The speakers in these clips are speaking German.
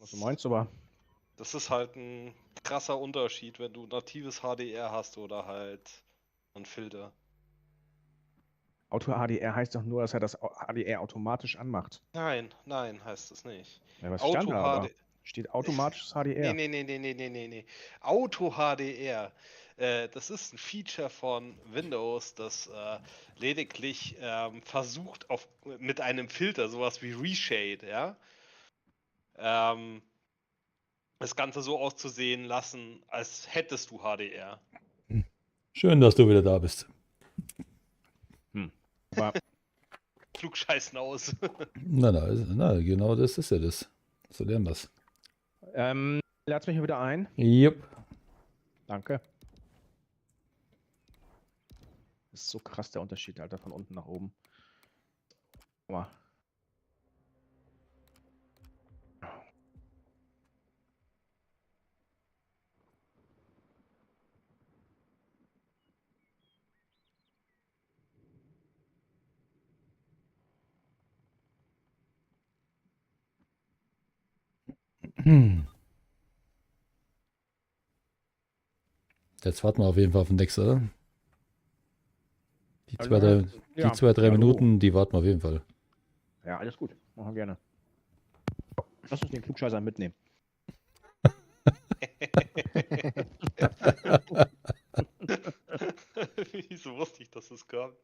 Was du meinst, aber Das ist halt ein krasser Unterschied, wenn du natives HDR hast oder halt einen Filter. Auto-HDR heißt doch nur, dass er das HDR automatisch anmacht. Nein, nein, heißt es nicht. Ja, was stand Auto da aber? HD. Steht automatisches Nee, HDR. nee. Auto HDR. Das ist ein Feature von Windows, das lediglich versucht, mit einem Filter, sowas wie Reshade, ja, das Ganze so auszusehen lassen, als hättest du HDR. Schön, dass du wieder da bist. Aber Klugscheißen aus. Na, genau das ist ja das. So lernen wir's. lad's mich mal wieder ein. Jupp. Danke. Das ist so krass der Unterschied, Alter, von unten nach oben. Guck mal. Jetzt warten wir auf jeden Fall auf den Next, oder? Die zwei, drei ja, Minuten, die warten wir auf jeden Fall. Ja, alles gut. Machen wir gerne. Lass uns den Klugscheißer mitnehmen. Wieso wusste ich, dass es kommt?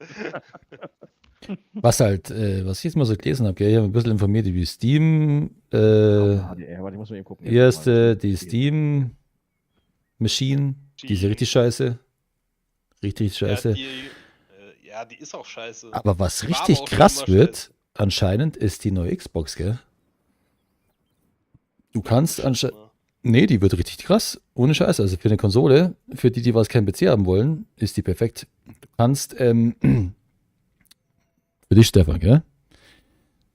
Was ich jetzt mal so gelesen habe, ich habe ein bisschen informiert über Steam. HDR, warte, ich muss mal eben gucken. Die Steam Machine, die ist ja richtig scheiße. Richtig scheiße. Ja, die ist auch scheiße. Aber was Die war richtig aber auch schon krass immer wird, scheiße. anscheinend, ist die neue Xbox, gell? Du kannst anscheinend. Ja. Nee, die wird richtig krass. Ohne Scheiß. Also für eine Konsole, für die was kein PC haben wollen, ist die perfekt. Du kannst, für dich, Stefan, gell?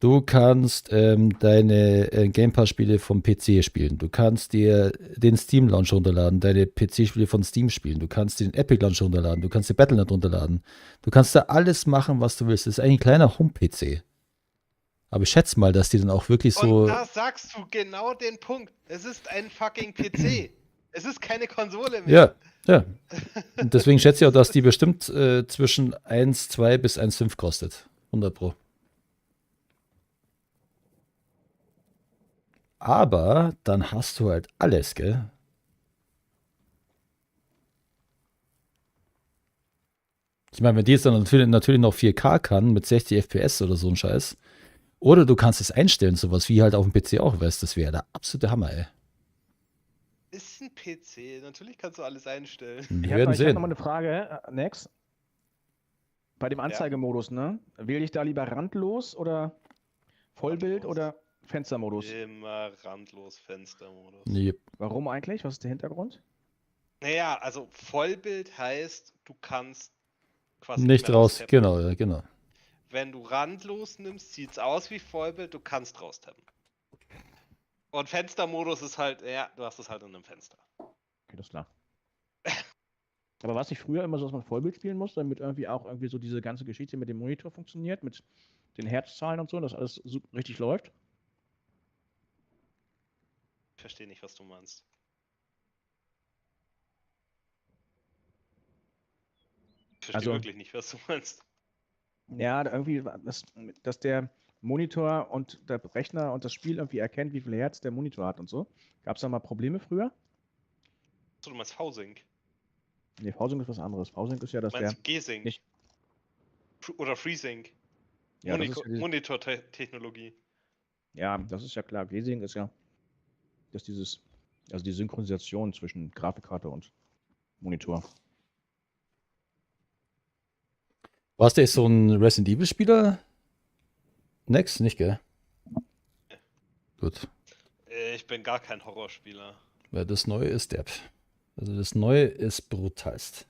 Du kannst deine Game Pass-Spiele vom PC spielen. Du kannst dir den Steam Launcher runterladen, deine PC-Spiele von Steam spielen. Du kannst den Epic Launcher runterladen. Du kannst den Battle.net runterladen. Du kannst da alles machen, was du willst. Das ist eigentlich ein kleiner Home-PC. Aber ich schätze mal, dass die dann auch wirklich so. Und da sagst du genau den Punkt. Es ist ein fucking PC. Es ist keine Konsole mehr. Ja. Und deswegen schätze ich auch, dass die bestimmt zwischen 1,2 bis 1,5 kostet. 100 Pro. Aber dann hast du halt alles, gell? Ich meine, wenn die jetzt dann natürlich noch 4K kann mit 60 FPS oder so ein Scheiß. Oder du kannst es einstellen, sowas wie halt auf dem PC auch, weißt das wäre der absolute Hammer, ey. Ist ein PC. Natürlich kannst du alles einstellen. Wir Ich werden habe sehen. nochmal eine Frage, Nex. Bei dem Anzeigemodus, ne? Wähle ich da lieber randlos oder Vollbild Randlos. oder Fenstermodus? Immer randlos Fenstermodus. Yep. Warum eigentlich? Was ist der Hintergrund? Naja, also Vollbild heißt, du kannst quasi Nicht mehr raus, raustappen. genau, ja, genau. Wenn du randlos nimmst, sieht es aus wie Vollbild, du kannst raustappen. Und Fenstermodus ist halt, ja, du hast es halt in einem Fenster. Okay, das ist klar. Aber was ich früher immer so, dass man Vollbild spielen muss, damit irgendwie auch irgendwie so diese ganze Geschichte mit dem Monitor funktioniert, mit den Herzzahlen und so, dass alles so richtig läuft. Ich verstehe nicht, was du meinst. Ich verstehe Also- wirklich nicht, was du meinst. Ja, irgendwie, dass der Monitor und der Rechner und das Spiel irgendwie erkennt, wie viel Hertz der Monitor hat und so. Gab es da mal Probleme früher? Achso, du meinst V-Sync. Nee, V-Sync ist was anderes. V-Sync ist ja, dass der. Meinst du G-Sync? nicht- Oder FreeSync? Ja, das ist ja diese- Monitor-Technologie. Ja, das ist ja klar. G-Sync ist ja, dass also die Synchronisation zwischen Grafikkarte und Monitor. Warst du jetzt so ein Resident Evil Spieler? Next, nicht, gell? Gut. Ich bin gar kein Horrorspieler. Weil das Neue ist derb. Also das Neue ist brutalst.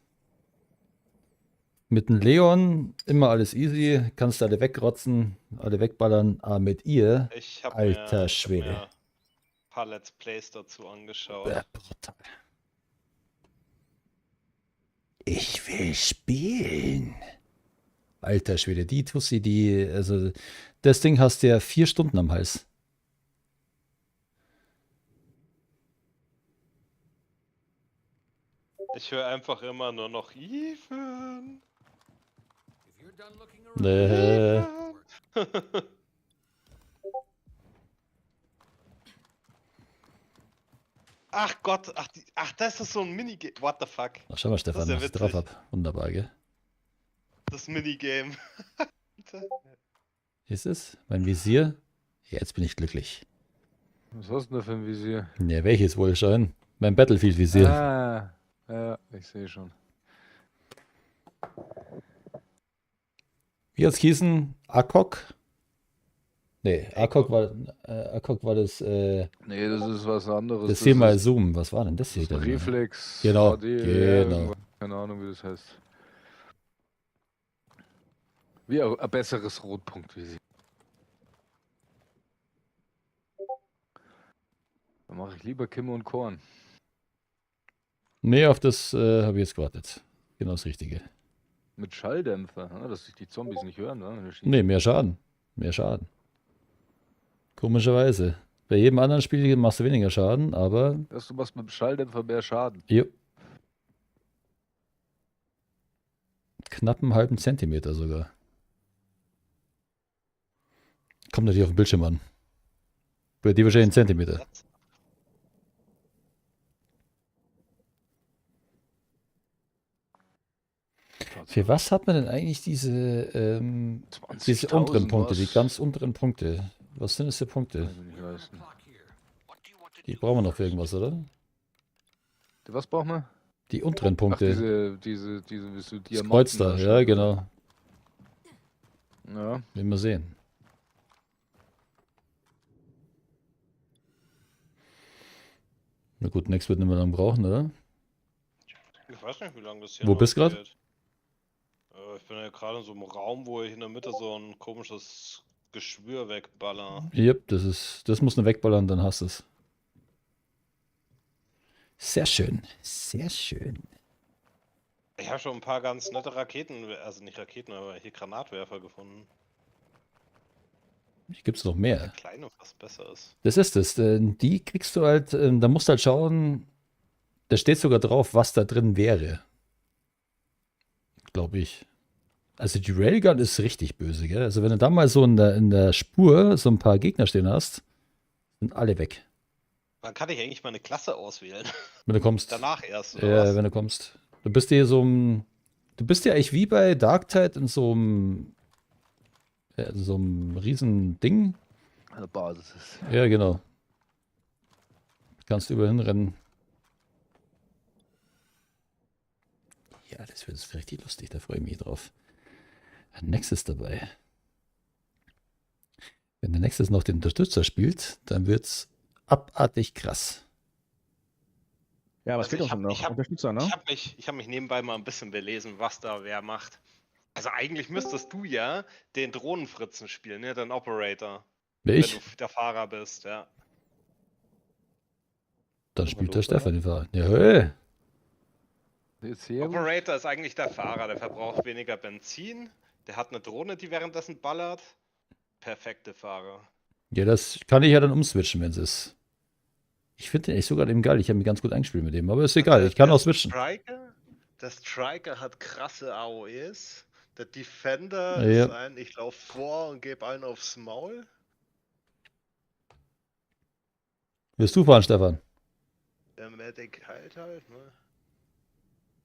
Mit dem Leon immer alles easy, kannst du alle wegrotzen, alle wegballern, aber mit ihr, Ich habe Alter mir Schwede. ein paar Let's Plays dazu angeschaut. Brutal. Ich will spielen. Alter Schwede, die Tussi, also das Ding hast du ja 4 Stunden am Hals. Ich höre einfach immer nur noch Ethan. Nee. Ach Gott, das ist so ein Minigame. What the fuck? Ach, schau mal, Stefan, ja was ich drauf witzig. hab. Wunderbar, gell? Das Minigame. Ist es? Mein Visier? Jetzt bin ich glücklich. Was hast du denn da für ein Visier? Ja, welches wohl schon? Mein Battlefield-Visier. Ah, ja, ich sehe schon. Wie hat's hießen? ACOG? Nee, ACOG war das, Nee, das ist was anderes. das hier mal ist, Zoom. Was war denn das das hier? ist ein denn? Reflex. Genau, HD, genau. keine Ahnung, wie das heißt. Wie ein besseres Rotpunktvisier. Da mache ich lieber Kimme und Korn. Nee, auf das habe ich jetzt gewartet. Genau das Richtige. Mit Schalldämpfer, dass sich die Zombies nicht hören. Ne? wenn du schießt. Nee, mehr Schaden. Mehr Schaden. Komischerweise. Bei jedem anderen Spiel machst du weniger Schaden, aber. Du machst mit dem Schalldämpfer mehr Schaden. Jo. Knapp einen halben Zentimeter sogar. Kommt natürlich auf den Bildschirm an. Bei dir wahrscheinlich einen Zentimeter. Für was hat man denn eigentlich diese unteren 20.000 Punkte, die was? ganz unteren Punkte? Was sind das für Punkte? Kann ich mir nicht leisten. Die brauchen wir noch für irgendwas, oder? Was brauchen wir? Die unteren Ach, Punkte. diese so Das Diamanten. Kreuz da, ja, darstellen, genau. oder? Ja. Werden wir sehen. Na gut, Next wird nicht mehr lang brauchen, oder? Ich weiß nicht, wie lange das hier Wo noch bist du grad? geht. Ich bin ja gerade in so einem Raum, wo ich in der Mitte so ein komisches Geschwür wegballer. Yep, das muss nur wegballern, dann hast du es. Sehr schön, sehr schön. Ich habe schon ein paar ganz nette Raketen, also nicht Raketen, aber hier Granatwerfer gefunden. Hier gibt es noch mehr. Kleine, was besser ist. Das ist es. Die kriegst du halt, da musst du halt schauen, da steht sogar drauf, was da drin wäre. Glaube ich. Also die Railgun ist richtig böse, gell? Also wenn du da mal so in der Spur so ein paar Gegner stehen hast, sind alle weg. Wann kann ich eigentlich meine Klasse auswählen? Wenn du kommst. Danach erst, oder was? Wenn du kommst. Du bist hier so ein, du bist ja eigentlich wie bei Darktide in so einem riesen Ding. Eine Basis ist. Ja, genau. Kannst überall hinrennen. Ja, das wird richtig lustig, da freue ich mich drauf. Nexus dabei. Wenn der Nexus noch den Unterstützer spielt, dann wird's abartig krass. Ja, was Also fehlt uns denn noch? Unterstützer, ne? Ich hab mich nebenbei mal ein bisschen belesen, was da wer macht. Also eigentlich müsstest du ja den Drohnenfritzen spielen, ne? Den Operator. Wer Wenn ich? du der Fahrer bist, ja. Dann Hallo, spielt der Sarah. Stefan den Fahrer. Ja, hey. Jetzt hier. Operator ist eigentlich der Fahrer, der verbraucht weniger Benzin, der hat eine Drohne, die währenddessen ballert. Perfekte Fahrer. Ja, das kann ich ja dann umswitchen, wenn es ist. Ich finde den echt sogar eben geil. Ich habe mich ganz gut eingespielt mit dem, aber ist egal. Ich kann auch switchen. Der Striker hat krasse AOEs. Der Defender Ja. ist ein, ich laufe vor und gebe einen aufs Maul. Willst du fahren, Stefan? Der Medic heilt halt, ne?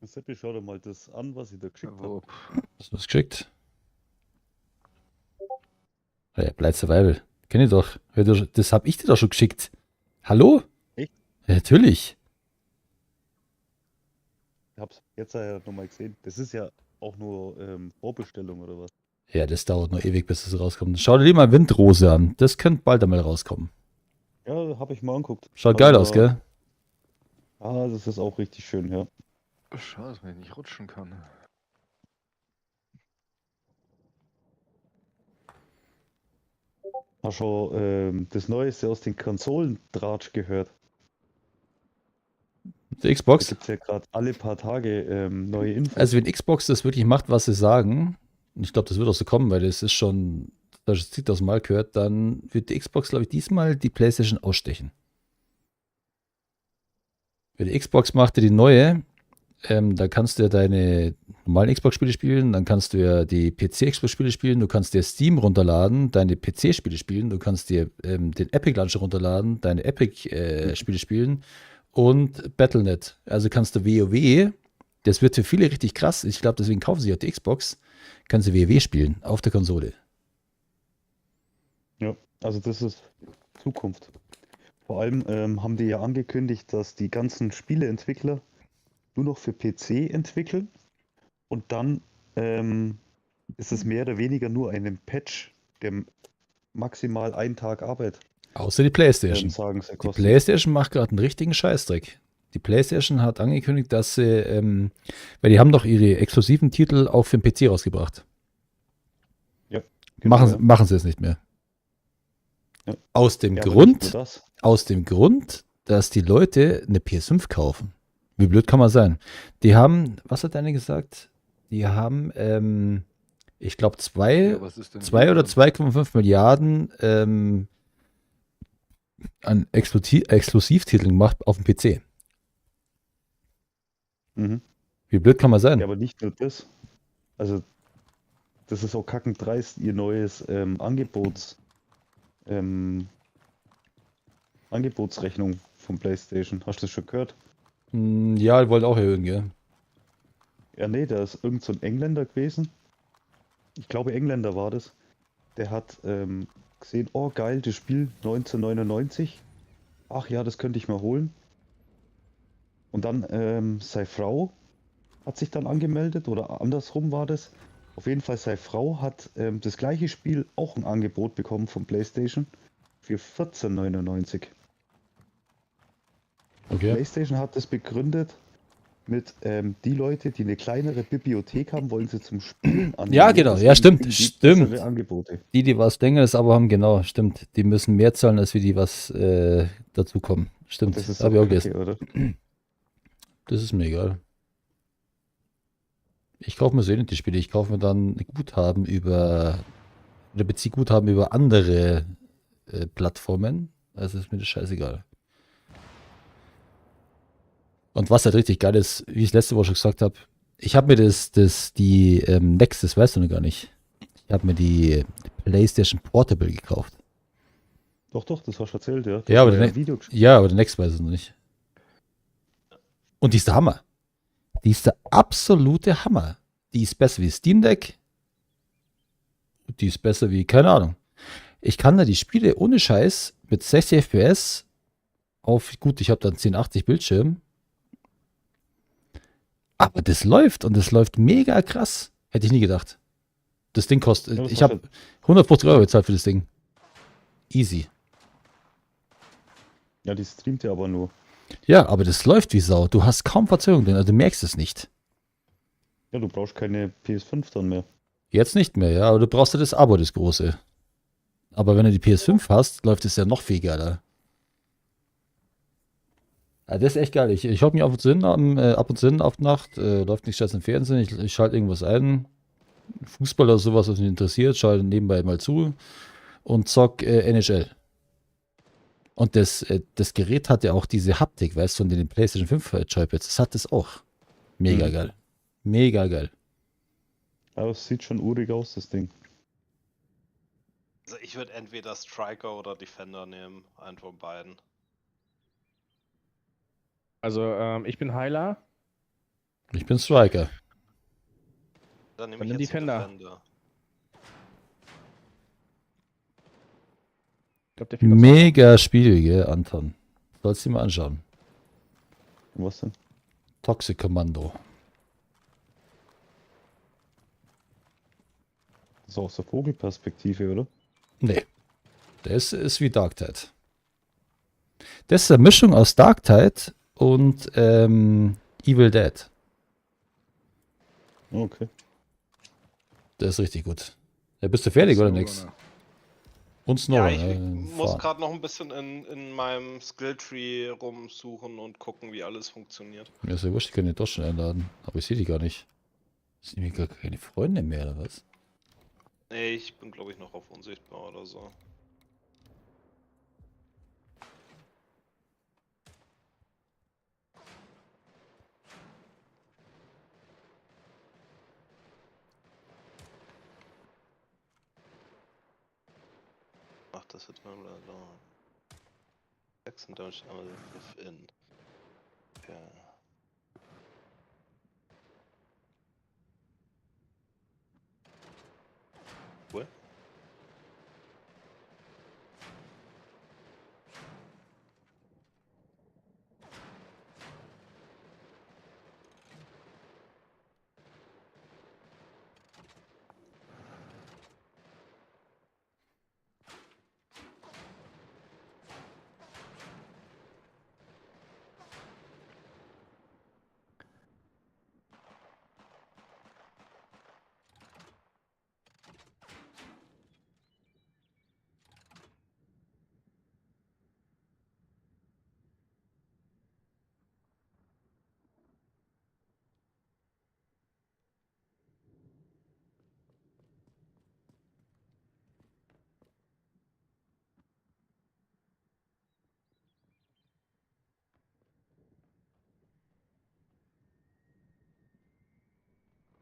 Seppi, schau dir mal das an, was ich da geschickt habe. Wo, Hast du was geschickt? Ja, Blight Survival. Kenn ich doch. Das habe ich dir doch schon geschickt. Hallo? Echt? Ja, natürlich. Ich hab's jetzt ja nochmal gesehen. Das ist ja auch nur Vorbestellung oder was? Ja, das dauert noch ewig, bis es rauskommt. Schau dir mal Windrose an. Das könnte bald einmal rauskommen. Ja, habe ich mal angeguckt. Schaut geil Aber- aus, gell? Ah, das ist auch richtig schön, ja. schade, dass man hier nicht rutschen kann. Hast schon das Neueste aus den Konsolentratsch gehört? Die Da Xbox. gibt es ja gerade alle paar Tage neue Infos. Also wenn Xbox das wirklich macht, was sie sagen, und ich glaube, das wird auch so kommen, weil das ist schon, das zieht aus dem Mal gehört, dann wird die Xbox, glaube ich, diesmal die PlayStation ausstechen. Weil die Xbox machte die neue Da kannst du ja deine normalen Xbox-Spiele spielen, dann kannst du ja die PC-Xbox-Spiele spielen, du kannst dir Steam runterladen, deine PC-Spiele spielen, du kannst dir den Epic-Launcher runterladen, deine Epic-Spiele spielen und Battle.net. Also kannst du WoW, das wird für viele richtig krass, ich glaube, deswegen kaufen sie auch die Xbox, kannst du WoW spielen auf der Konsole. Ja, also das ist Zukunft. Vor allem haben die ja angekündigt, dass die ganzen Spieleentwickler nur noch für PC entwickeln und dann ist es mehr oder weniger nur ein Patch, der maximal einen Tag Arbeit, Außer die PlayStation. sagen sie, Die kostet. PlayStation macht gerade einen richtigen Scheißdreck. Die PlayStation hat angekündigt, dass sie, weil die haben doch ihre exklusiven Titel auch für den PC rausgebracht. Ja, genau, Machen, ja. machen sie es nicht mehr. Ja. Aus dem Ja, aber nicht Grund, nur das. aus dem Grund, dass die Leute eine PS5 kaufen. Wie blöd kann man sein? Die haben, was hat einer gesagt? Die haben, ich glaube, Ja, was ist denn 2 hier oder drin? 2,5 Milliarden an Exklusivtiteln gemacht auf dem PC. Mhm. Wie blöd kann man sein? Ja, aber nicht nur das. Also, das ist auch kackend dreist, ihr neues Angebotsrechnung von PlayStation. Hast du das schon gehört? Ja, ich wollte auch erhöhen, gell? Ja, nee, da ist irgend so ein Engländer gewesen. Ich glaube, Engländer war das. Der hat gesehen, oh geil, das Spiel 1999. Ach ja, das könnte ich mal holen. Und dann seine Frau hat sich dann angemeldet oder andersrum war das. Auf jeden Fall, seine Frau hat das gleiche Spiel auch ein Angebot bekommen von PlayStation für 14,99. Okay. PlayStation hat das begründet mit die Leute, die eine kleinere Bibliothek haben, wollen sie zum Spielen annehmen. Ja, genau. Ja, Deswegen stimmt. kriegen die Stimmt. bessere Angebote. Die was längeres aber haben, genau, stimmt. Die müssen mehr zahlen, als wir die was dazu kommen. Stimmt. Das ist Hab doch ich auch kacke, gelesen. oder? Das ist mir egal. Ich kaufe mir so nicht die Spiele. Ich kaufe mir dann Guthaben oder beziehe Guthaben über andere Plattformen. Also ist mir das scheißegal. Und was halt richtig geil ist, wie ich letzte Woche schon gesagt habe, ich habe mir die Next, das weißt du noch gar nicht. Ich habe mir die PlayStation Portable gekauft. Doch, doch, das hast du erzählt, ja. Ja, aber hast der, ein Video geschickt. ja, aber der Next weiß es noch nicht. Und die ist der Hammer. Die ist der absolute Hammer. Die ist besser wie Steam Deck. Die ist besser wie, keine Ahnung. Ich kann da die Spiele ohne Scheiß mit 60 FPS auf, gut, ich habe dann 1080 Bildschirm. Aber das läuft und das läuft mega krass. Hätte ich nie gedacht. Das Ding kostet, Ja, das ich habe 150 Euro bezahlt für das Ding. Easy. Ja, die streamt ja aber nur. Ja, aber das läuft wie Sau. Du hast kaum Verzögerung drin, also du merkst es nicht. Ja, du brauchst keine PS5 dann mehr. Jetzt nicht mehr, ja, aber du brauchst ja das Abo, das große. Aber wenn du die PS5 hast, läuft es ja noch viel geiler. Ja, das ist echt geil. Ich hocke mich ab und zu hin, ab und zu hin auf die Nacht, läuft nicht scheiß im Fernsehen, ich schalte irgendwas ein. Fußball oder sowas, was mich interessiert, schalte nebenbei mal zu und zock NHL. Und das Gerät hat ja auch diese Haptik, weißt du, von den PlayStation 5 Joypads. Das hat das auch. Mega Mhm. geil. Mega geil. Aber es sieht schon urig aus, das Ding. Also ich würde entweder Striker oder Defender nehmen, einen von beiden. Also, ich bin Heiler. Ich bin Striker. Dann nehme Dann ich nimm jetzt den Defender. Defender. Ich glaube, der fehlt uns Mega Spiel, gell, Anton. Sollst du dir mal anschauen. Was denn? Toxic Commando. Das ist aus der Vogelperspektive, oder? Nee. Das ist wie Dark Tide. Das ist eine Mischung aus Dark Tide und Evil Dead. Okay. Der ist richtig gut. Ja, bist du fertig oder nix? Snowrunner. Und Snowrunner. Ja, ich ja, muss fahren. gerade noch ein bisschen in meinem Skilltree rumsuchen und gucken, wie alles funktioniert. Mir ist ja wurscht, ich kann den doch schon einladen. Aber ich sehe die gar nicht. Sind mir gar keine Freunde mehr, oder was? Nee, ich bin glaube ich noch auf unsichtbar oder so. Taste bla bla bla. Text and damage armor within. Ja. Cool.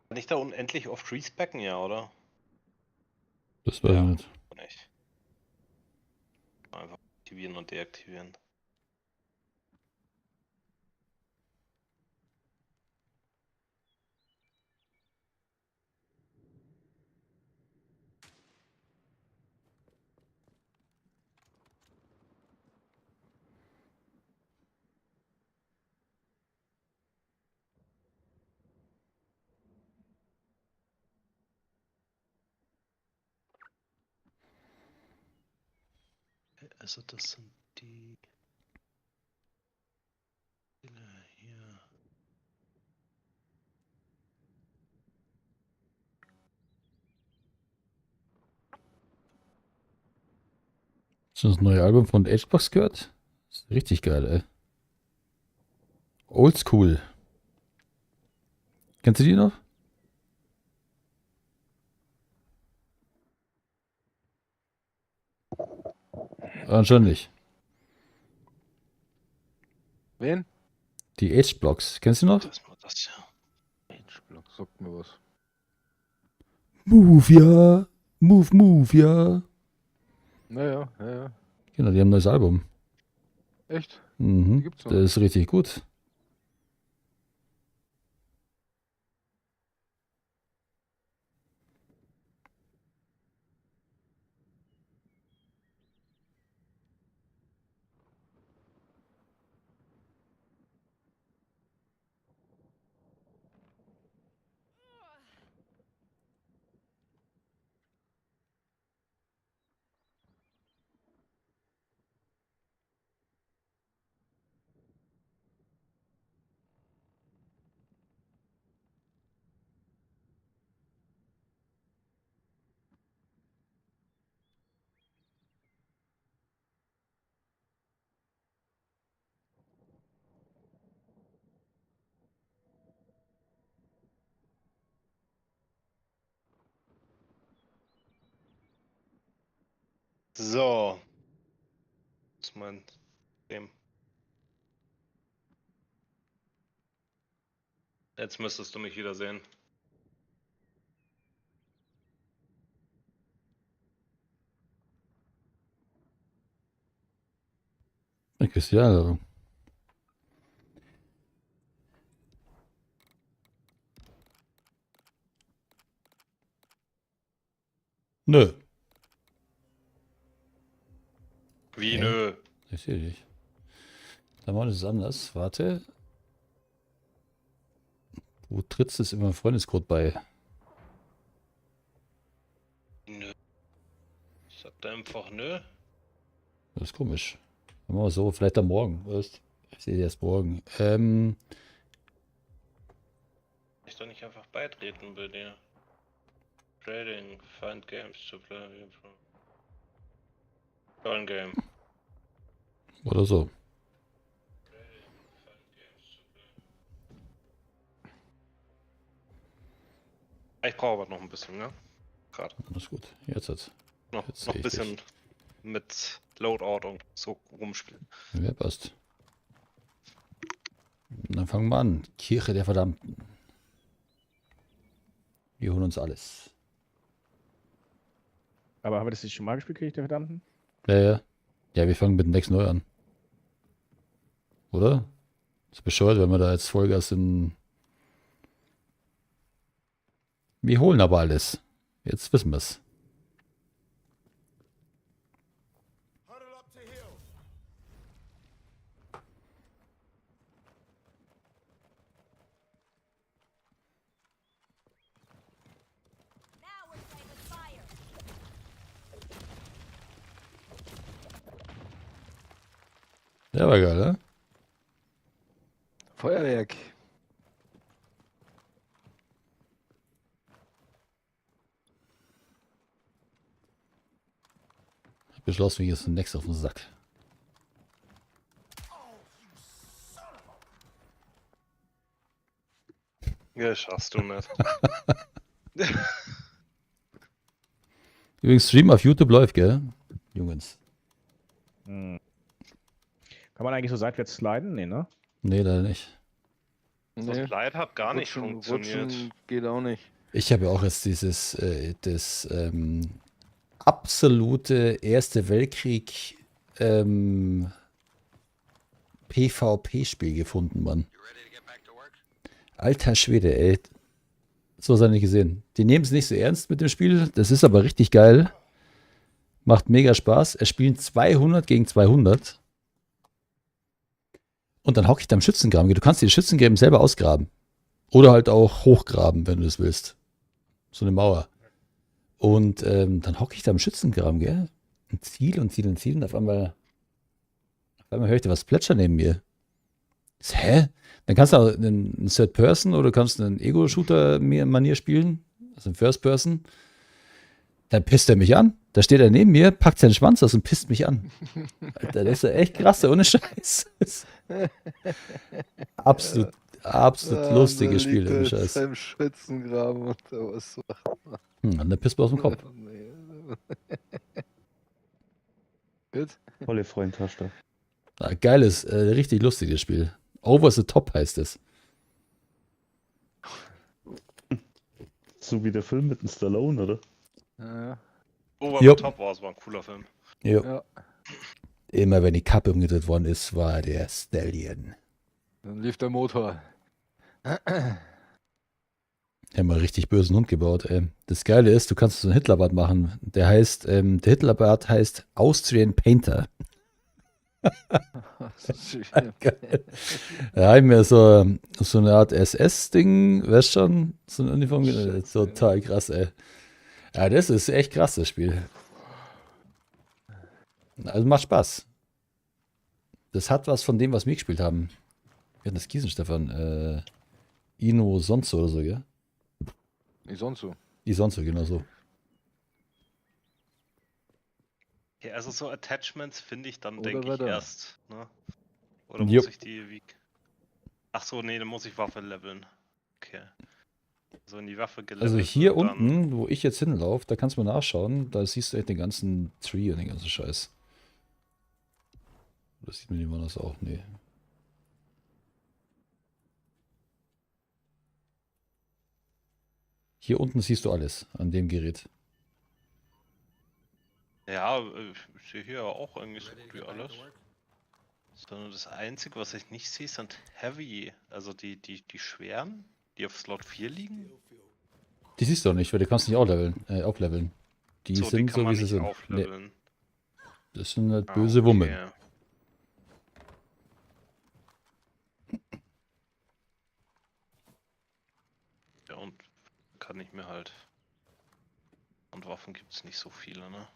Kann ich da unendlich oft respecken, ja, oder? Das weiß ich nicht. Nicht. Einfach aktivieren und deaktivieren. Also das sind die hier. Hast du das neue Album von Xbox gehört? Das ist richtig geil, ey. Oldschool. Kennst du die noch? Anscheinend nicht. Wen? Die H-Blocks. Kennst du noch? Das war das ja. H-Block, sagt mir was. Move, ja. Move, ja. Naja, ja. Genau, die haben ein neues Album. Echt? Mhm. Die gibt's noch. Das ist richtig gut. So. Das ist mein Game. Jetzt müsstest du mich wieder sehen. Ich kriegst die Einladung. Nö. Wie Okay. nö. Ich sehe dich. Dann machen wir das anders. Warte. Wo trittst du es immer im Freundescode bei? Nö. Sagt er einfach nö. Das ist komisch. Dann machen wir so, vielleicht am Morgen. Weißt? Ich sehe dich erst morgen. Ich doch nicht einfach beitreten bei dir. Trading, find games to play. Join game. Oder so. Ich brauche aber noch ein bisschen, ne? Gerade. Alles gut. Jetzt hat's. Noch Jetzt ein seh ich bisschen mit Loadout und so rumspielen. Ja, passt. Dann fangen wir an. Kirche der Verdammten. Wir holen uns alles. Aber haben wir das nicht schon mal gespielt, Krieg der Verdammten? Ja, ja. Ja, wir fangen mit dem nächsten neu an. Oder? Ist bescheuert, wenn wir da jetzt Vollgas in. Wir holen aber alles. Jetzt wissen wir's. Now we're playing with fire. Der war geil, ne? Feuerwerk. Ich beschlossen, mir ist nächstes auf den Sack. Ja, schaffst du nicht. Übrigens, Stream auf YouTube läuft, gell? Jungens. Hm. Kann man eigentlich so seitwärts sliden? Nee, ne? Nee, leider nicht. Das Slide hat gar nicht Rutschen- funktioniert. Rutschen geht auch nicht. Ich habe ja auch jetzt dieses absolute Erste Weltkrieg PvP-Spiel gefunden, Mann. Alter Schwede, ey. So was habe ich nicht gesehen. Die nehmen es nicht so ernst mit dem Spiel. Das ist aber richtig geil. Macht mega Spaß. Es spielen 200 gegen 200. Und dann hocke ich da im Schützengraben. Du kannst die Schützengräben selber ausgraben. Oder halt auch hochgraben, wenn du das willst. So eine Mauer. Und dann hocke ich da im Schützengraben, gell? Und ziel und ziel und ziel. Und auf einmal höre ich da was plätschern neben mir. Ich so, hä? Dann kannst du auch einen Third Person oder kannst einen Ego-Shooter-Manier spielen. Also ein First Person. Dann pisst er mich an. Da steht er neben mir, packt seinen Schwanz aus und pisst mich an. Alter, das ist ja echt krass, ohne Scheiß. Absolut lustiges Spiel, ohne Scheiß. Im Schützengraben und da was Und dann pisst man aus dem Kopf. Gut. Tolle Freund hast du. Geiles, richtig lustiges Spiel. Over the Top heißt es. So wie der Film mit dem Stallone, oder? Ja. Over Jupp. the Top war ein cooler Film. Jo. Ja. Immer wenn die Kappe umgedreht worden ist, war der Stallion. Dann lief der Motor. Haben wir richtig bösen Hund gebaut, ey. Das Geile ist, du kannst so einen Hitlerbart machen. Der heißt, der Hitlerbart heißt Austrian Painter. Geil. Da haben wir so eine Art SS-Ding, weißt schon? So eine Uniform. Total krass, ey. Ja, das ist echt krass, das Spiel. Also macht Spaß. Das hat was von dem, was wir gespielt haben. Wir hatten das Gießen, Stefan. Ino Sonzo oder so, gell? Wie sonst so. Isonzo, genau so. Ja, also so Attachments finde ich dann, Oder denke ich, weiter. erst. Ne? Oder Jupp. muss ich die wie. Ach so, nee, dann muss ich Waffe leveln. Okay. So in die Waffe gelevelt. Also hier und dann- unten, wo ich jetzt hinlaufe, da kannst du mal nachschauen. Da siehst du echt den ganzen Tree und den ganzen Scheiß. Das sieht man jemand das auch? Nee. Hier unten siehst du alles an dem Gerät. Ja, ich sehe hier auch eigentlich so gut wie alles. Sondern das Einzige, was ich nicht sehe, sind Heavy. Also die schweren, die auf Slot 4 liegen. Die siehst du auch nicht, weil du kannst nicht aufleveln. Die So, sind kann so, man wie sie nicht sind. Nee, aufleveln. das sind halt Ah, böse Wummen. okay. Ja, und kann ich mir halt. Und Waffen gibt es nicht so viele, ne?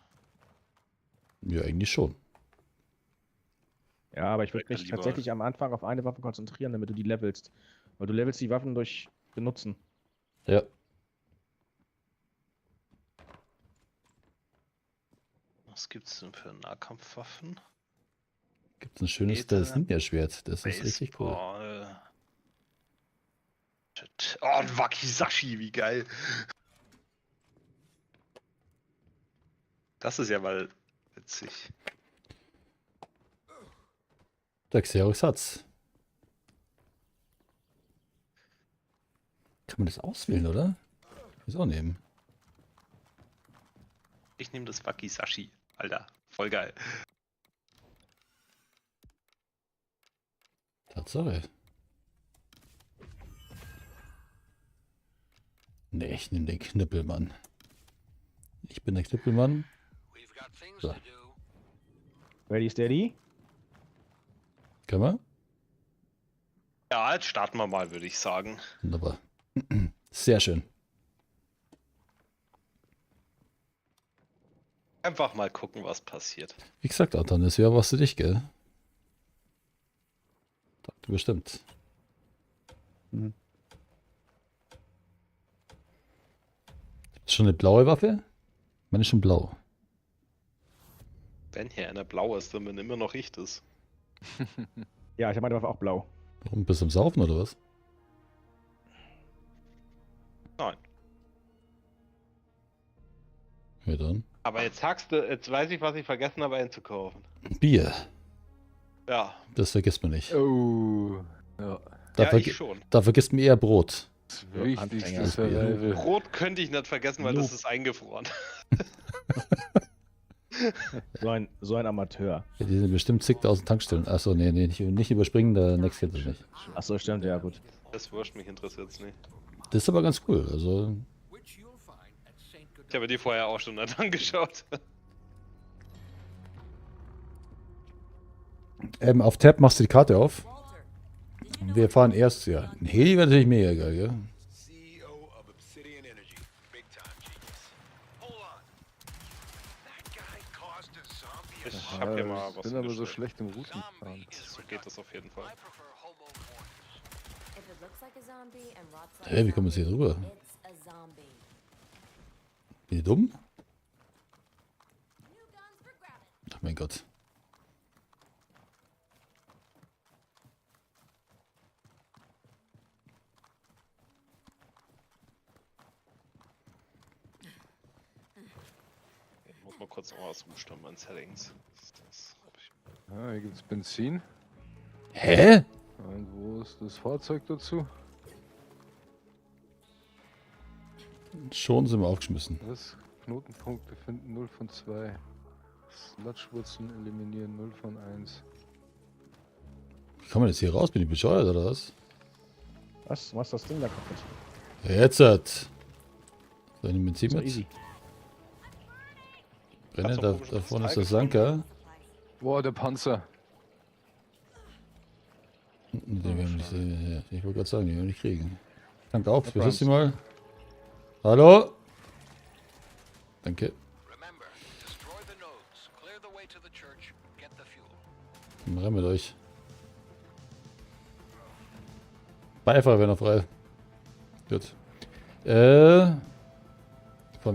Ja, eigentlich schon. Ja, aber ich würde mich Lieber- tatsächlich am Anfang auf eine Waffe konzentrieren, damit du die levelst. Weil du levelst die Waffen durch Benutzen. Ja. Was gibt's denn für Nahkampfwaffen? Gibt es ein schönes Später das Ninja-Schwert. Das ist richtig cool. Baseball. Shit. Oh, ein Wakizashi, wie geil. Das ist ja mal witzig. Der Xerox hat's. Kann man das auswählen, oder? Ich auch nehmen. Ich nehme das Wakizashi, Alter. Voll geil. Tatsache. Nee, ich nehme den Knüppelmann. Ich bin der Knüppelmann. So. Ready, steady? Können wir? Ja, jetzt starten wir mal, würde ich sagen. Wunderbar. Sehr schön. Einfach mal gucken, was passiert. Wie gesagt, Anton, das wäre was für dich, gell? Du bestimmt. Mhm. Ist schon eine blaue Waffe? Meine ist schon blau. Wenn hier einer blau ist, dann bin immer noch ich das. Ja, ich habe meine Waffe auch blau. Warum bist du am Saufen oder was? Nein. Ja dann. Aber jetzt sagst du, jetzt weiß ich, was ich vergessen habe einzukaufen. Bier. Ja, Das vergisst man nicht. Oh. Ja. Da, ja ich schon. da vergisst man eher Brot. Das Ja, Wichtigste Anfänger. Survival. Rot könnte ich nicht vergessen, weil das ist eingefroren. So ein Amateur. Ja, die sind bestimmt zigtausend Tankstellen. Achso, nee, nicht überspringen, der Next kennt das nicht. Achso, stimmt, ja gut. Das wurscht, mich interessiert es nicht. Das ist aber ganz cool. Also, Ich habe die vorher auch schon nicht angeschaut. auf Tab machst du die Karte auf. Wir fahren erst, ja. Ein Heli wäre natürlich mega geil, gell? CEO of Obsidian Energy. Big time genius. Hold on. That guy caused a zombie Ich hab hier mal Ich was bin aber so hingestellt. schlecht im Routenfahren. So geht das auf jeden Fall. I prefer homo horns. If it looks like a zombie and rots like Hey, a wie kommen wir jetzt hier zombie, rüber? it's a zombie. Bin ich dumm? New guns for grabbing. Ach mein Gott. Ich muss mal kurz noch was umstimmen an Settings. Das hab ich. Ja, hier gibt's Benzin. Hä? Und wo ist das Fahrzeug dazu? Schon sind wir aufgeschmissen. Was? Knotenpunkte finden 0 von 2. Sludgewurzeln eliminieren 0 von 1. Wie kann man jetzt hier raus? Bin ich bescheuert oder was? Was? Was ist das Ding da kaputt? Jetzt hat. So, ich nehme Benzin So mit. easy. Brenne, Hat's auch da, komisch da mit vorne ist Style der Sanker. Boah, der Panzer. Den werden wir nicht, ja, ich wollte gerade sagen, den werden wir nicht kriegen. Tank auf, Ja, beschützt sie mal. Hallo? Danke. Remember, destroy the nodes, clear the way to the church, get the fuel. Dann rein mit euch. Beifahrer werden noch frei. Gut. Fahren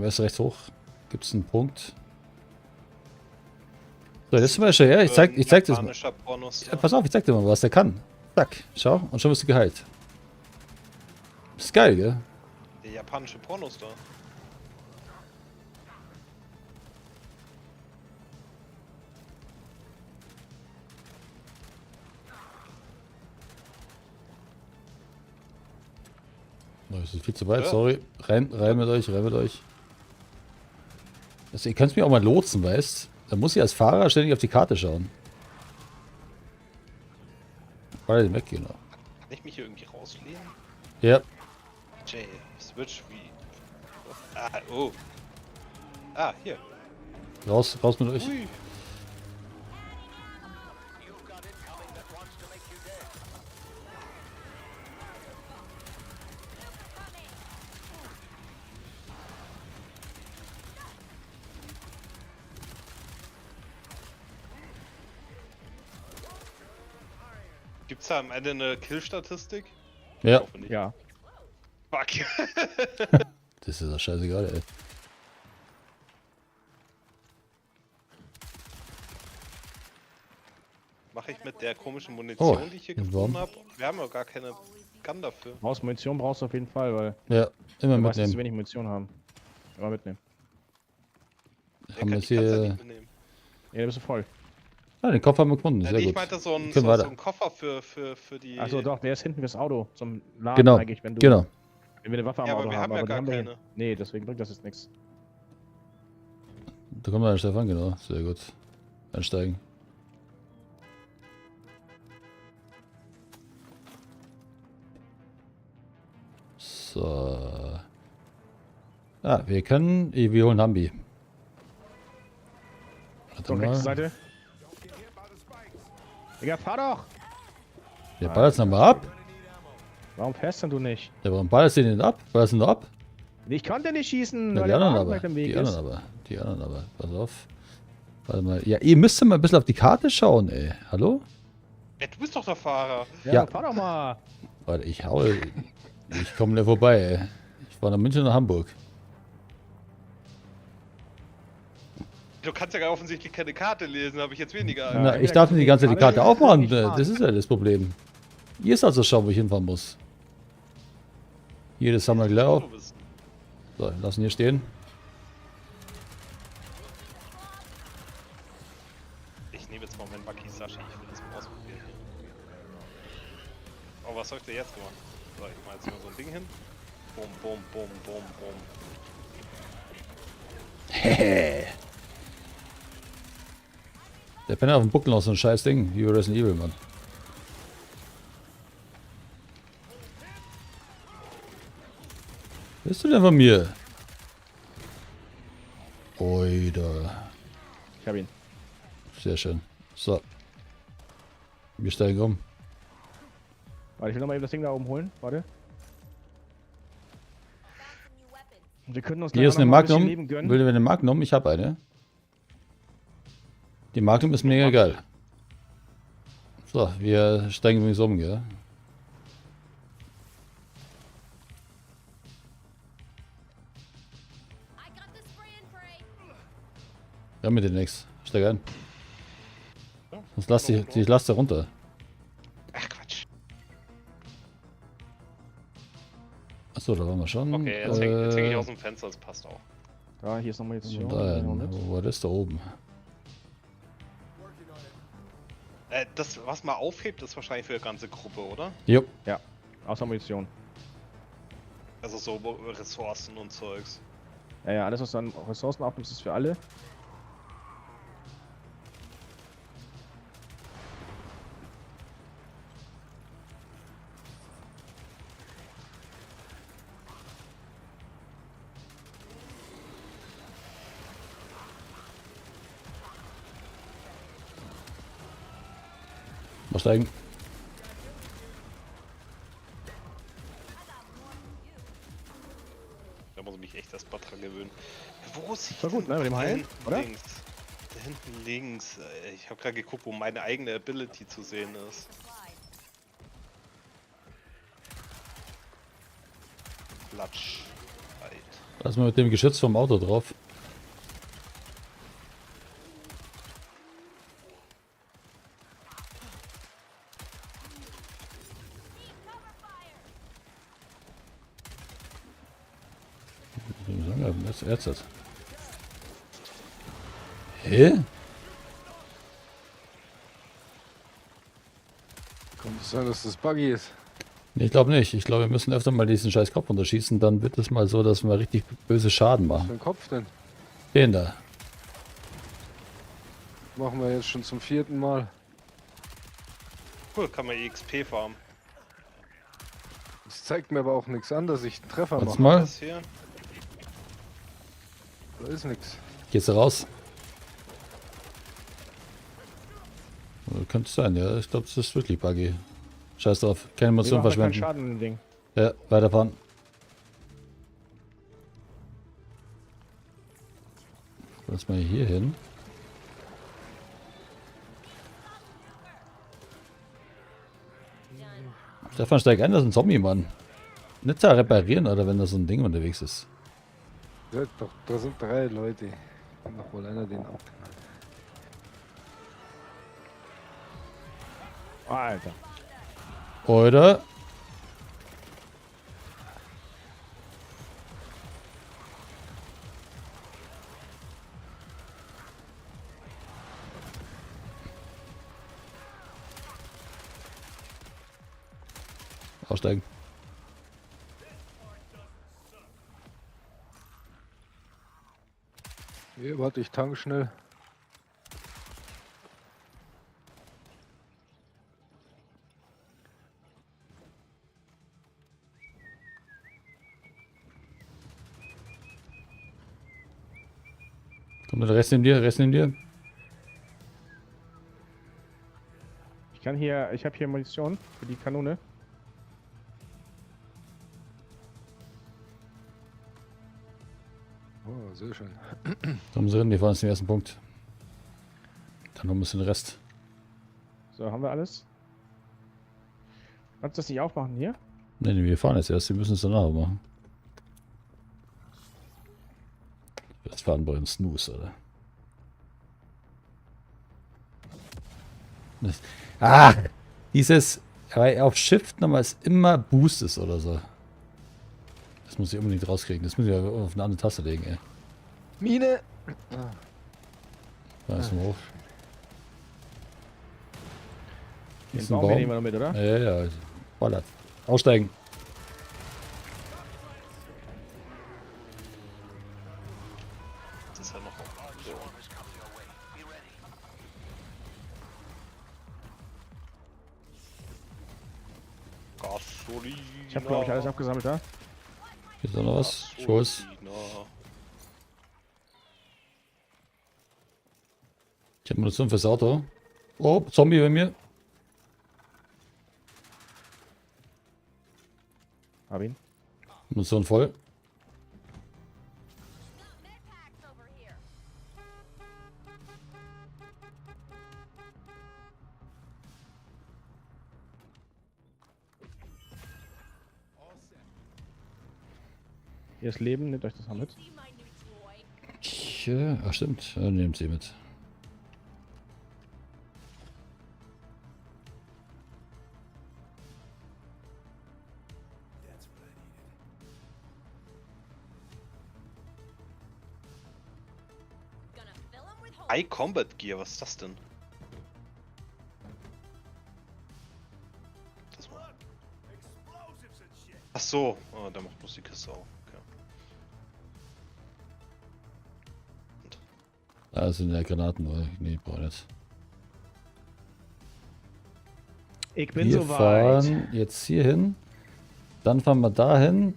wir erst rechts hoch. Gibt es einen Punkt? So, das ist zum Beispiel, ja, ich zeig das mal. Japanischer Pornos. Ja, pass auf, ich zeig dir mal, was der kann. Zack, schau, und schon bist du geheilt. Ist geil, gell? Der japanische Pornos da. Oh, das ist viel zu weit, Ja. sorry. Rein mit euch, rein mit euch. Also, ihr könnt mich auch mal lotsen, weißt? Da muss ich als Fahrer ständig auf die Karte schauen. Weil den weggehen. Kann ich mich hier irgendwie rauslehnen? Ja, Jay, Switch wie. Ah, oh. Ah, hier. raus mit euch. Ui. You've got incoming that wants to make you dead. Gibt's da am Ende eine Kill-Statistik? Ja, Hoffe nicht. Ja. Fuck. das ist doch scheißegal, ey. Mache ich mit der komischen Munition, Oh, die ich hier warm. gefunden habe? Wir haben ja gar keine Gun dafür. Brauchst Munition brauchst du auf jeden Fall, weil Ja, immer du weißt, dass wir mitnehmen. wenig Munition haben. Immer mitnehmen. Haben wir Die kannst du ja hier. nicht mitnehmen. Ja, da bist du voll. Ah, den Koffer haben wir gefunden, sehr Nee, ich gut. meinte so ein, Können so, weiter. so ein Koffer für die. Achso, doch, der ist hinten fürs Auto. Zum Laden Genau, eigentlich, wenn du. genau. Wenn wir eine Waffe am Ja, aber Auto wir haben ja aber die gar wir keine. Nee, deswegen bringt das jetzt nichts. Da kommt der Stefan, genau, sehr gut. einsteigen. So. Ah, wir holen Hambi. Warte So, rechte mal. Seite. Digga, fahr doch! Der ballert nochmal ab. Warum fährst denn du nicht? Ja, warum ballerst du den ab? Ballerst du ihn ab? Ich konnte nicht schießen, Ja, weil die der anderen Wagen aber. gleich im Weg Die ist. anderen aber. Die anderen aber. Pass auf. Warte mal. Ja, ihr müsst mal ein bisschen auf die Karte schauen, ey. Hallo? Ey, du bist doch der Fahrer. Ja, Ja. fahr doch mal! Warte, ich haue. Ich komme da vorbei, ey. Ich fahre nach München nach Hamburg. Du kannst ja offensichtlich keine Karte lesen, habe ich jetzt weniger. Ja, Na, entweder ich darf nicht die ganze Zeit die Karte Karte aufmachen. nicht fahren. Das ist ja das Problem. Ihr sollt so schauen, wo ich hinfahren muss. Hier, das haben wir gleich auf. Du bist- So, lassen hier stehen. Ich nehme jetzt mal meinen Wakizashi, ich will das mal ausprobieren. Oh, was soll ich denn jetzt gemacht? So, ich mach jetzt mal so ein Ding hin. Bum, bum, bum, bum, bum. Der Penner auf dem Buckel noch so ein scheiß Ding. Wie Resident Evil, Mann. Was bist du denn von mir? Oida. Ich hab ihn. Sehr schön. So. Wir steigen um. Warte, ich will noch mal eben das Ding da oben holen. Warte. New weapons. Wir können uns Hier gleich ist auch eine noch mal ein bisschen Magnum. Leben gönnen. Will ihr eine Magnum? Ich habe eine. Die Magnum ist mega geil. So, wir steigen übrigens um, gell? I got the spray and pray. Ja, mit dir nix. Steig ein. Sonst lass die runter. Ach Quatsch. Achso, da waren wir schon. Okay, jetzt häng ich aus dem Fenster, das passt auch. Da, hier ist nochmal jetzt Und da, wo war das da oben? Das, was man aufhebt, ist wahrscheinlich für die ganze Gruppe, oder? Jo. Ja, außer Munition. Also so Ressourcen und Zeugs. Ja, ja, alles was dann Ressourcen aufnimmt, ist für alle. Mal steigen. Da muss ich mich echt erst mal dran gewöhnen. Wo ist ich War gut, denn? ne, mit dem Da Heilen, hinten oder? Links. Da hinten links. Ich habe gerade geguckt, wo meine eigene Ability zu sehen ist. Klatsch. Halt. Lass mal mit dem Geschütz vom Auto drauf. Was ist jetzt? Hä? Kann es sein, dass das Buggy ist? Nee, ich glaube nicht. Ich glaube, wir müssen öfter mal diesen scheiß Kopf unterschießen. Dann wird es mal so, dass wir richtig böse Schaden Was für machen. ein Kopf denn? Den da. Machen wir jetzt schon zum 4. Mal. Cool, kann man EXP farmen. Das zeigt mir aber auch nichts an, dass ich einen Treffer Warte mache. mal. Das hier. Da ist nichts. Geht's da raus? Könnte sein, ja. Ich glaube, das ist wirklich buggy. Scheiß drauf. Keine Munition Keinen verschwenden. Schaden im Ding. Ja, weiterfahren. Lass mal hier hin. Stefan, steig ein, das ist ein Zombie, Mann. Nicht da reparieren, oder wenn da so ein Ding unterwegs ist. Ja, doch, da sind 3 Leute. Kann doch wohl einer den abknallen. Alter. Oder? Aussteigen. Hier, warte, ich tank schnell. Kommt der Rest neben dir, Rest neben dir. Ich habe hier Munition für die Kanone. Oh, sehr schön. Kommen Sie hin, wir fahren jetzt den ersten Punkt. Dann holen wir uns den Rest. So, haben wir alles? Kannst du das nicht aufmachen hier? Ne, nee, wir fahren jetzt erst, wir müssen es danach machen. Das fahren wir im Snooze, oder? Dieses, weil auf Shift nochmal ist immer Boost ist oder so. Das muss ich unbedingt rauskriegen. Das muss ich auf eine andere Taste legen, ey. Mine! Da ist hoch. Den Ist ein Baum hier Baum. nehmen wir noch mit, oder? Ja. Ballert. Aussteigen. Das ist ja noch so. Gasolina. Ich habe, glaube ich, alles abgesammelt da. Hier ist auch noch was. Ich hol's. Gasolina. Ich habe Munition fürs Auto. Oh, Zombie bei mir. Hab ihn. Munition voll. Medpacks over here. Hier ist Leben, nehmt euch das mal mit. See my new toy. Ach stimmt. Ja, nehmt sie mit. Gonna fill 'em with holes. iCombat Gear, was ist das denn? Das war. Ach so, oh, der macht bloß die Kiste auf. Okay. Da sind ja Granaten, oder? Nee, brauche nicht. Ich bin Wir soweit. fahren jetzt hier hin. Dann fahren wir dahin.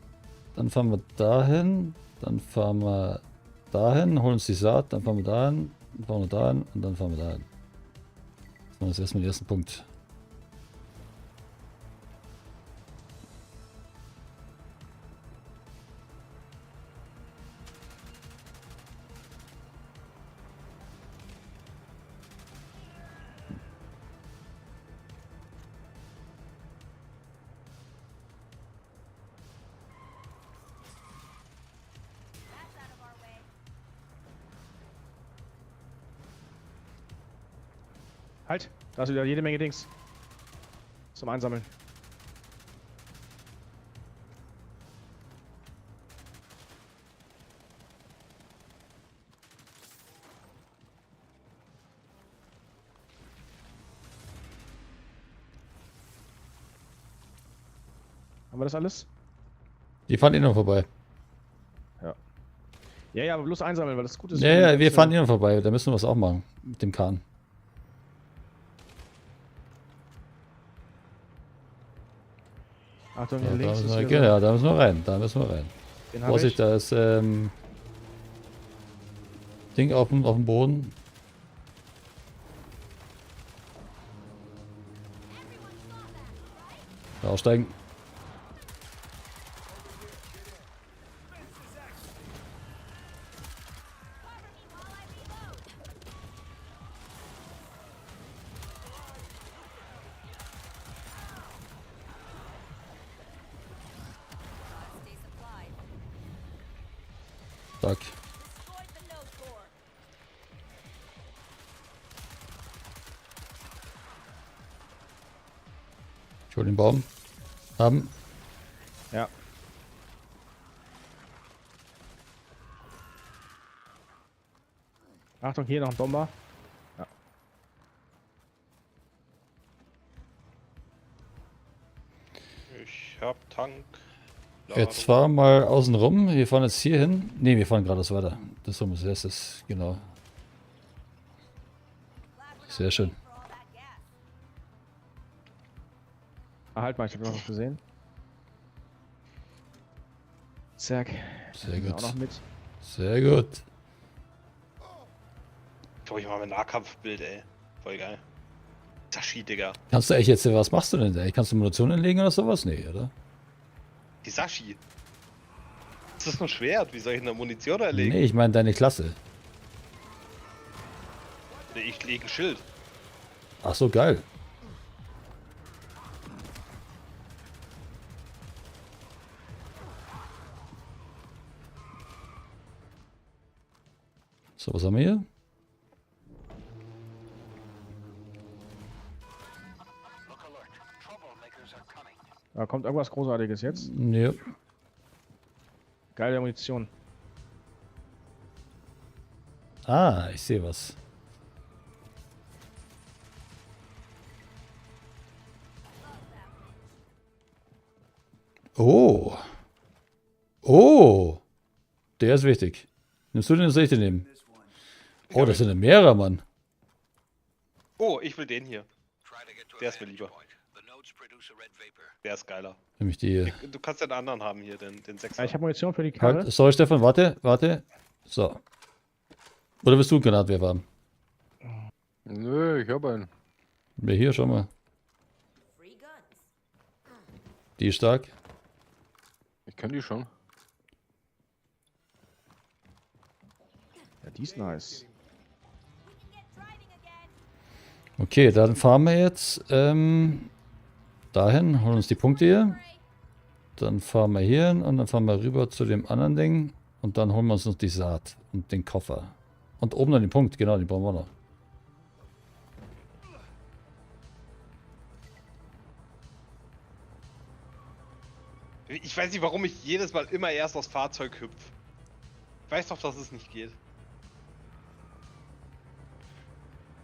Dann fahren wir dahin. Dann fahren wir dahin. Holen uns die Saat. Dann fahren wir dahin. Dann fahren wir dahin. Und dann fahren wir dahin. Das machen wir jetzt erstmal den ersten Punkt. That's out of our way. Halt, da ist wieder jede Menge Dings. Zum Einsammeln. Haben wir das alles? Die fahren eh noch vorbei. Ja, aber bloß einsammeln, weil das gut ist. Ja, wir fahren eh noch vorbei. Da müssen wir was auch machen. Mit dem Kahn. Achtung, Ja, hier da links müssen ist wir, wieder genau, da müssen wir rein. Da müssen wir rein. so, den hab Vorsicht, ich. da ist Ding auf dem Boden. Da aussteigen. Stay supplied. Zack. Destroyed the node core. Ich hol den Baum. Haben. Ja. Achtung, hier noch ein Bomber. Ja. Ich hab Tank. Jetzt fahren wir mal außen rum. Wir fahren jetzt hier hin. Ne, wir fahren geradeaus weiter. Das haben wir als erstes. Genau. Sehr schön. For all that gas. Ah, halt mal, ich hab noch was gesehen. Zack. Sehr Nehmen wir gut. Auch noch mit. Sehr gut. Guck ich mal mein Nahkampfbild, ey. Voll geil. Sashi, Digga. Kannst du echt jetzt, was machst du denn da? Kannst du Munition hinlegen oder sowas? Nee, oder? Die Sashi. Das ist ein Schwert. Wie soll ich eine Munition erlegen? Nee, ich meine deine Klasse. Nee, ich lege ein Schild. Ach so, geil. So, was haben wir hier? Da kommt irgendwas Großartiges jetzt. Nee. Geile Munition. Ah, ich sehe was. Oh. Oh. Der ist wichtig. Nimmst du den oder soll ich den nehmen? Oh, das sind ja mehrere, Mann. Oh, ich will den hier. Try to get to a Der ist mir vantage lieber. point. The nodes produce a red vapor. Der ist geiler. Nämlich die. Du kannst den anderen haben hier, den 6er. Ja, ich habe Munition für die Karre. Halt, sorry, Stefan, warte. So. Oder willst du einen Granatwerfer haben? Nö, ich habe einen. Wer hier, schau mal. Free guns. Die ist stark. Ich kann die schon. Ja, die ist nice. We can get driving again. Okay, dann fahren wir jetzt dahin, holen uns die Punkte hier. Dann fahren wir hier hin und dann fahren wir rüber zu dem anderen Ding. Und dann holen wir uns noch die Saat und den Koffer. Und oben dann den Punkt, genau, den brauchen wir noch. Ich weiß nicht, warum ich jedes Mal immer erst aufs Fahrzeug hüpf. Ich weiß doch, dass es nicht geht.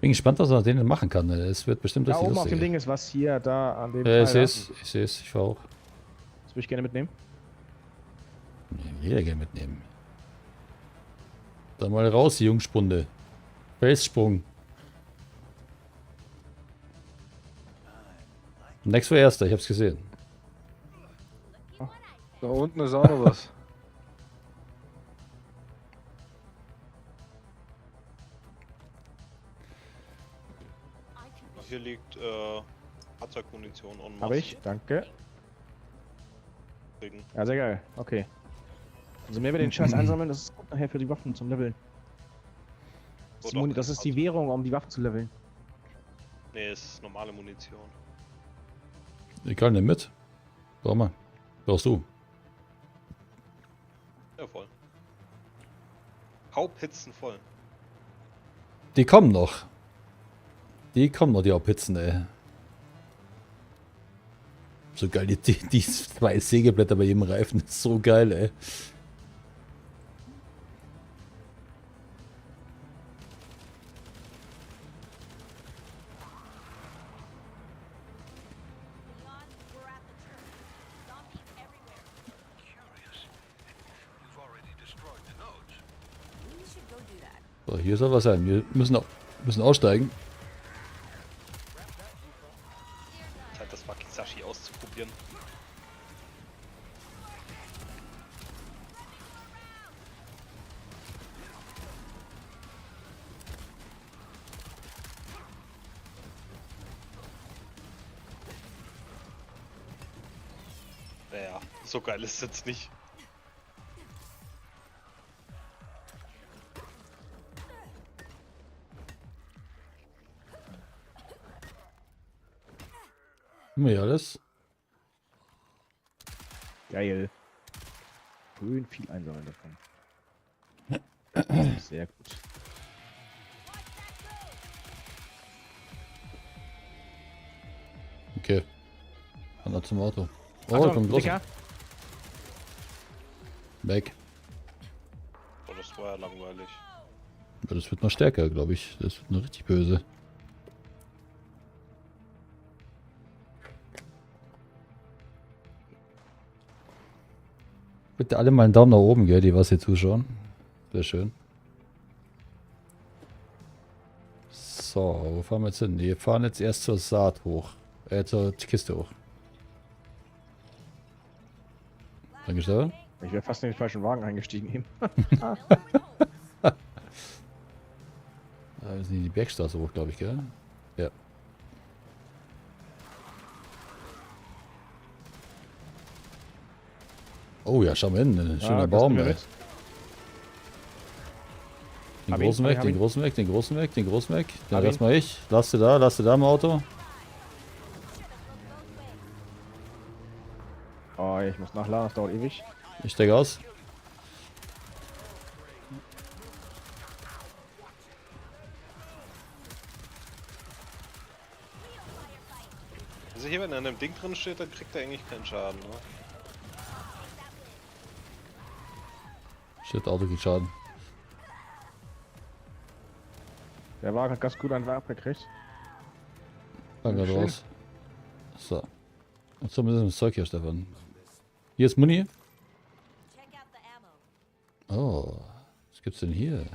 Bin gespannt, was man mit denen machen kann. Es wird bestimmt Da richtig oben auf dem lustig. Ding ist was hier, da an dem Ich Teil, sehe da. es, ich fahre auch. Das würde ich gerne mitnehmen. Jeder gerne mitnehmen. Dann mal raus, die Jungspunde. Felssprung. Next war erster, ich hab's gesehen. Da unten ist auch noch was. Hier liegt Fahrzeugmunition und Habe ich, danke. Ja, sehr geil. Okay. Also mehr wir den Scheiß einsammeln, das ist gut nachher für die Waffen zum Leveln. Das ist, die das ist die Währung, um die Waffen zu leveln. Nee, es ist normale Munition. Ich kann nicht mit. Brauch mal. Brauchst du. Ja, voll. Haupthitzen voll. Die kommen noch. Die kommen noch, die Haupthitzen, ey. So geil, die 2 Sägeblätter bei jedem Reifen. Das ist so geil, ey. Leon, we're at the church. Zombies everywhere. Curious. You've already destroyed the nodes. We should go do that. So, hier soll was sein. Wir müssen aussteigen. Zeit, das Wakizashi auszuprobieren. Naja, so geil ist es jetzt nicht. Haben wir hier alles? Geil. Schön viel einsammeln davon. Sehr gut. Okay. Dann zum Auto. Oh, Achtung, kommt los. Dicker. Weg. Oh, das war ja langweilig. Ja, das wird noch stärker, glaube ich. Das wird noch richtig böse. Bitte alle mal einen Daumen nach oben, gell, die was hier zuschauen. Sehr schön. So, wo fahren wir jetzt hin? Wir fahren jetzt erst zur Saat hoch. Zur Kiste hoch. Danke, Stefan. Ich wäre fast in den falschen Wagen eingestiegen eben. Also die Bergstraße hoch, glaube ich, gell? Ja. Oh ja, schau mal hin, ein schöner das Baum, nehmen wir ey. mit. Den Hab ihn, großen hab weg, ihn, den hab ihn. großen weg, den großen weg, den großen weg. Den Hab lass ihn. mal ich. Lass du da im Auto. Oh, ich muss nachladen, das dauert ewig. Ich steige aus. Also hier, wenn er in einem Ding drin steht, dann kriegt er eigentlich keinen Schaden, ne? Shit, Auto geht Schaden. Der war gerade ganz gut an abgekriegt. Fang gerade Schön. raus. So. Und so müssen wir das Zeug hier, Stefan. Hier ist Muni. Check out the ammo. Oh. Was gibt's denn hier?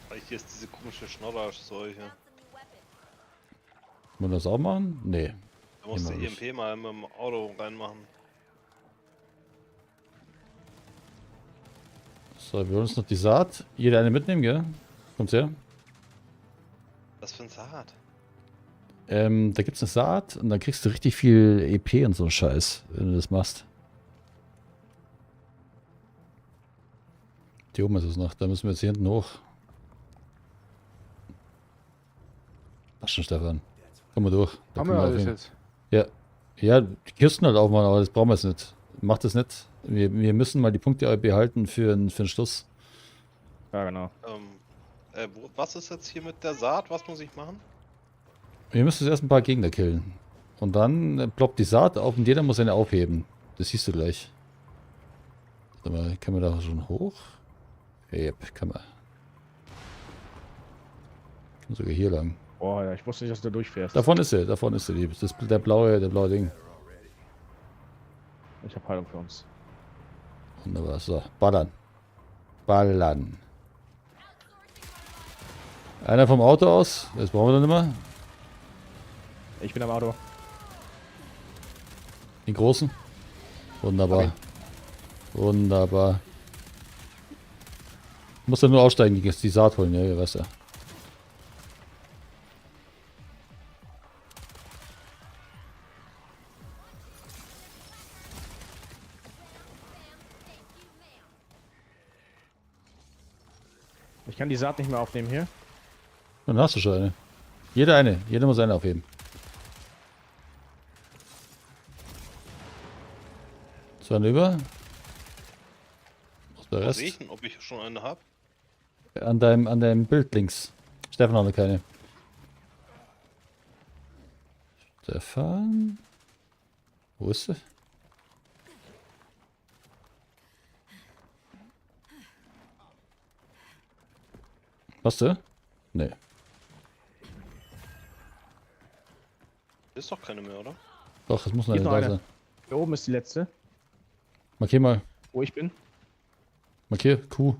Weil hier ist diese komische Schnorrer-Seuche. Found some new weapons. Wollen wir das auch machen? Nee. Da musst du Immer nicht. EMP mal mit dem Auto reinmachen. So, wir holen uns noch die Saat. Jeder eine mitnehmen, gell? Kommt's her? Was für ein Saat? Da gibt's eine Saat und dann kriegst du richtig viel EP und so einen Scheiß, wenn du das machst. Hier oben ist es noch, da müssen wir jetzt hier hinten hoch. Passt schon, Stefan. Komm mal durch. Da Haben können wir wir alles aufheben. jetzt? Ja. Ja, die Kisten halt aufmachen, aber das brauchen wir jetzt nicht. Macht das nicht. Wir müssen mal die Punkte behalten für den Schluss. Ja, genau. Was ist jetzt hier mit der Saat? Was muss ich machen? Wir müssen jetzt erst ein paar Gegner killen. Und dann ploppt die Saat auf und jeder muss eine aufheben. Das siehst du gleich. Warte mal, kann man da schon hoch? Yep, kann man. Kann sogar hier lang. Boah, ja, ich wusste nicht, dass du da durchfährst. Davon ist sie, der blaue Ding. Ich habe Heilung für uns. Wunderbar, so, ballern. Ballern. Einer vom Auto aus, das brauchen wir dann immer. Ich bin am Auto. Den großen. Wunderbar. Wunderbar. Muss dann nur aussteigen, die Saat holen, ja, weißt du. Ich kann die Saat nicht mehr aufnehmen hier. Dann hast du schon eine. Jeder muss eine aufheben. So, eine über. Was der Wo Rest? sehe ich denn, ob ich schon eine habe? An deinem Bild links. Stefan hat noch keine. Stefan? Wo ist sie? Hast du? Nee. Ist doch keine mehr, oder? Doch, es muss noch Hier ist eine noch da eine. sein. Hier oben ist die letzte, Markier mal. wo ich bin. Markier Q.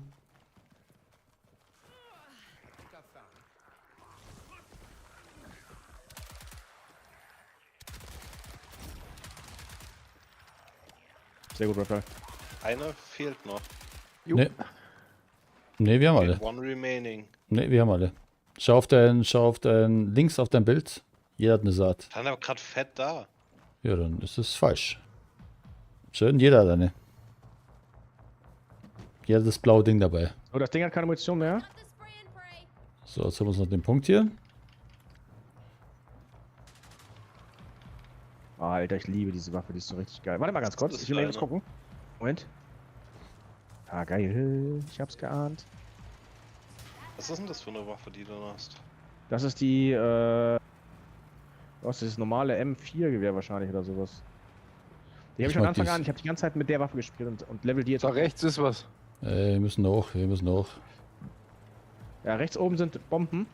Sehr gut, Raphael. Eine fehlt noch. Nee. Nee, wir haben alle. One remaining. Nee, wir haben alle. Schau auf dein, links auf dein Bild. Jeder hat eine Saat. Stand aber gerade fett da. Ja, dann ist es falsch. Schön, jeder hat eine. Jeder hat das blaue Ding dabei. So, das Ding hat keine Munition mehr. Got the spray and pray. So, jetzt haben wir uns noch den Punkt hier. Oh, Alter, ich liebe diese Waffe, die ist so richtig geil. Warte mal ganz kurz, Das ist ich will mal eine. kurz gucken. Moment. Ah, geil, ich hab's geahnt. Was ist denn das für eine Waffe, die du hast? Das ist die, was ist das normale M4-Gewehr wahrscheinlich oder sowas. Die habe ich von mag Anfang dies. an, ich habe die ganze Zeit mit der Waffe gespielt und level die jetzt Da auch. rechts ist was. Wir müssen hoch, wir müssen hoch. Ja, rechts oben sind Bomben.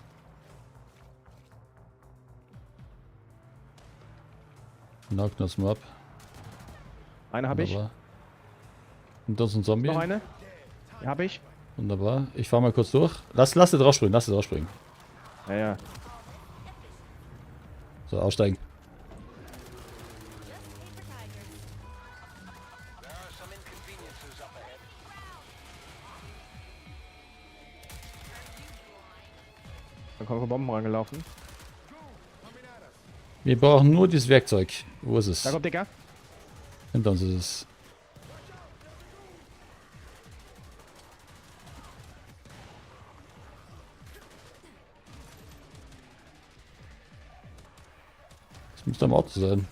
Knocken das mal ab. Eine habe ich. Wunderbar. Und das ist ein Zombie. Noch eine. Die habe ich. Wunderbar. Ich fahr mal kurz durch. Lass sie draufspringen, lass sie draufspringen. Ja, ja. So, aussteigen. There are some inconveniences up ahead. Da kommen Bomben reingelaufen. Wir brauchen nur dieses Werkzeug. Wo ist es? Da kommt Dicker. Hinter uns ist es. Das müsste am Auto sein.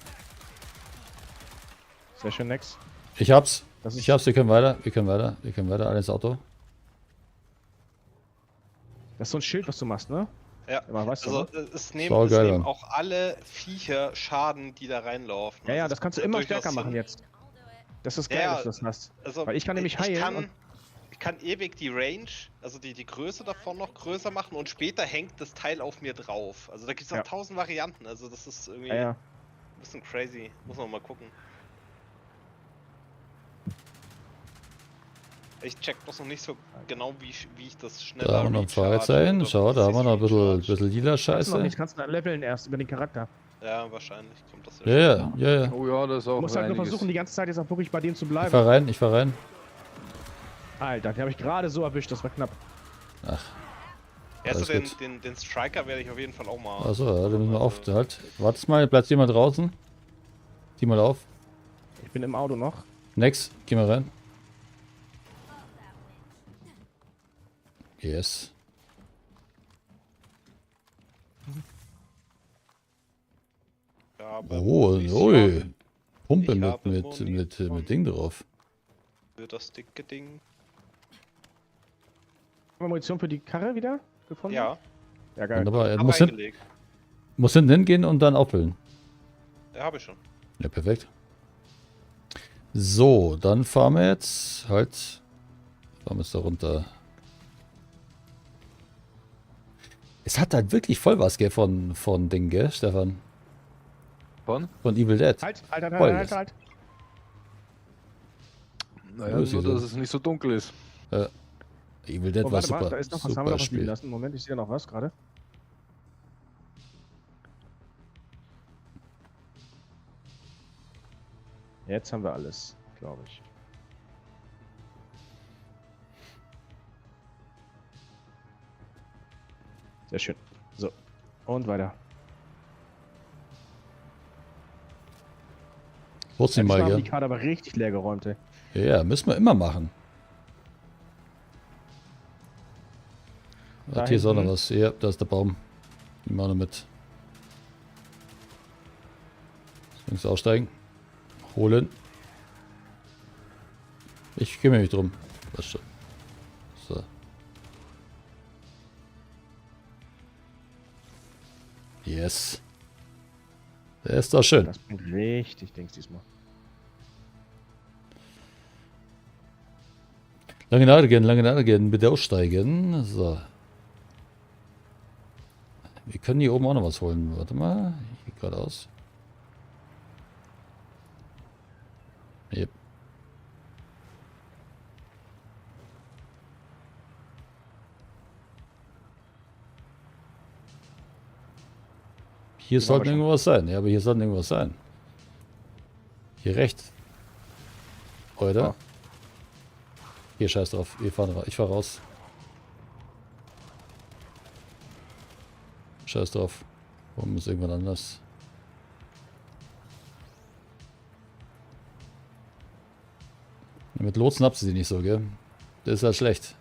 Sehr schön, Nex. Ich hab's. Das ist- Ich hab's. Wir können weiter. Wir können weiter. Wir können weiter. Alle ins Auto. Das ist so ein Schild, was du machst, ne? Ja. Immer, weißt Also du, ne? es nehmen, Sau es geil, nehmen Mann. auch alle Viecher Schaden, die da reinlaufen. Ja, ja, Also das es kannst du macht immer durchaus stärker machen Sinn. jetzt. Das ist geil, Ja, dass du das hast. Also, Weil ich kann nämlich heilen und- Ich kann ewig die Range, also die Größe davon noch größer machen und später hängt das Teil auf mir drauf. Also da gibt es auch Ja. 1000 Varianten. Also das ist irgendwie Ja, ja. ein bisschen crazy. Muss man mal gucken. Ich check bloß noch nicht so genau, wie ich das schneller Da haben wir noch ein recharge Fragezeichen. oder Schau, da haben wir noch ein recharge. bisschen lila Kannst du noch Scheiße. nicht, kannst du leveln erst über den Charakter. Ja, wahrscheinlich kommt das Ja, ja, ja, ja. Oh ja, das ist auch Du musst halt nur einiges. versuchen, die ganze Zeit jetzt auch wirklich bei dem zu Ich bleiben. fahr rein, ich fahr rein. Alter, den habe ich gerade so erwischt, das war knapp. Erst Alles den Striker werde ich auf jeden Fall auch mal. Achso, ja, da müssen wir auf. Halt. Wartet mal, bleibt jemand draußen? Zieh mal auf. Ich bin im Auto noch. Next, geh mal rein. Yes. habe Oh, Munition ui. Pumpe Ich mit, habe mit Ding drauf. für das dicke Ding. Haben wir Munition für die Karre wieder gefunden? Ja, Ja, geil. Wunderbar. Er hab muss, eingelegt. muss hinten hingehen und dann auffüllen. Ja, habe ich schon. Ja, perfekt. So, dann fahren wir jetzt. Halt. Fahren wir jetzt da runter. Es hat halt wirklich voll was, gell, von Ding, gell, Stefan? Von? Von Evil Dead. Halt, halt, halt, Voll halt, jetzt. halt. Naja, Ja, ist nur, ja so. dass es nicht so dunkel ist. Evil Dead Oh, war warte mal, super. da ist noch was, haben wir Super noch was liegen Spiel. lassen. Moment, ich sehe noch was gerade. Jetzt haben wir alles, glaube ich. Sehr schön. So, und weiter. Wurzel Jetzt mal, haben gell? die Karte aber richtig leer geräumt, ey. Ja, müssen wir immer machen. Da Hier ist auch noch hinten. was. Ja, da ist der Baum. Nehmen wir auch noch mit. Links aussteigen. Holen. Ich kümmere mich drum. Was schon. So. Yes. Der ist doch schön. Das bringt richtig Dings diesmal. Lange gehen, bitte aussteigen. So. Wir können hier oben auch noch was holen. Warte mal. Ich gehe geradeaus. Yep. Hier sollte wir schon. irgendwo was sein. Ja, aber hier sollte irgendwo was sein. Hier rechts. Oder? Oh. Hier, scheiß drauf. Wir fahren ich fahr raus. Scheiß drauf. Warum ist irgendwann anders? Mit Lotsen habt ihr sie nicht so, gell? Das ist halt schlecht.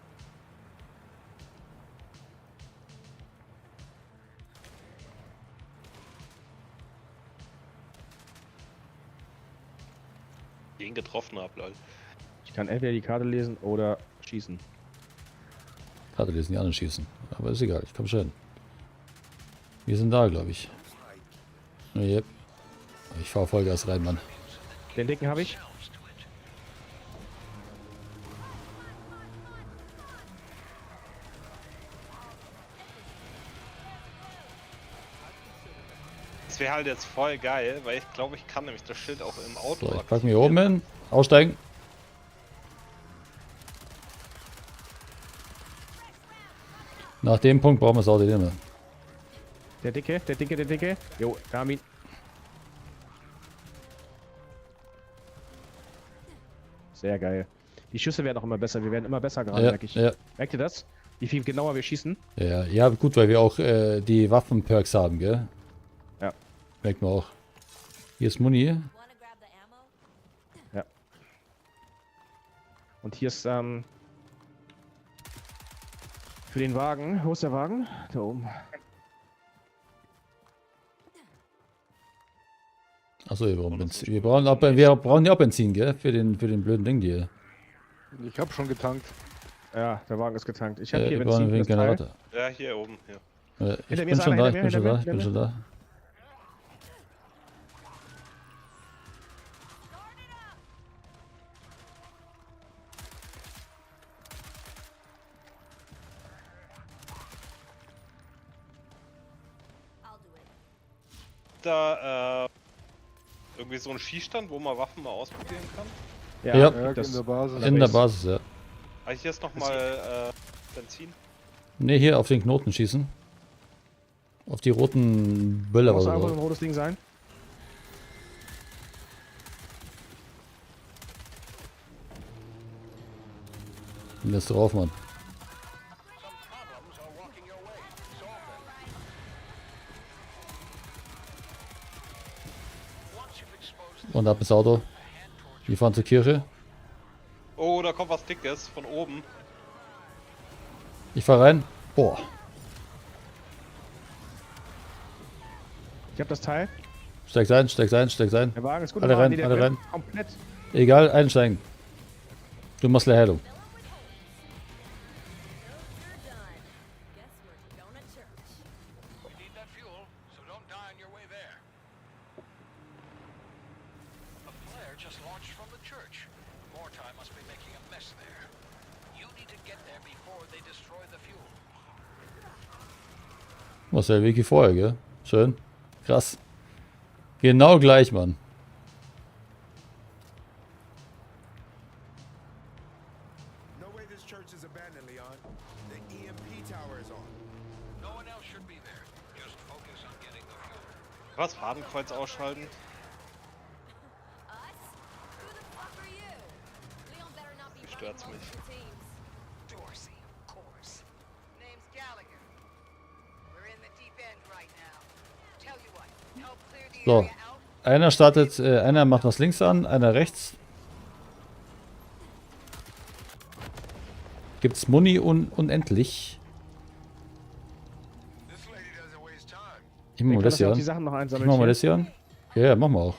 Den getroffen habe, lol. Ich kann entweder die Karte lesen oder schießen. Karte lesen, die anderen schießen. Aber ist egal, ich komm schon hin. Wir sind da, glaube ich. Yep. Ich fahr Vollgas rein, Mann. Den dicken habe ich. Das wäre halt jetzt voll geil, weil ich glaube, ich kann nämlich das Schild auch im Auto So, ich pack mich oben hin. Aussteigen. Nach dem Punkt brauchen wir das Auto nicht mehr. Der dicke, der dicke, der dicke. Jo, da haben wir ihn. Sehr geil. Die Schüsse werden auch immer besser. Wir werden immer besser gerade, Ja, merke ich. ja. Merkt ihr das? Wie viel genauer wir schießen. Ja, ja, gut, weil wir auch die Waffen-Perks haben, gell? Ja. Merkt man auch. Hier ist Muni. Wanna grab the ammo? Und hier ist, für den Wagen. Wo ist der Wagen? Da oben. Achso, wir brauchen Benzin. Wir brauchen ja auch Benzin, gell? Für den blöden Ding hier. Ich habe schon getankt. Ja, der Wagen ist getankt. Ich habe hier Wir brauchen Benzin. einen für das Teil. Generator. Ja, hier oben. Hier. Ich Hinter mir bin ist schon einer, da, ich hinter bin schon mir, da, ich hinter bin mir. schon da. I'll do it. Da, irgendwie so ein Schießstand, wo man Waffen mal ausprobieren kann. Ja, Ja. gibt in es. der Basis. In der Basis, ja. Ah, hier ist nochmal Benzin. Ne, hier auf den Knoten schießen. Auf die roten Böller Muss oder einfach ein so. rotes Ding sein. Lass drauf, Mann. Problems are walking your way. Solve them. Once you've exposed Und ab ins Auto. Wir fahren zur Kirche. Oh, da kommt was Dickes von oben. Ich fahr rein. Boah. Ich habe das Teil. Steig's ein, steig's ein, steig's ein. Der Wagen ist gut. Alle der Wagen, rein, der alle brennt rein. Komplett. Egal, einsteigen. Du machst Heilung. You're done. Guess we're going to church. We need that fuel, so don't die on your way there. A flare just launched from the church. Mortai must be making a mess there. You need to get there before they destroy the fuel. Was der Weg wie vorher, gell? Schön. Krass. Genau gleich, Mann. No way this church is abandoned, Leon. The EMP tower is on. No one else should be there. Just focus on getting the fuel. Was? Fadenkreuz ausschalten? Us? Who the fuck are you? Leon better not be Stört's running mich. multiple teams. Dorsey, of course. Name's Gallagher. We're in the deep end right now. Tell you what, help clear the So. area out. Einer startet, einer macht was links an, einer rechts. Gibt's Muni unendlich. This lady doesn't waste time. Ich mach Ich mal kann das das hier ja auch an. die Sachen noch Ich einsammeln. mach mal hier. das hier an. Ja, ja, machen wir auch.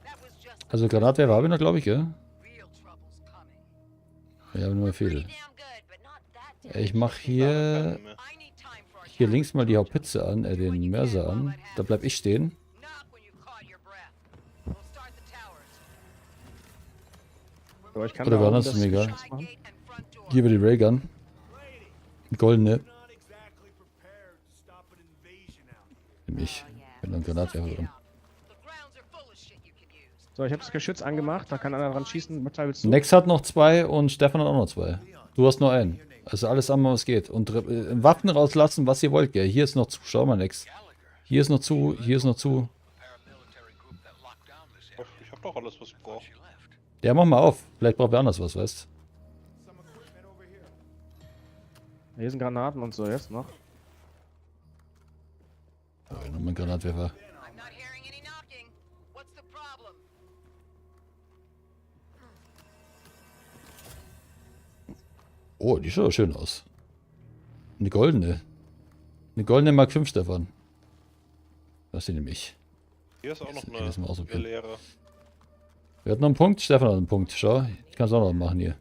That was just Also Granatwerfer habe ich noch, glaube ich, gell? real trouble's coming. Ja, haben nur Pretty viele. damn good, but not that Ich mach hier, Keine mehr. I need time for a hier chat. links mal die Hauptpizza an, den Mörser an. Da bleib ich stehen. Knock when you've caught your breath. We'll start the towers. Aber ich kann Oder da war oben das ist mir egal. Geschütz machen. Gate and front door. Hier über die Raygun. Die goldene. Not exactly prepared to stop an invasion out here. Nimm ich. Bin noch ein Granatwerfer drin. The grounds are full of shit you can use. So, ich habe das Geschütz angemacht. Da kann einer dran schießen. Was Teil willst du? Nex hat noch 2 und Stefan hat auch noch 2. Du hast nur einen. Also alles an, was geht. Und Waffen rauslassen, was ihr wollt, gell. Hier ist noch zu. Schau mal, Nex. Hier ist noch zu, hier ist noch zu. Paramilitary group that locked down this area. Ich hab doch alles, was ich brauche. She left. Der mach mal auf. Vielleicht braucht wer anders was, weißt Some equipment over here. Hier sind Granaten und so jetzt noch. du. Oh, nochmal ein Granatwerfer. I'm not hearing any knocking. What's the problem? Oh, die schaut aber schön aus. Eine goldene. Eine goldene Mark 5, Stefan. Das nehme ich. Hier ist auch noch Okay, das mal eine ausprobieren. leere. Wer hat noch einen Punkt? Stefan hat einen Punkt. Schau, ich kann es auch noch machen hier.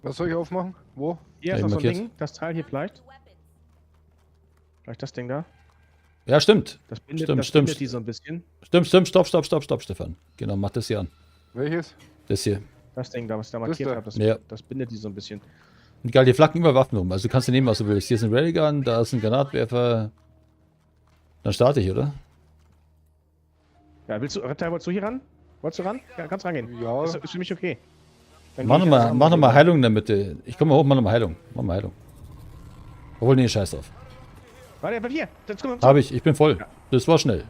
Was soll ich aufmachen? Wo? Hier ist Ja, noch so ein markiert. Ding. Das Teil hier vielleicht. Weapons. Vielleicht das Ding da. Ja, stimmt. Das bindet, Stimmt, das stimmt. bindet die so ein bisschen. Stimmt, stopp, Stefan. Genau, mach das hier an. Welches? Das hier. Das Ding da, was ich da Das markiert da? habe. Das, Ja. das bindet die so ein bisschen. Und geil, hier flacken immer Waffen rum. Also du kannst dir nehmen, was du willst. Hier ist ein Railgun, da ist ein Granatwerfer. Dann starte ich, oder? Ja, wolltest du hier ran? Wolltest du ran? Ja, kannst rangehen. Ja. Ist für mich okay. Dann Mach geh ich nochmal erst mach noch mal rüber. Heilung in der Mitte. Ich komme mal hoch, mach nochmal Heilung. Mach mal Heilung. Obwohl, nee, scheiß drauf. Warte, bleib hier. Jetzt komm, Hab ich bin voll. Das war schnell.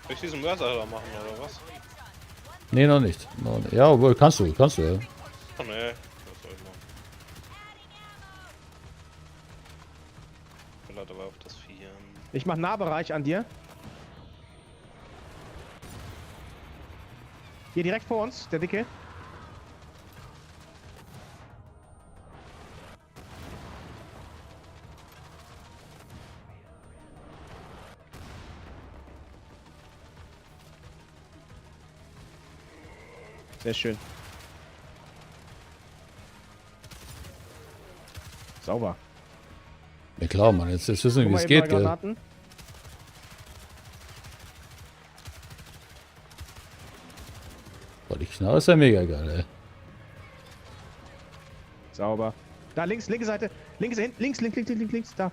Soll ich diesen Mörser da machen, oder was? Nee, noch nicht. Ja, obwohl, kannst du, ja. Oh ne, was soll ich machen? Ich will halt aber auf das Vieh. Ich mach Nahbereich an dir. Hier direkt vor uns, der Dicke. Sehr schön. Sauber. Ja klar, Mann, jetzt wissen wir, Guck wie mal es eben geht, mal gell? Granaten. Boah, die Knarre ist ja mega geil, ey. Sauber. Da links, linke Seite. Links, links, da.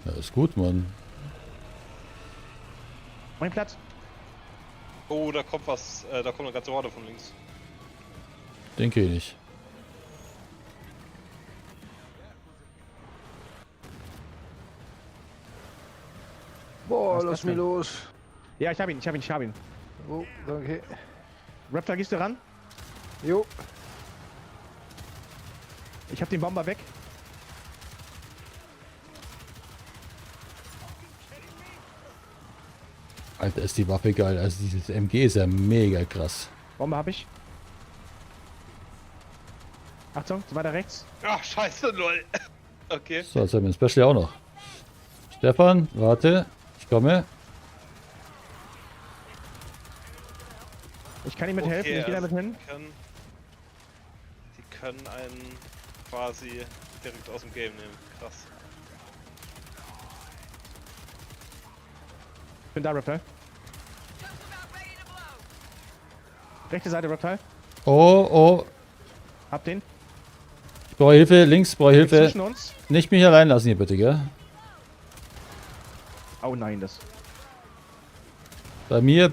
Ja, ist gut, Mann. Mein Platz. Oh, da kommt was, da kommt eine ganze Horde von links. Denke ich nicht. Boah, Was ist lass das mich denn? los. Ja, ich hab ihn. Oh, danke. Raptor, gehst du ran? Jo. Ich hab den Bomber weg. Alter, ist die Waffe geil. Also dieses MG ist ja mega krass. Bombe hab ich. Achtung, weiter rechts. Ach, scheiße, lol. Okay. So, jetzt haben wir ein Special auch noch. Stefan, warte. Ich komme. Ich kann ihm mithelfen, ich gehe damit hin. Die können einen quasi direkt aus dem Game nehmen. Krass. Ich bin da, Reptile. Rechte Seite, Reptile. Oh, oh. Hab den. Ich brauche Hilfe. Links, brauche Hilfe. Zwischen uns. Nicht mich allein lassen hier bitte, gell? Oh nein, das. Bei mir.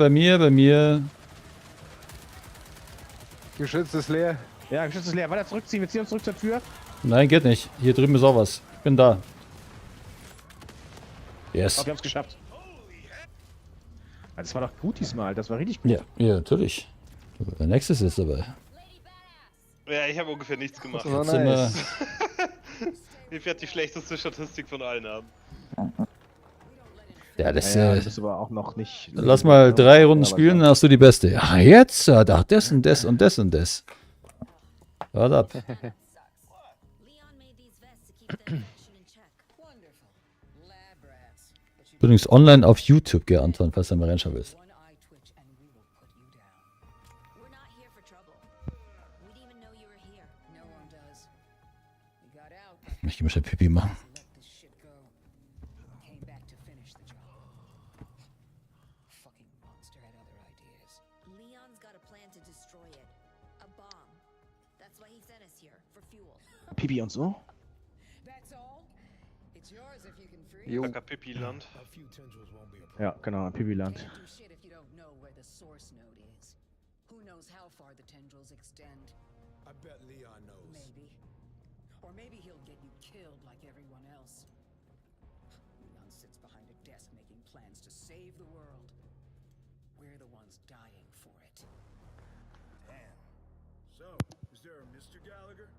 Geschütz ist leer. Ja, Geschütz ist leer. Weiter zurückziehen, wir ziehen uns zurück zur Tür. Nein, geht nicht. Hier drüben ist auch was. Ich bin da. Oh, Yes. wir haben's geschafft. Das war doch gut diesmal, das war richtig gut. Ja, ja, natürlich. Der nächste ist dabei. Ja, ich habe ungefähr nichts gemacht. Das war Jetzt sind wir, nice. Ich werde die schlechteste Statistik von allen haben. ja, das, Ja, das ist aber auch noch nicht. lass mal 3 Runden Aber spielen, dann hast du die beste. Ach, jetzt? Ach, das und das und das und das. Warte ab. Leon made these vests to keep their infection in check. Wonderful. Lab rats. But you Übrigens online auf YouTube, gell, Anton, falls du mal reinschauen willst. one eye twitch and we will put you down. We're not here for trouble. We didn't even know you were here. No one does. We got out, Ich geh mal schnell Pipi machen. let this shit go. Came back to finish the job. Fucking monster had other ideas. Leon's got a plan to destroy it. A bomb. That's why he sent us here, for fuel. Pipi und so. That's all? It's yours if you can free Jo. Pipi-Land. A few tendrils won't be a problem. Ja, genau, Pipi-Land. Can't do shit if you don't know where the source node is. Who knows how far the tendrils extend? I bet Leon knows. Maybe. Or maybe he'll get you killed like everyone else. Leon sits behind a desk making plans to save the world. We're the ones dying for it. Damn. So, is there a Mr. Gallagher?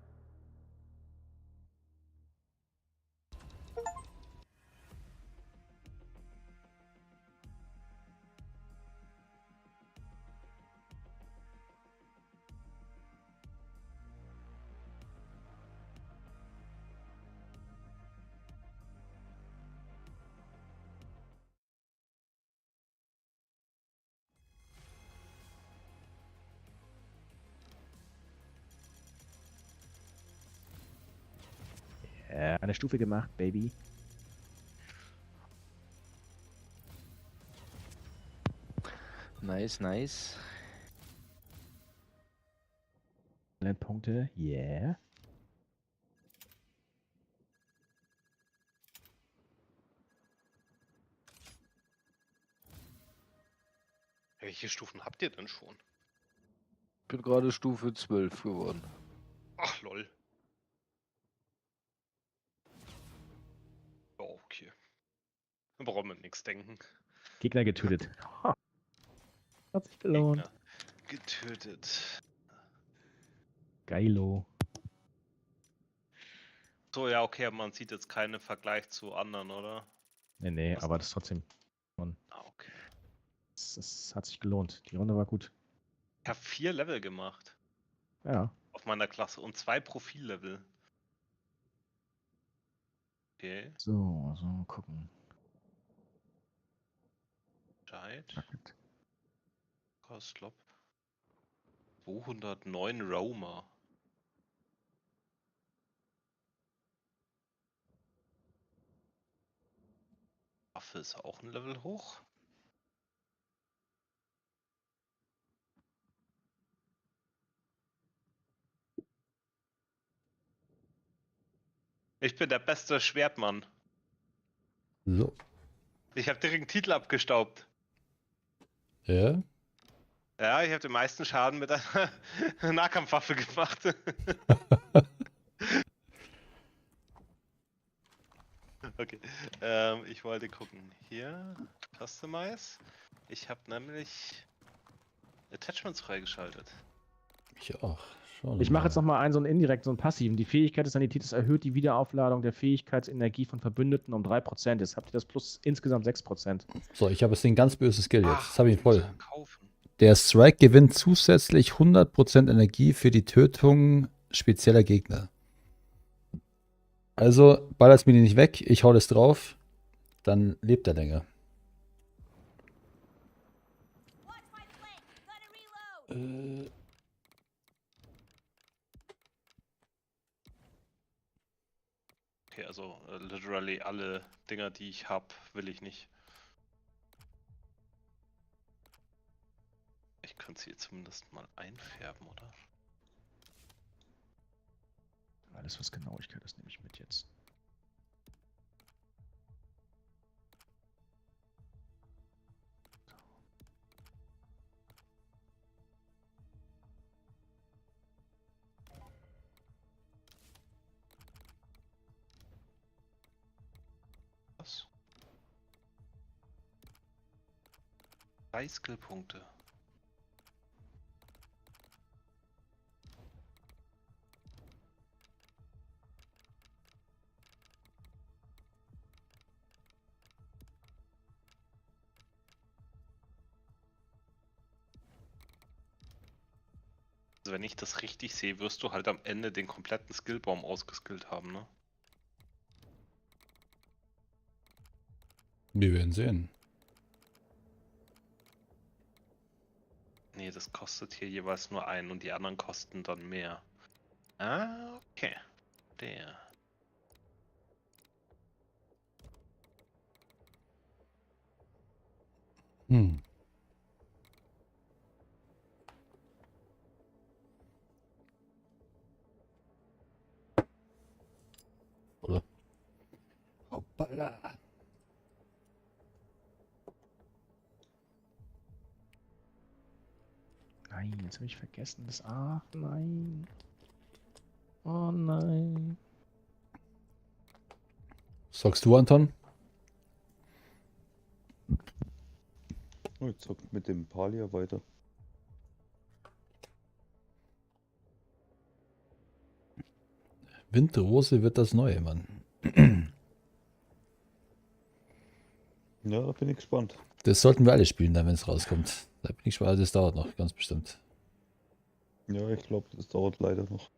Eine Stufe gemacht, Baby. Nice, nice. Punkte, yeah. Welche Stufen habt ihr denn schon? Bin gerade Stufe 12 geworden. Ach, lol. Ja, okay. Dann brauchen wir nichts denken. Gegner getötet. Hat sich gelohnt. Gegner getötet. Geilo. So, ja, okay, aber man sieht jetzt keinen Vergleich zu anderen, oder? Nee, Was aber denn? das ist trotzdem. Ah, okay. Das hat sich gelohnt. Die Runde war gut. Ich habe 4 Level gemacht Ja. auf meiner Klasse und 2 Profillevel. Okay, So, mal gucken. Scheid, Rocket. Koslop. 209 Roma. Waffe ist auch ein Level hoch. Ich bin der beste Schwertmann. So. Ich habe direkt einen Titel abgestaubt. Ja. Ja, ich habe den meisten Schaden mit einer Nahkampfwaffe gemacht. Okay, ich wollte gucken. Hier, Customize. Ich habe nämlich Attachments freigeschaltet. Ich auch. Schauen Ich wir mache jetzt mal. nochmal einen so einen indirekten, so einen passiven. Die Fähigkeit des Sanitäters erhöht die Wiederaufladung der Fähigkeitsenergie von Verbündeten um 3%. Jetzt habt ihr das plus insgesamt 6%. So, ich habe jetzt den ganz bösen Skill jetzt. Das habe ich ihn voll. Kaufen. Der Strike gewinnt zusätzlich 100% Energie für die Tötung spezieller Gegner. Also, ballert's mir die nicht weg, ich hau das drauf, dann lebt er länger. Okay, also literally alle Dinger, die ich habe, will ich nicht. Ich könnte sie zumindest mal einfärben, oder? Alles, was Genauigkeit ist, nehme ich mit jetzt. Was? 3 Skillpunkte. Also wenn ich das richtig sehe, wirst du halt am Ende den kompletten Skillbaum ausgeskillt haben, ne? Wir werden sehen. Nee, das kostet hier jeweils nur einen und die anderen kosten dann mehr. Ah, okay. Der. Hm. Oder? Hoppala. Nein, jetzt habe ich vergessen das A. Nein. Oh nein. Sagst du, Anton? Oh, jetzt zockt mit dem Palia weiter. Windrose wird das Neue, Mann. Ja, da bin ich gespannt. Das sollten wir alle spielen, dann, wenn es rauskommt. Da bin ich gespannt. Das dauert noch, ganz bestimmt. Ja, ich glaube, das dauert leider noch.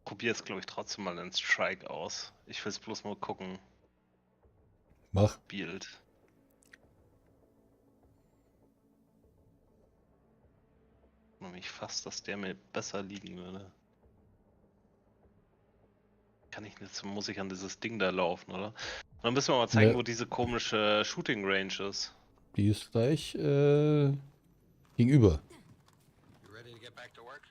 Probier jetzt, glaube ich, trotzdem mal einen Strike aus. Ich will es bloß mal gucken. Mach. Bild. Nämlich fast, dass der mir besser liegen würde. Kann ich jetzt, muss ich an dieses Ding da laufen, oder? Und dann müssen wir mal zeigen, Ja. wo diese komische Shooting Range ist. Die ist gleich gegenüber. You ready to get back to work?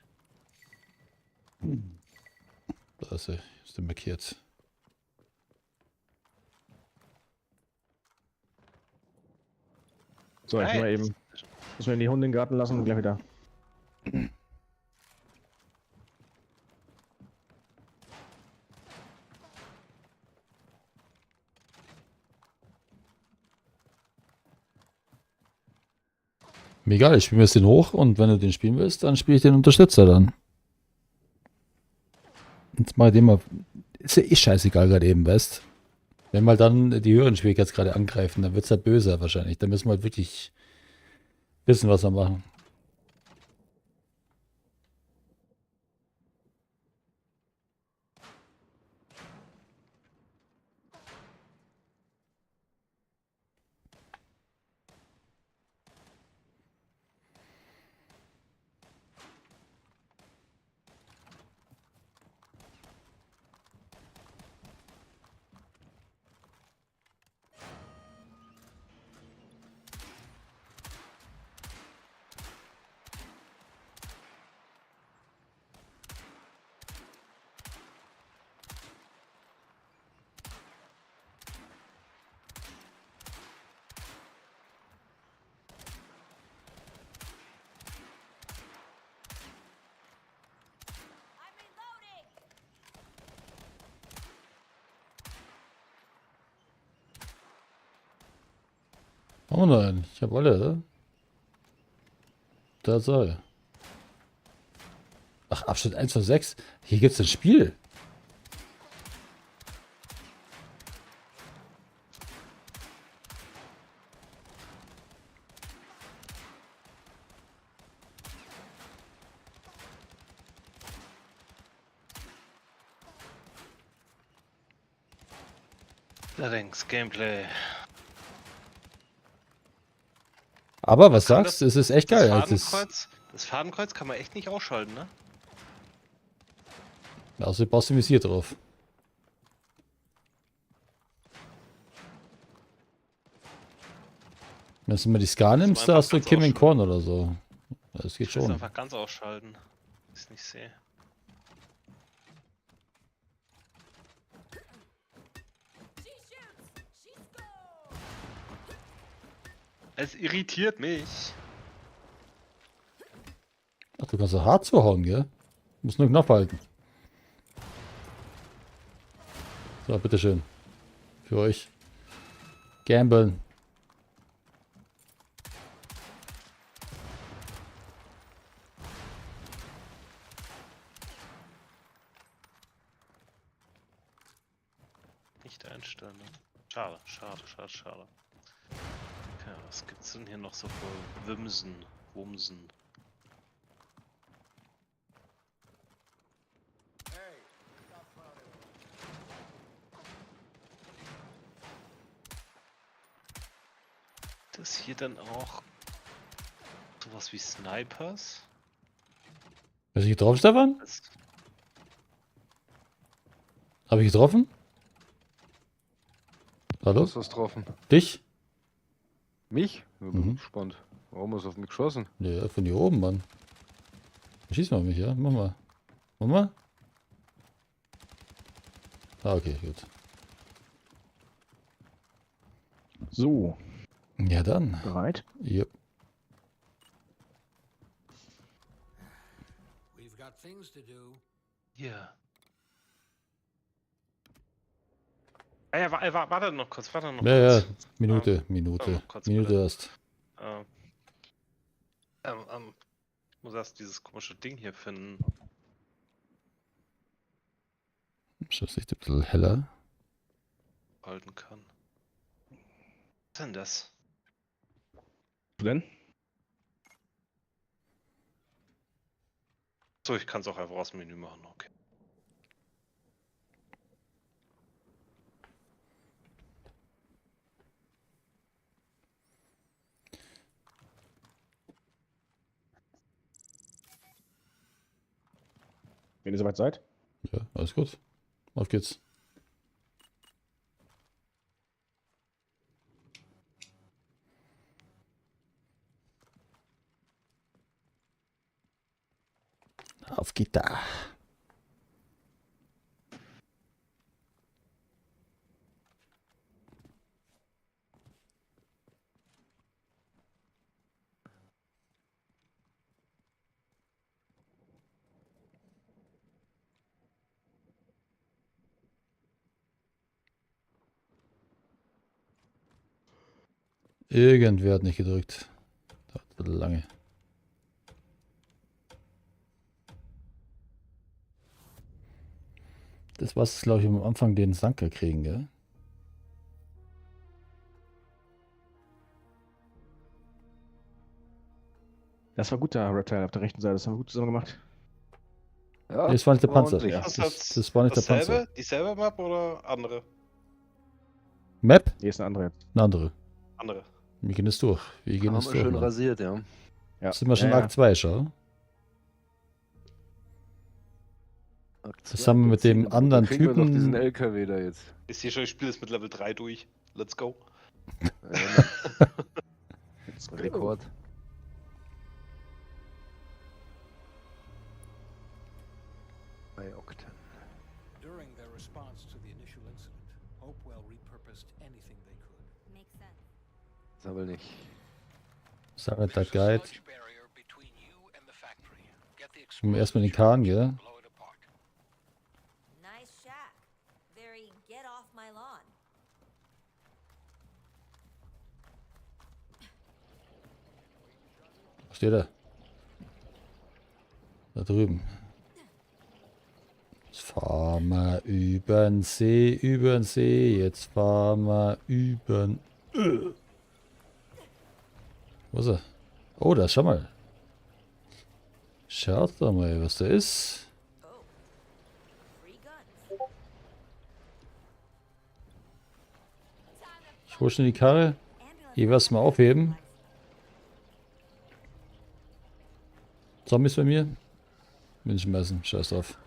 Da ist sie. Ist sie markiert. So, ich mal eben. Müssen wir die Hunde in den Garten lassen und gleich wieder. Mir egal, ich spiele mir jetzt den hoch und wenn du den spielen willst, dann spiele ich den Unterstützer dann. Jetzt mach ich den mal. Ist ja eh scheißegal gerade eben, weißt. Wenn mal dann die höheren Schwierigkeitsgrade angreifen, dann wird es ja böser wahrscheinlich. Dann müssen wir halt wirklich wissen, was wir machen. Oh nein, ich habe alle. Da sei. Ach, Abschnitt 1 von 6. Hier gibt es ein Spiel. Allerdings, Gameplay. Aber was Kann sagst du? Es ist echt geil. Das Fadenkreuz kann man echt nicht ausschalten, ne? Also du baust du Visier drauf. Wenn du mal die Ska nimmst, da hast du einfach Kim ganz in Korn oder so. Das geht Ich will es schon. einfach ganz ausschalten. Ich es nicht sehe. Es irritiert mich. Ach, du kannst so hart zuhauen, gell? Du musst nur den Knopf halten. So, bitteschön. Für euch. Gamblen. Nicht einstellen. Ne? Schade, schade, schade, schade. Okay, was gibt's denn hier noch so für Wimsen, Wumsen? Das hier dann auch sowas wie Snipers? Bist du getroffen, Stefan? Das, Habe ich getroffen? Hallo? Hast du was getroffen? Dich? Mich? Ja, bin Mhm. gespannt. Warum hast du auf mich geschossen? Ja, von hier oben, Mann. Schieß mal auf mich, ja? Mach mal. Mach mal. Ah, okay, gut. So, Ja, dann. bereit? Ja. We've got things to do. hier. Ah ja, warte noch kurz, warte noch Ja, ja. kurz. Minute, warte Minute. noch kurz, Minute bitte. erst. Ich muss erst dieses komische Ding hier finden. Das Licht ein bisschen heller. Halten kann. Was ist denn das? Denn? So, ich kann es auch einfach aus dem Menü machen, okay. Wenn ihr soweit seid. Ja, alles gut. Auf geht's. Auf geht da. Irgendwer hat nicht gedrückt. ein bisschen lange. Das war's, glaube ich, am Anfang den Sanker kriegen, gell? Das war gut da, Reptile auf der rechten Seite. Das haben wir gut zusammen gemacht. Ja, Nee, das war nicht der war Panzer. ordentlich. Ja, Ist das war nicht der Panzer. dasselbe? Dieselbe Map oder andere? Map? Hier ist eine andere jetzt. Eine andere. Andere. Wir gehen es durch. Wir gehen Haben es wir durch. schön Mann. rasiert, ja. Ja. Sind wir schon Ja, Akt 2, schau. Akt Das zwei, haben wir mit dem Benzin, anderen dann kriegen wir doch Typen- diesen LKW da jetzt. Ich sehe schon, ich spiele es mit Level 3 durch. Let's go. Rekord. Bei Okten. During their response to the initial incident, Hopewell repurposed anything they could. Makes sense. Ist aber nicht. Samet der Guide. Sludge barrier between you and the factory. Get the Nehmen wir erstmal den explosives Kahn, gell? and blow it apart. Nice shack. Very get off my lawn. Wo steht er? Da drüben. Jetzt fahren wir übern See, übern See. Jetzt fahren wir übern... Wo ist er? Oh, da, schau mal. Schaut doch mal, was da ist. Oh. Free guns. Ich hol schon die Karre. Hier was mal aufheben. Zombies bei mir. Bin schmeißen, scheiß drauf.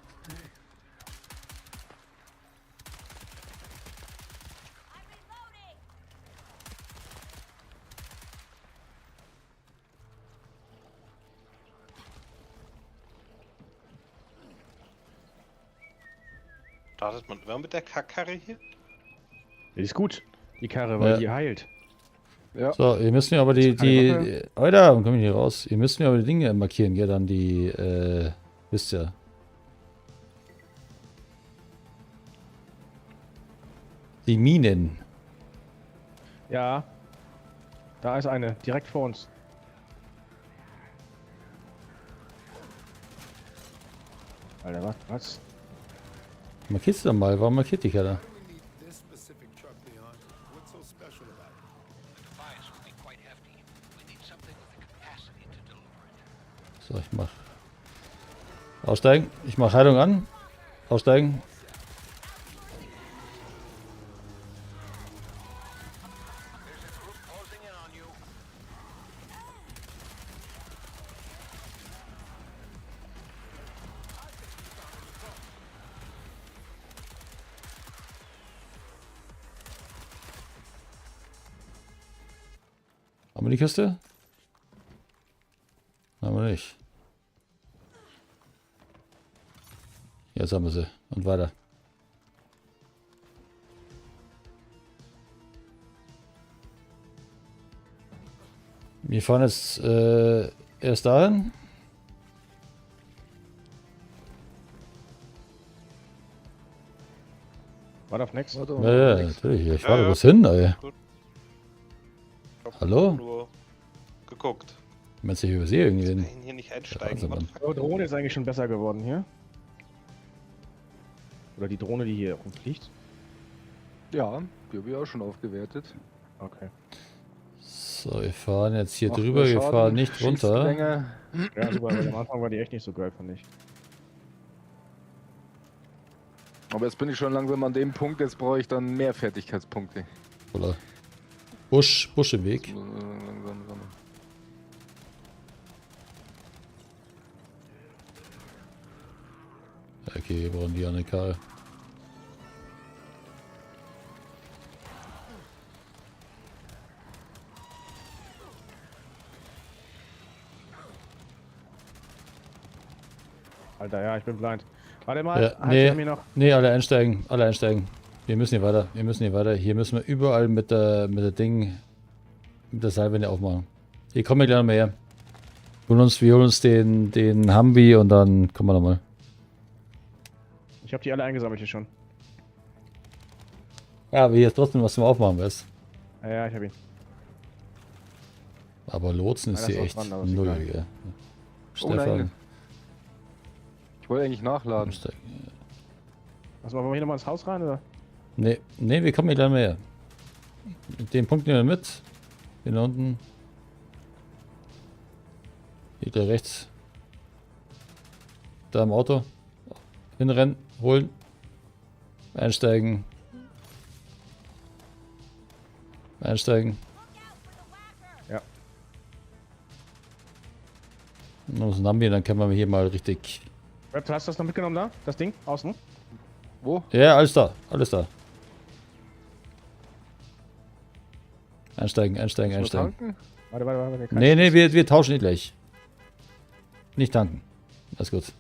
Startet man immer mit der Karre hier? Die ist gut, die Karre, weil Ja. die heilt. Ja. So, ihr müsst mir aber die, Keine die, Alter, warum komm ich hier raus? Ihr müsst mir aber die Dinge markieren, gell, dann die, wisst ihr. Die Minen. Ja. Da ist eine, direkt vor uns. Alter, was? Markierst du dann mal? Warum markiert dich keiner? Why do we need this specific truck, Leon? What's so special about it? The device will be quite hefty. We need something with the capacity to deliver it. So, ich mach. Aussteigen. Ich mach Heilung an. Aussteigen. There's a group closing in on you. Haben wir die Kiste? Haben wir nicht. Jetzt haben wir sie. Und weiter. Wir fahren jetzt erst dahin. Warte auf nix. Warte Ja, mal. ja, natürlich. Ich Ja, fahre ja. bloß hin, ey. Gut. Ich hab Hallo? Nur geguckt. Meinst du, ich übersehe Wir irgendwen? können hier nicht einsteigen. Wahnsinn, What the Mann. fuck? Aber Drohne ist eigentlich schon besser geworden hier. Oder die Drohne, die hier rumfliegt. Ja, die habe ich auch schon aufgewertet. Okay. So, wir fahren jetzt hier Macht drüber. mehr Wir Schaden, fahren nicht schießt runter. länger. Ja, super, weil am Anfang war die echt nicht so geil, fand ich. Aber jetzt bin ich schon langsam an dem Punkt, jetzt brauche ich dann mehr Fertigkeitspunkte. Oder Busch im Weg. Langsam. Okay, wir brauchen die andere Karre. Alter, ja, ich bin blind. Warte mal, Ja, halt, nee. wir haben hier noch. Nee, alle einsteigen. Alle einsteigen. Wir müssen hier weiter. Wir müssen hier weiter. Hier müssen wir überall mit der Ding, mit der Seilwinde aufmachen. Hier kommen wir gleich noch mehr her. Wir holen uns den Humvee und dann kommen wir nochmal. Ich habe die alle eingesammelt hier schon. Ja, aber hier ist trotzdem was zum Aufmachen, weißt Ja, ja, ich habe ihn. Aber Lotsen ist Ja, hier das echt ist auch dran, aber ist null, egal. gell? Oh nein. Stefan, Ich wollte eigentlich nachladen. umsteigen. Was machen wir hier nochmal ins Haus rein, oder? Nee, wir kommen hier gleich mal her. Den Punkt nehmen wir mit. Hier da unten. Hier gleich rechts. Da im Auto. Hinrennen, holen. Einsteigen. Einsteigen. Ja. Und noch ein Navi, dann können wir hier mal richtig. Rap, hast du das noch mitgenommen da? Das Ding? Außen? Wo? Ja, alles da, alles da. Einsteigen, einsteigen, Muss man einsteigen. tanken? Warte. Nee, wir tauschen nicht gleich. Nicht tanken. Alles gut.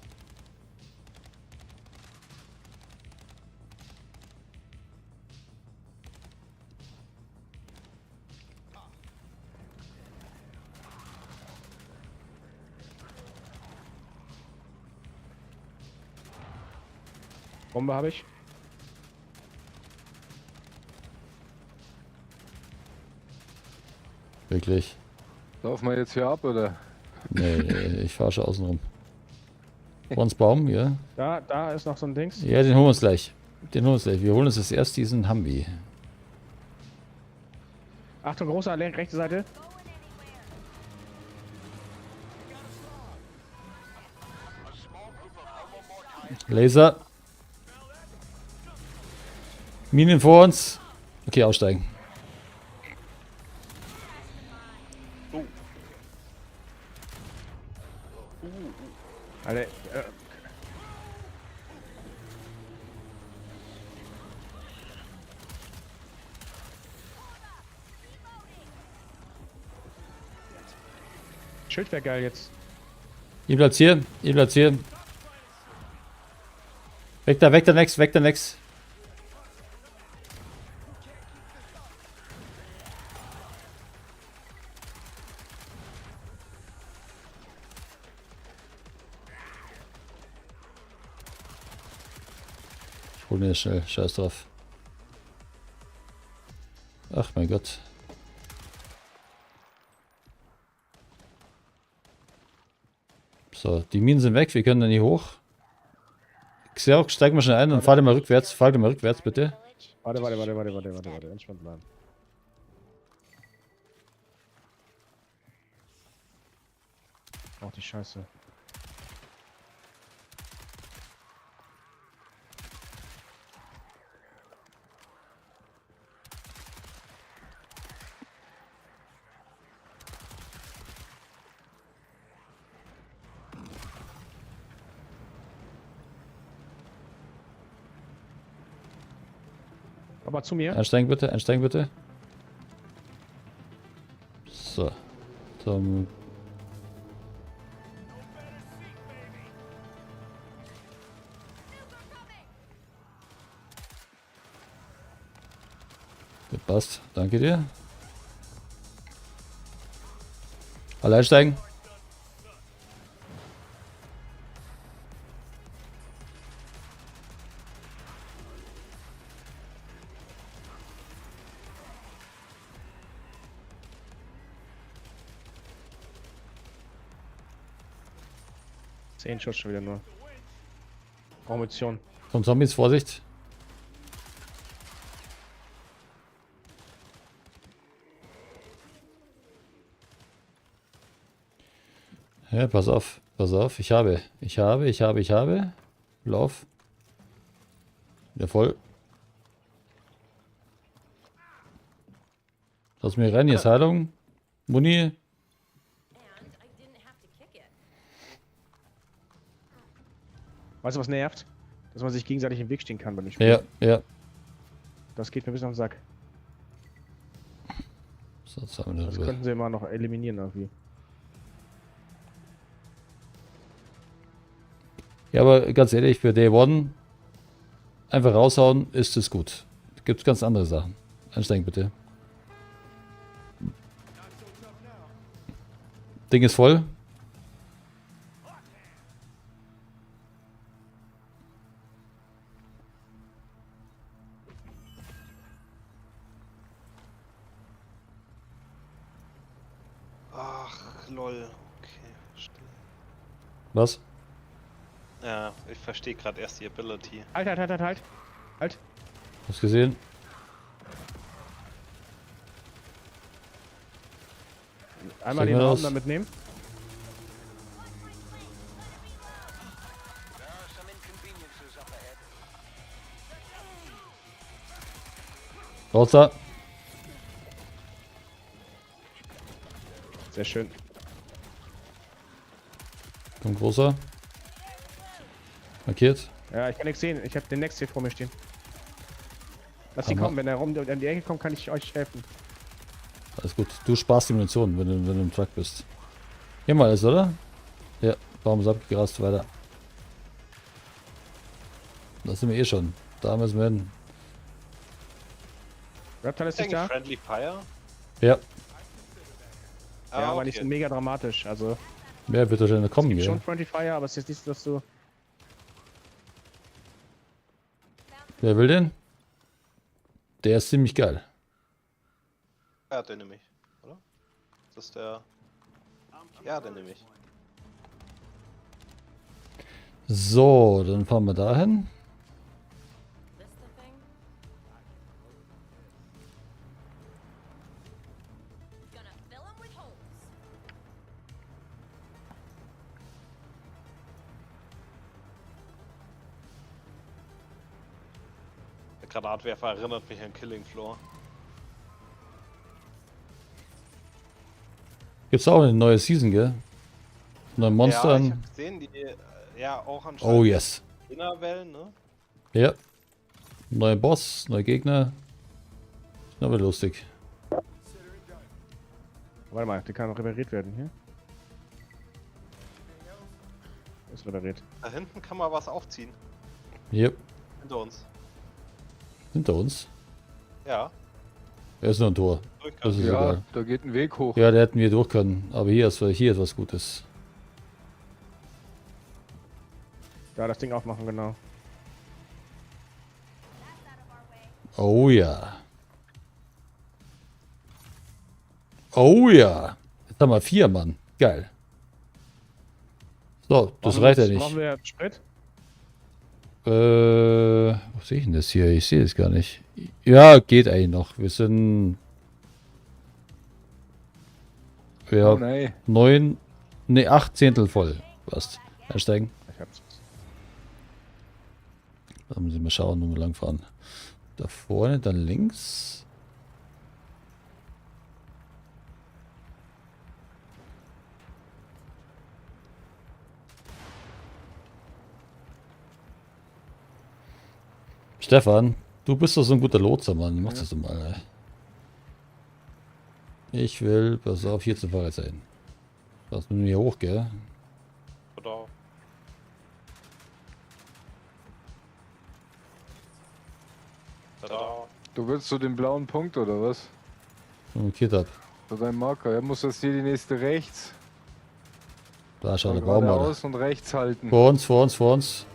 Bombe habe ich. Wirklich. Laufen wir jetzt hier ab, oder? Nee, ich fahre schon außen rum. Baum, ja. Da ist noch so ein Dings. Ja, den holen wir uns gleich. Den holen wir uns gleich. Wir holen uns jetzt erst diesen Humvee. Achtung, großer Allee, rechte Seite. Laser. Minen vor uns. Okay, aussteigen. Alter, Schild wäre geil jetzt. Ihn platzieren, ihn platzieren. Weg da, next, weg da, next. Ich hol mir schnell, scheiß drauf. Ach mein Gott. So, die Minen sind weg, wir können da nicht hoch. Xerox, steig mal schnell ein und fahr mal rückwärts, bitte. Warte. Entspannt bleiben. Auch die Scheiße. Aber zu mir. Einsteigen bitte, einsteigen bitte. So. Dann passt, danke dir. Alle einsteigen. Zehn Schuss schon wieder nur. Munition. Von Zombies, Vorsicht. Ja, pass auf, pass auf. Ich habe. Lauf. Ja, voll. Lass mir rein, hier ist Heilung. Muni. Weißt du, was nervt? Dass man sich gegenseitig im Weg stehen kann beim Spiel. Ja. Das geht mir bis auf den Sack. So, jetzt haben wir Das darüber. könnten sie immer noch eliminieren irgendwie. Ja, aber ganz ehrlich, für Day One einfach raushauen, ist es gut. Gibt ganz andere Sachen. Einsteigen bitte. Ding ist voll. lol. Okay, verstehe. Was? Ja, ich verstehe gerade erst die Ability. Halt. Hast gesehen? Einmal Sag den mal Raum aus. damit nehmen. There are some inconveniences up ahead. Raus da. Sehr schön. Komm, großer. Markiert. Ja, ich kann nichts sehen. Ich habe den Next hier vor mir stehen. Lass ihn Hammer. kommen. Wenn er rum an die Ecke kommt, kann ich euch helfen. Alles gut. Du sparst die Munition, wenn du im Truck bist. Hier mal alles, oder? Ja, Baum ist abgerast, weiter. Da sind wir eh schon. Da müssen wir hin. Reptile ist nicht Eigentlich da? Friendly Fire? Ja, Ah, Ja, aber okay. nicht so mega dramatisch. Also, wer wird wahrscheinlich kommen, gibt gell? schon Friendly Fire, aber es ist jetzt nicht so, dass du... Wer will den? Der ist ziemlich geil. Ja, den nehme ich, oder? Das ist der... Ja, den nehme ich. So, dann fahren wir dahin. This the thing? Gonna fill 'em with holes. Der Granatwerfer erinnert mich an Killing Floor. Gibt's auch eine neue Season, gell? Neue Ja, Monster. ich hab gesehen, die ja auch anscheinend Oh yes. Innerwellen, ne? Ja. Neuer Boss, neue Gegner. Na, wird lustig. Warte mal, der kann noch repariert werden hier. Ist repariert. Da hinten kann man was aufziehen. Yep. Hinter uns. Hinter uns. Ja, Er ist nur ein Tor. durch Das ist Ja, egal. da geht ein Weg hoch. Ja, der hätten wir durch können. Aber hier ist was Gutes. Da das Ding aufmachen, genau. Oh ja. Oh ja. Jetzt haben wir 4 Mann. Geil. So, das reicht ja nicht. Brauchen wir Sprit? Wo sehe ich denn das hier? Ich sehe es gar nicht. Ja, geht eigentlich noch. Wir sind. Ja, Oh nein. 9. Ne, 8 Zehntel voll. Passt. Einsteigen. Ich hab's. Da müssen wir mal schauen, wo wir lang fahren. Da vorne, dann links. Stefan, du bist doch so ein guter Lotser, Mann. Mach das doch mal. Ey. Ich will, pass auf, hier zum Fahrrad sein. Was müssen wir hier hoch, gell? Oder? Tada. Du willst so den blauen Punkt oder was? Markiert ab. So dein Marker. Er muss jetzt hier die nächste rechts. Da schaut der Baum mal. Geradeaus und rechts halten. Vor uns, vor uns, vor uns.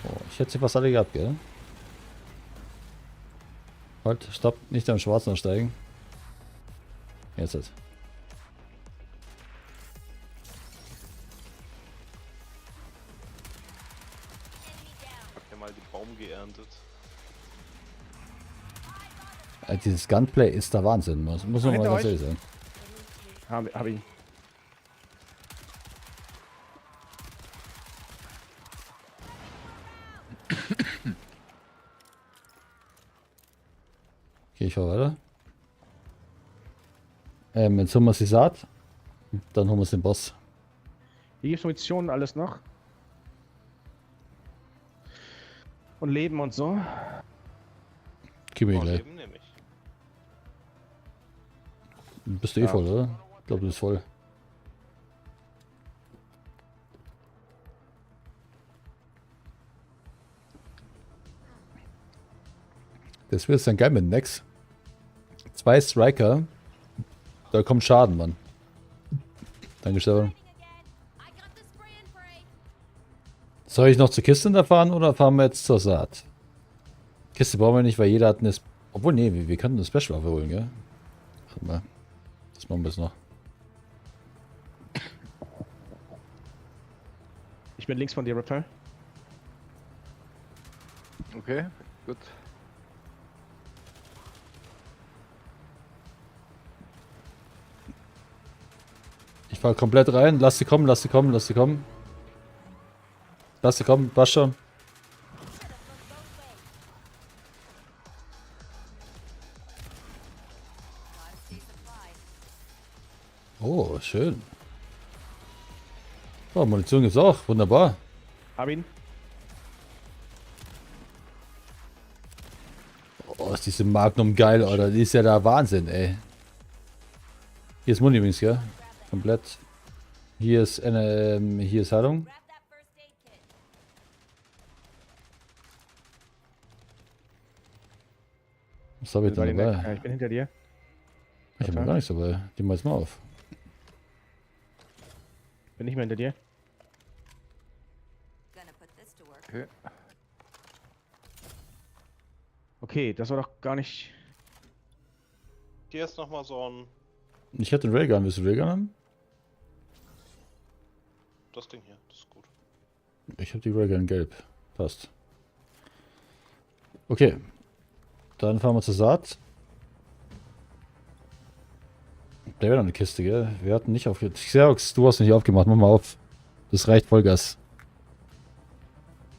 Oh, ich hätte sie fast alle gehabt, gell? Halt, stopp, nicht am Schwarzen steigen. Jetzt halt. Hab ja mal die Baum geerntet. Dieses Gunplay ist der Wahnsinn. Muss man mal Hinter ganz euch. ehrlich sagen. Hab ihn. Okay, ich fahr weiter. Jetzt holen wir die Saat. Dann holen wir den Boss. Hier gibt's Munition, alles noch. Und Leben und so. Gib mir Oh, gleich. Leben nehme ich. Bist du eh voll, oder? Ich glaube, du bist voll. Das wird dann geil mit Nex. 2 Striker. Da kommt Schaden, Mann. Danke, Stefan. I got the spray and pray. Soll ich noch zur Kiste da fahren oder fahren wir jetzt zur Saat? Kiste brauchen wir nicht, weil jeder hat eine Obwohl, nee, wir können eine Special-Waffe holen, gell? Warte mal. Das machen wir jetzt noch. Ich bin links von dir, Reptile. Okay, gut. Ich fahr komplett rein. Lass sie kommen, lass sie kommen, lass sie kommen. Lass sie kommen, passt schon. Oh, schön. Oh, Munition gibt's auch. Wunderbar. Hab ihn. Oh, ist diese Magnum geil, oder? Die ist ja der Wahnsinn, ey. Hier ist Muni übrigens, gell? Komplett. Hier ist Heilung. Grab that first aid kit. Was habe ich denn dabei? Ja, ich bin hinter dir. Ich habe noch gar nichts dabei. Die mal jetzt mal auf. Bin nicht mehr hinter dir. Gonna put this to work. Okay. Okay, das war doch gar nicht. Hier ist nochmal so ein. Ich hätte einen Railgun. Willst du einen Railgun haben? Das Ding hier, das ist gut. Ich habe die Railgun gelb. Passt. Okay. Dann fahren wir zur Saat. Da wäre noch eine Kiste, gell? Wir hatten nicht aufgemacht. Xerox, du hast nicht aufgemacht. Mach mal auf. Das reicht Vollgas.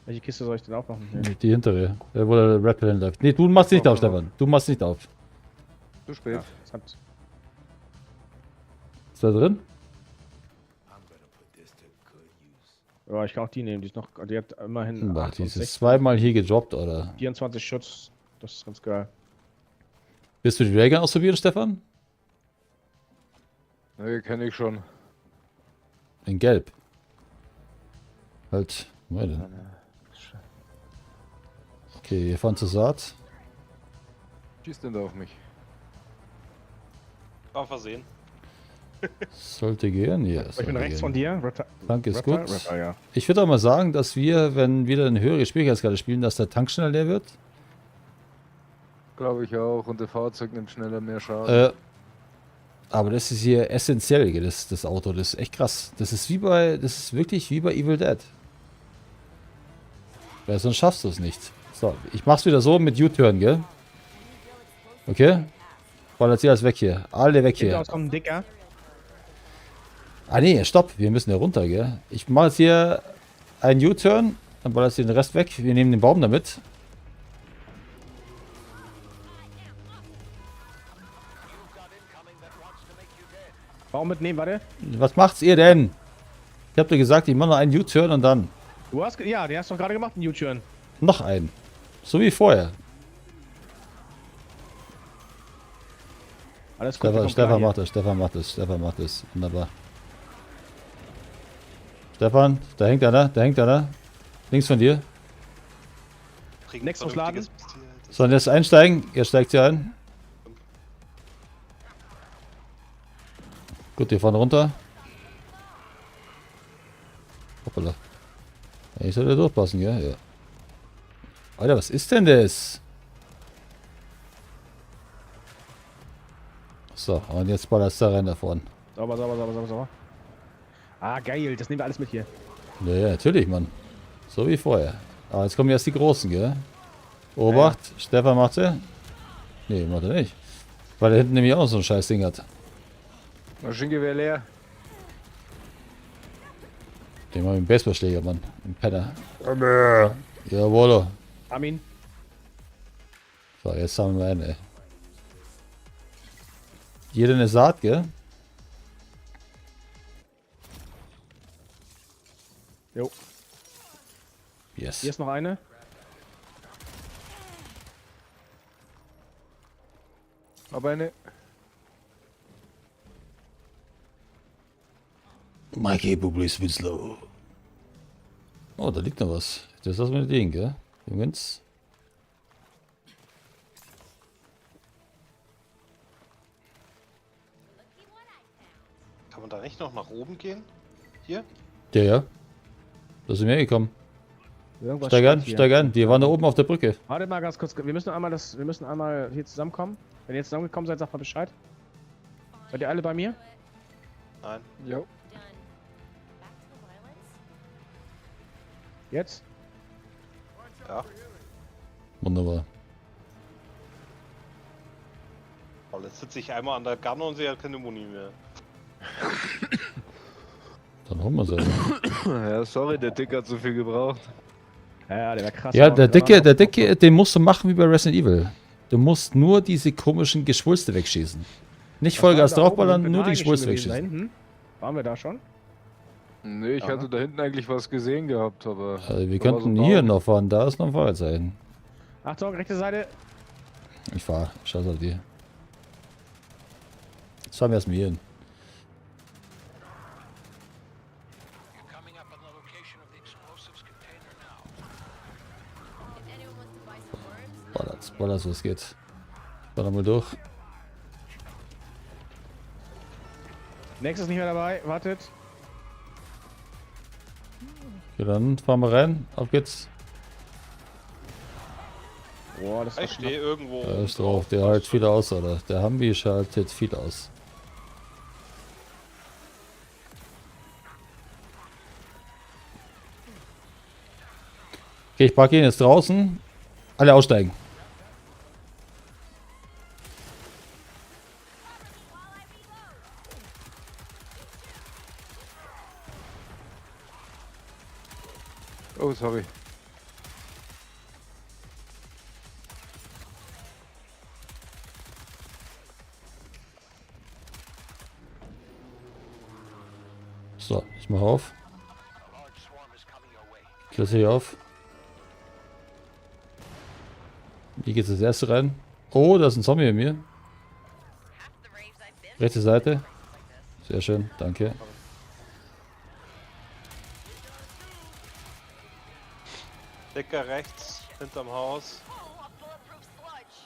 Welche Kiste soll ich denn aufmachen? Ja. Die hintere. Wo der Red Pill läuft. Nee, du machst sie nicht auf, Stefan. Du machst sie nicht auf. Zu spät. Ja, das hat... Ist da drin? I'm gonna put this to good use. Ja, ich kann auch die nehmen. Die ist noch. Die hat immerhin Boah, 8 die und ist 6, zweimal hier gedroppt, oder? 24 Schutz. Das ist ganz geil. Willst du die Railgun ausprobieren, Stefan? Ne, kenne ich schon. In gelb. Halt. Moment. Okay, wir fahren zur Saat. Schießt denn da auf mich? Auf Versehen. Sollte gehen, ja. Ich bin rechts von dir. Tank ist Reptile? gut. Reptile, ja. Ich würde auch mal sagen, dass wir, wenn wieder eine höhere Schwierigkeitsgrade spielen, dass der Tank schneller leer wird. Glaube ich auch. Und der Fahrzeug nimmt schneller mehr Schaden. Aber das ist hier essentiell, das Auto. Das ist echt krass. Das ist wirklich wie bei Evil Dead. Weil sonst schaffst du es nicht. So, ich mach's wieder so mit U-Turn, gell? Okay? Ballert sie alles weg hier. Alle weg Hinter hier. uns kommt ein Dicker. Ah nee, stopp. Wir müssen ja runter, gell? Ich mache jetzt hier einen U-Turn. Dann ballert sie den Rest weg. Wir nehmen den Baum damit. Baum mitnehmen, warte. Was macht's ihr denn? Ich hab dir gesagt, ich mache noch einen U-Turn und dann Du hast. Ja, den hast du doch gerade gemacht, einen U-Turn. noch einen. So wie vorher. Alles gut. Stefan macht es, Stefan macht es, Stefan macht es. Wunderbar. Stefan, da hängt einer. Links von dir. Trinkt Next ausladen. vernünftiges Bestial. Das- Sollen jetzt einsteigen? Ihr steigt hier ein. Gut, wir fahren runter. Hoppala. Ja, ich sollte durchpassen, gell? Ja. Alter, was ist denn das? So, und jetzt ballerst du da rein da vorne. Sauber. Ah, geil. Das nehmen wir alles mit hier. Ja, ja, natürlich, Mann. So wie vorher. Aber jetzt kommen erst die Großen, gell? Obacht, Stefan macht sie. Nee, macht er nicht. Weil er hinten nämlich auch so ein scheiß Ding hat. Maschinengewehr leer. Den mal mit dem Baseballschläger, Mann. Ein Penner. Jawohl. Armin. So, jetzt sammeln wir einen, ey. Jeder eine Saat, gell? Jo. Yes. Hier ist noch eine. Aber eine. Mikey Bublis Winslow. Oh, da liegt noch was. Das lassen wir nicht liegen, gell? Jungens. Kann man da nicht noch nach oben gehen? Hier? Ja, ja. Da sind wir gekommen. Irgendwas Steig an, steht hier. steig an. Die waren da oben auf der Brücke. Warte mal ganz kurz. Wir müssen einmal hier zusammenkommen. Wenn ihr zusammengekommen seid, sagt mal Bescheid. Seid ihr alle bei mir? Nein. Jo. Done. Back to the violence? Jetzt? Ja. Wunderbar. Weil jetzt sitze ich einmal an der Gunner und sie hat keine Muni mehr. Dann holen wir sie. Ja, sorry, der Dick hat so viel gebraucht. Ja, der war krass. Ja, der Dicke, den musst du machen wie bei Resident Evil. Du musst nur diese komischen Geschwulste wegschießen. Nicht Vollgas draufballern, nur die Geschwulste wegschießen. Waren wir da schon? Nee, ich Ja. hatte da hinten eigentlich was gesehen gehabt, aber... Also wir da war könnten so ein hier Baum. noch fahren, da ist noch ein Feuerzeichen. Achtung, rechte Seite. Ich fahr, scheiß auf die. Jetzt fahren wir erstmal hier hin. You're coming up on the location of the explosives container now. If anyone wants to buy some worms, Ballert's, ballert's, was geht. Baller mal durch. Nächstes nicht mehr dabei. Wartet. Okay, dann fahren wir rein. Auf geht's. Boah, das war Ich stehe irgendwo. Da oben ist drauf. Der hält viel aus, oder? Der Humvee schaltet viel aus. Okay, ich parke ihn jetzt draußen. Alle aussteigen. Oh, sorry. So, ich mache auf. A large swarm is coming your way. Ich lasse hier auf. Wie geht's das erste rein? Oh, da ist ein Zombie bei mir. half the raves I've been Rechte Seite. like this. Sehr schön, danke. Dicker rechts, hinterm Haus. Oh, a bulletproof sludge.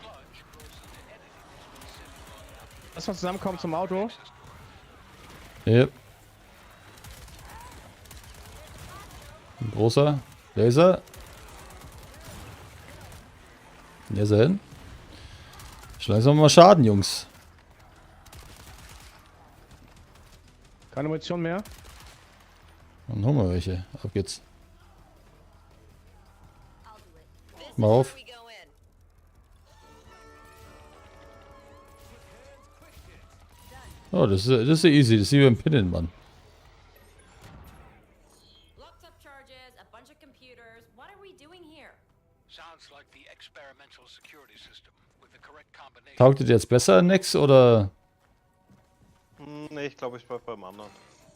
Sludge grows into anything that's been sitting. Lass mal zusammenkommen zum Auto. Yep. Ein großer Laser. Laser hin. Langsam mal Schaden, Jungs. Keine Munition mehr. Dann holen wir welche. Auf geht's. I'll do it. This Mal is auf. where we go in. Oh, das ist ja easy. Das ist wie beim Pinnen, Mann. Locked up charges, a bunch of computers. What are we doing here? Sounds like the experimental security system with the correct combination. Taugt ihr jetzt besser, Nex, oder? Nee, ich glaube, ich bleib beim anderen.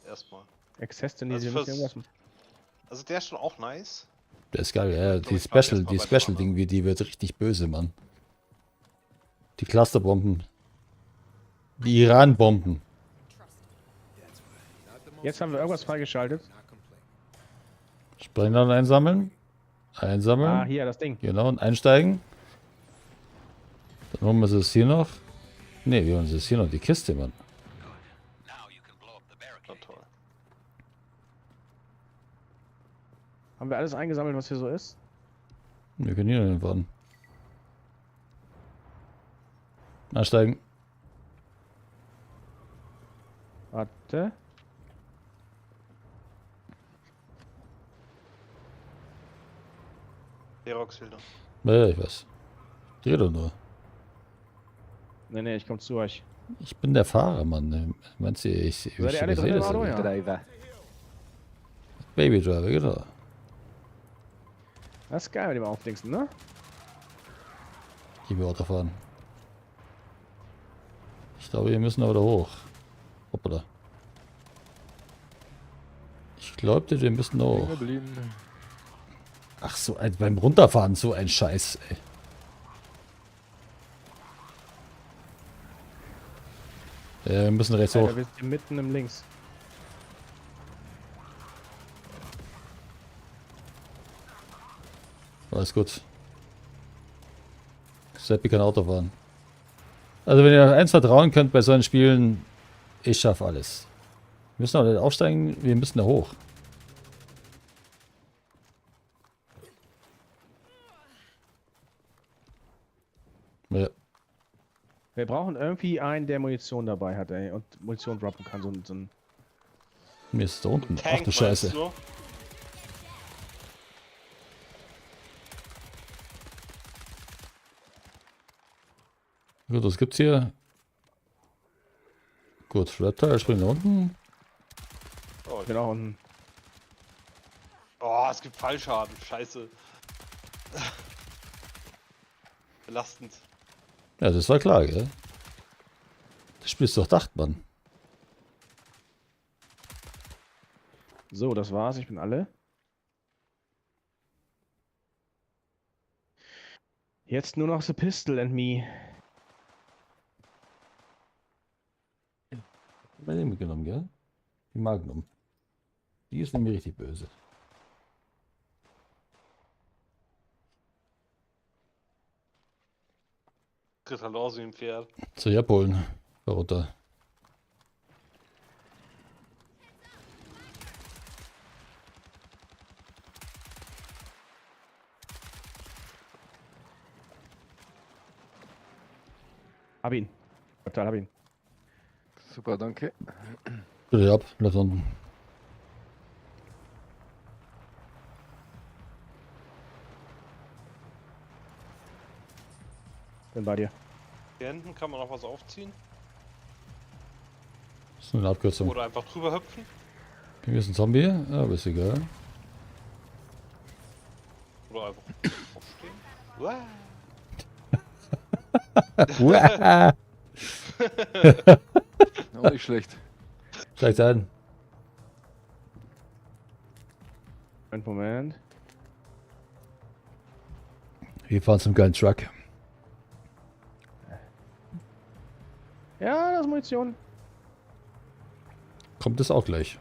Erstmal. Access denn Also die fürs- müssen irgendwas. Also der ist schon auch nice. Der ist geil, ja. Ich glaub, Die ich bleib Special, erst mal die bei dem Special-Ding, wie die wird richtig böse, Mann. Die Clusterbomben. Die Iran-Bomben. Jetzt haben wir irgendwas freigeschaltet. Sprengladung einsammeln. Einsammeln. Ah, hier, das Ding. Genau, und einsteigen. Dann holen wir es hier noch. Ne, wir holen es hier noch. Die Kiste, Mann. Now you can blow up the Na barricade. toll. Haben wir alles eingesammelt, was hier so ist? Wir können hier noch hinfahren. Einsteigen. Warte. Xerox will noch. Ja, ich weiß. Dreh doch nur. Nee, ich komm zu euch. Ich bin der Fahrer, Mann. Meinst du, ich Seid ihr alle übersehe drin im das Auto? ja. Ja. Driver. Baby Driver, genau. Das ist geil mit dem Aufdingsen, ne? Ich will Auto fahren. Ich glaube, wir müssen aber da hoch. Hoppala. Ich glaube, wir müssen da hoch. Geblieben. Ach so, beim Runterfahren so ein Scheiß, ey. Ja, wir müssen rechts hoch. Alter, wir sind hier mitten im Links. Alles gut. Seppi kann Auto fahren. Also wenn ihr eins vertrauen könnt bei solchen Spielen, ich schaffe alles. Wir müssen aber nicht aufsteigen, wir müssen da hoch. Ja. Wir brauchen irgendwie einen, der Munition dabei hat, ey. Und Munition droppen kann. So ein Mir ist da unten. Ach Tank, du Scheiße. meinst du? Gut, was gibt's hier? Gut, Reptile springt nach unten. Oh, genau unten. oh, es gibt Fallschaden. Scheiße. Belastend. Ja, das war klar, gell? Das Spiel ist durchdacht, Mann. So, das war's. Ich bin alle. Jetzt nur noch The Pistol and Me. Bei dem mitgenommen, gell? Die Magnum. Die ist nämlich richtig böse. Tritt halt aus wie ein Pferd. Zu Japolen. Da runter. Hab ihn. Total, hab ihn. Super, danke. Bitte ab, bleib unten. Bin bei dir. Hier hinten kann man noch was aufziehen. Das ist nur eine Abkürzung. Oder einfach drüber hüpfen. Hier ist ein Zombie. Ja, aber ist egal. Oder einfach aufstehen. Uah. Uah. Auch nicht schlecht. Steigt ein. Einen Moment. Wir fahren zum geilen Truck. Ja, das ist Munition. Kommt es auch gleich.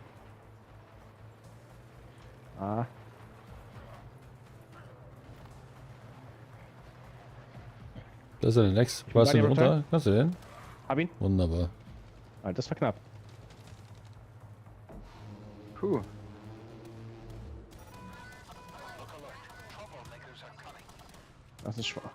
Ah. Da ist er, der Next. bin Was bei denn dir, runter? Rotter. Kannst du den? Hab ihn. Wunderbar. Ah, das war knapp. Puh. Das ist schwach.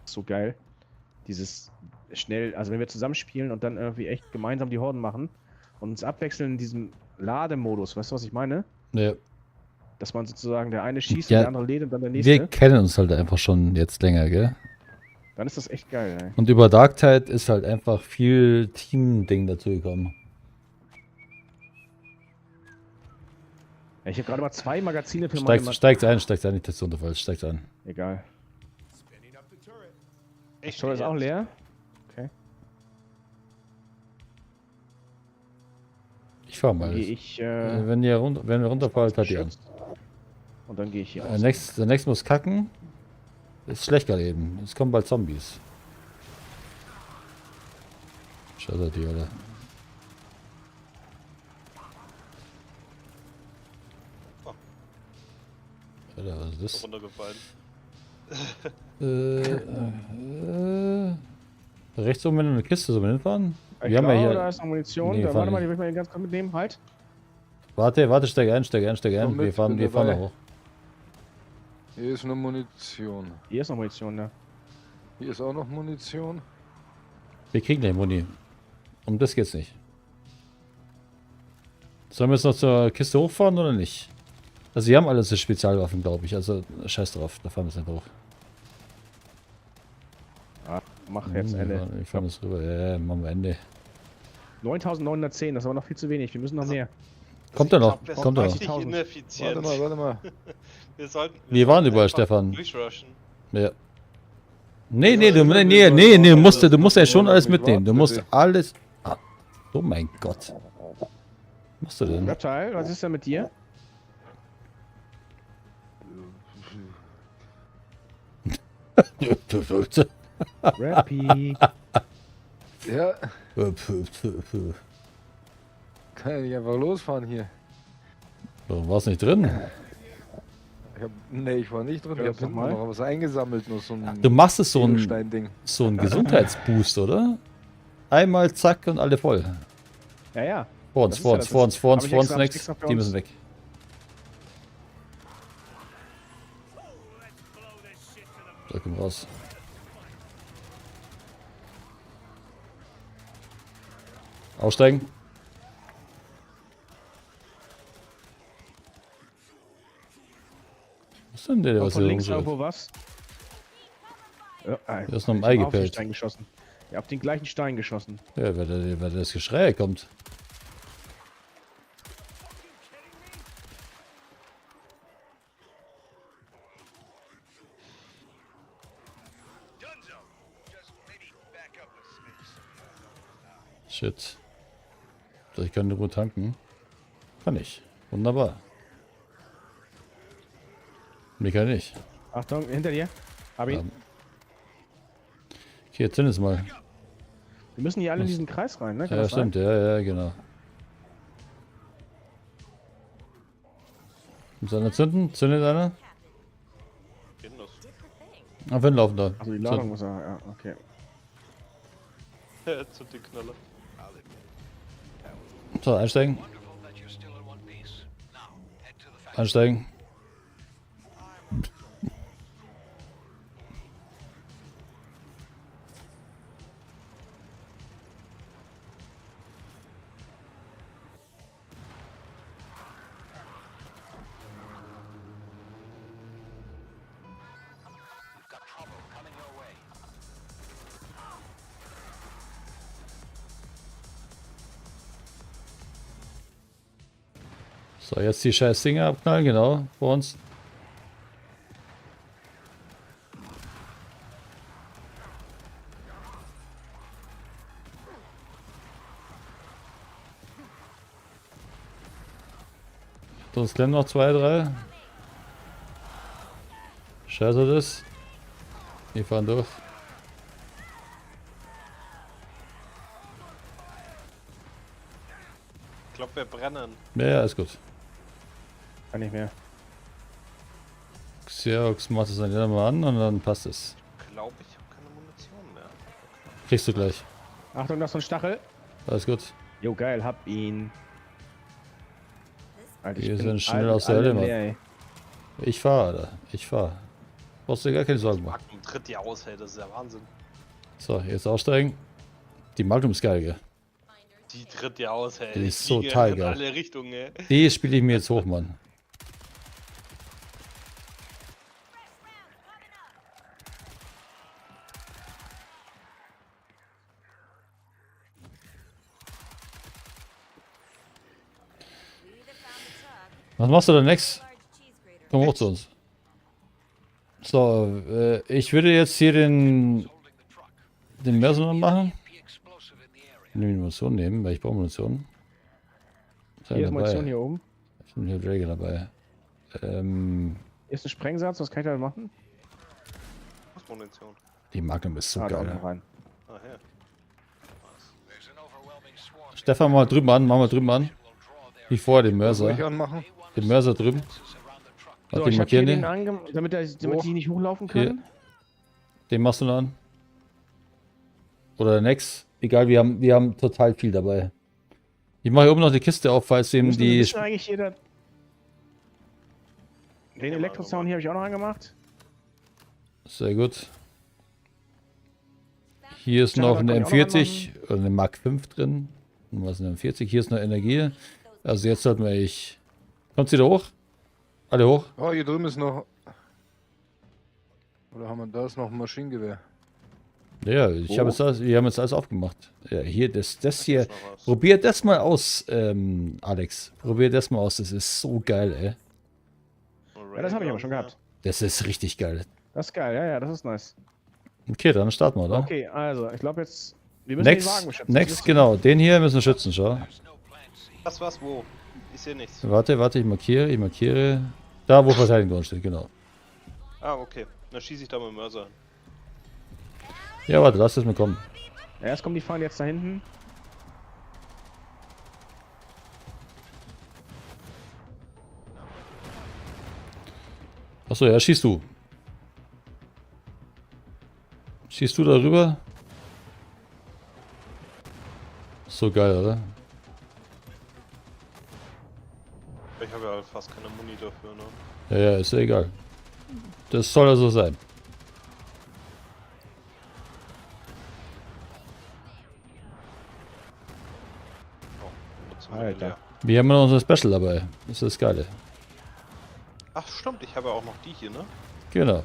So geil. Dieses schnell, also wenn wir zusammenspielen und dann irgendwie echt gemeinsam die Horden machen und uns abwechseln in diesem Lademodus, weißt du, was ich meine? Ja. Dass man sozusagen der eine schießt Ja, und der andere lädt und dann der nächste. Wir kennen uns halt einfach schon jetzt länger, gell? Dann ist das echt geil, ey. Und über Dark Tide ist halt einfach viel Team-Ding dazugekommen. Ich habe gerade mal 2 Magazine für Steigt ein, die Taste runterfällt, steigt ein. Egal. Spinning up the turret. Das Tor ist auch leer. Okay. Ich fahr Dann mal. gehe ich. Wenn wir runterfallen, hat die an. Und dann gehe ich hier Der raus. nächste muss kacken. Ist schlecht gerade eben. Es kommen bald Zombies. Scheiße, die alle. Alter, was ist das? Runtergefallen. Rechts oben in eine Kiste, sollen wir hinfahren? Ich Wir haben glaube, ja da hier. ist noch Munition. Nee, Da, fahren warte mal, die nicht. will ich mal ganz kurz mitnehmen. Halt. Warte, steig ein. Komm mit, Wir fahren bin da dabei. hoch. Hier ist noch Munition. Hier ist noch Munition, ne? Hier ist auch noch Munition. Wir kriegen gleich Muni. Um das geht's nicht. Sollen wir jetzt noch zur Kiste hochfahren oder nicht? Also wir haben alles Spezialwaffen, glaube ich. Also scheiß drauf, da fahren wir jetzt nicht hoch. Ah, mach jetzt Ende. Wir fahren jetzt rüber. Ja, machen wir Ende. 9910, das ist aber noch viel zu wenig. Wir müssen noch mehr. Kommt er noch? Das ist Kommt er noch? richtig 30.000. ineffizient. Warte mal. Wir sollten, Wir waren sollten überall, einfach Stefan. Durchrushen. Ja. Nee, du musst ja schon alles mitnehmen. Du musst alles. Ah. Oh mein Gott. Was machst du denn? Reptile, was ist denn mit dir? Rappy. Ja, kann ja nicht einfach losfahren hier. Warum war's nicht drin? Ich war nicht drin. Ich Ja, hab hinten nochmal. noch was eingesammelt, nur so ein Du machst es so ein Edelstein-Ding. Gesundheitsboost, oder? Einmal zack und alle voll. Ja, ja. Vor uns, Das ist vor ja uns, das- vor uns, vor uns, hab ich vor uns, extra- next. extra für Die uns. müssen weg. So, komm raus. Aussteigen. Was ist denn der, was Von hier links rumschreit? irgendwo was. Ja, Der ist noch im ich Ei hab auf den gepellt. Stein geschossen. Ja, auf den gleichen Stein geschossen. Ja, wer das Geschrei kommt. Dunzo. Just maybe back up a smidge. Shit. Ich kann nur tanken. Kann ich. Wunderbar. Mir kann nicht. Achtung, hinter dir. Hab ihn. Ja. Okay, jetzt sind es mal. Wir müssen hier alle in diesen Kreis rein, ne? Kann Ja, das sein? stimmt. Ja, genau. Muss einer zünden? Zündet einer? Geht das? Ah, wenn laufen da. Also die Ladung muss er. Ja, okay. Zu den Knaller. So, einsteigen. Wonderful that you're still in one piece. Now, head to the factory. Einsteigen. You've got trouble coming your way. So, jetzt die scheiß Dinger abknallen, genau, vor uns. Sonst klemmen noch 2, 3. Scheiße das. Wir fahren durch. Ich glaube, wir brennen. Ja, ist gut. Kann nicht mehr. Xerox macht es dann wieder mal an und dann passt es. Ich glaube, ich habe keine Munition mehr. Kriegst du gleich. Achtung, das ist so ein Stachel. Alles gut. Jo, geil, hab ihn. Alter, Wir bin sind schnell all- aus der alle Hölle, Mann. leer, ey. Ich fahre, Alter. Ich fahre. Brauchst dir gar keine Sorgen machen. Magnum tritt ja aus, hey, das ist ja Wahnsinn. So, jetzt aussteigen. Die Magnum ist geil, gell? Die tritt ja aus, hey. Die Die ist so fliegen total in geil. alle Richtungen, ey. Die spiele ich mir jetzt hoch, Mann. Was machst du denn next? Komm hoch zu uns. So, ich würde jetzt hier den Mörser noch machen. Ich nehme die Munition nehmen, weil ich brauche Munition. Hier ist Munition hier oben. Ich bin hier Dragon dabei. Hier ist ein Sprengsatz, was kann ich da machen? Was ist Munition? Die Magnum ist so Ah, da geil. unten rein. Ah, ja. There's an overwhelming swarm. Stefan, mal drüben an, mach mal drüben an. Wie vorher den Soll ich Mörser. anmachen? Den Mörser drüben. So, Warte, ich ich hab hier markiere den den. damit die nicht hochlaufen Hier. können. Den machst du noch an. Oder der Next. Egal, wir haben total viel dabei. Ich mache hier oben noch die Kiste auf, falls Wir eben müssen, die. müssen eigentlich hier da... Den Elektrozaun hier habe ich auch noch angemacht. Sehr gut. Hier ist Ja, noch da eine kann ich auch noch M40 oder eine Mark 5 drin. Und was ist eine M40? Hier ist noch Energie. Also jetzt sollten wir echt. Kommt wieder hoch? Alle hoch? Oh, hier drüben ist noch. Oder haben wir da ist noch ein Maschinengewehr? Ja, wir haben jetzt alles aufgemacht. Ja, hier, das hier. Ist noch was. Probier das mal aus, Alex. Probier das mal aus. Das ist so geil, ey. Ja, das habe ich aber schon gehabt. Das ist richtig geil. Das ist geil, ja, das ist nice. Okay, dann starten wir, oder? Okay, also, ich glaube jetzt... Wir müssen den Wagen Next, beschützen. next, genau. Den hier müssen wir schützen, schau. Was, wo? Ich sehe nichts. Warte, ich markiere. Da, wo Verteidigung drin steht, genau. Ah, okay. Dann schieße ich da mit dem Mörser an. Ja, warte, lass das mal kommen. Ja, erst kommen die fahren jetzt da hinten. Achso, ja, schießt du. Schießt du darüber? So geil, oder? Ich habe ja fast keine Muni dafür, ne? Ja, ja, ist ja egal. Das soll also sein. Nutzen wir Alter. leer. Wir haben noch unser Special dabei. Das ist das Geile. Ach stimmt, ich habe ja auch noch die hier, ne? Genau.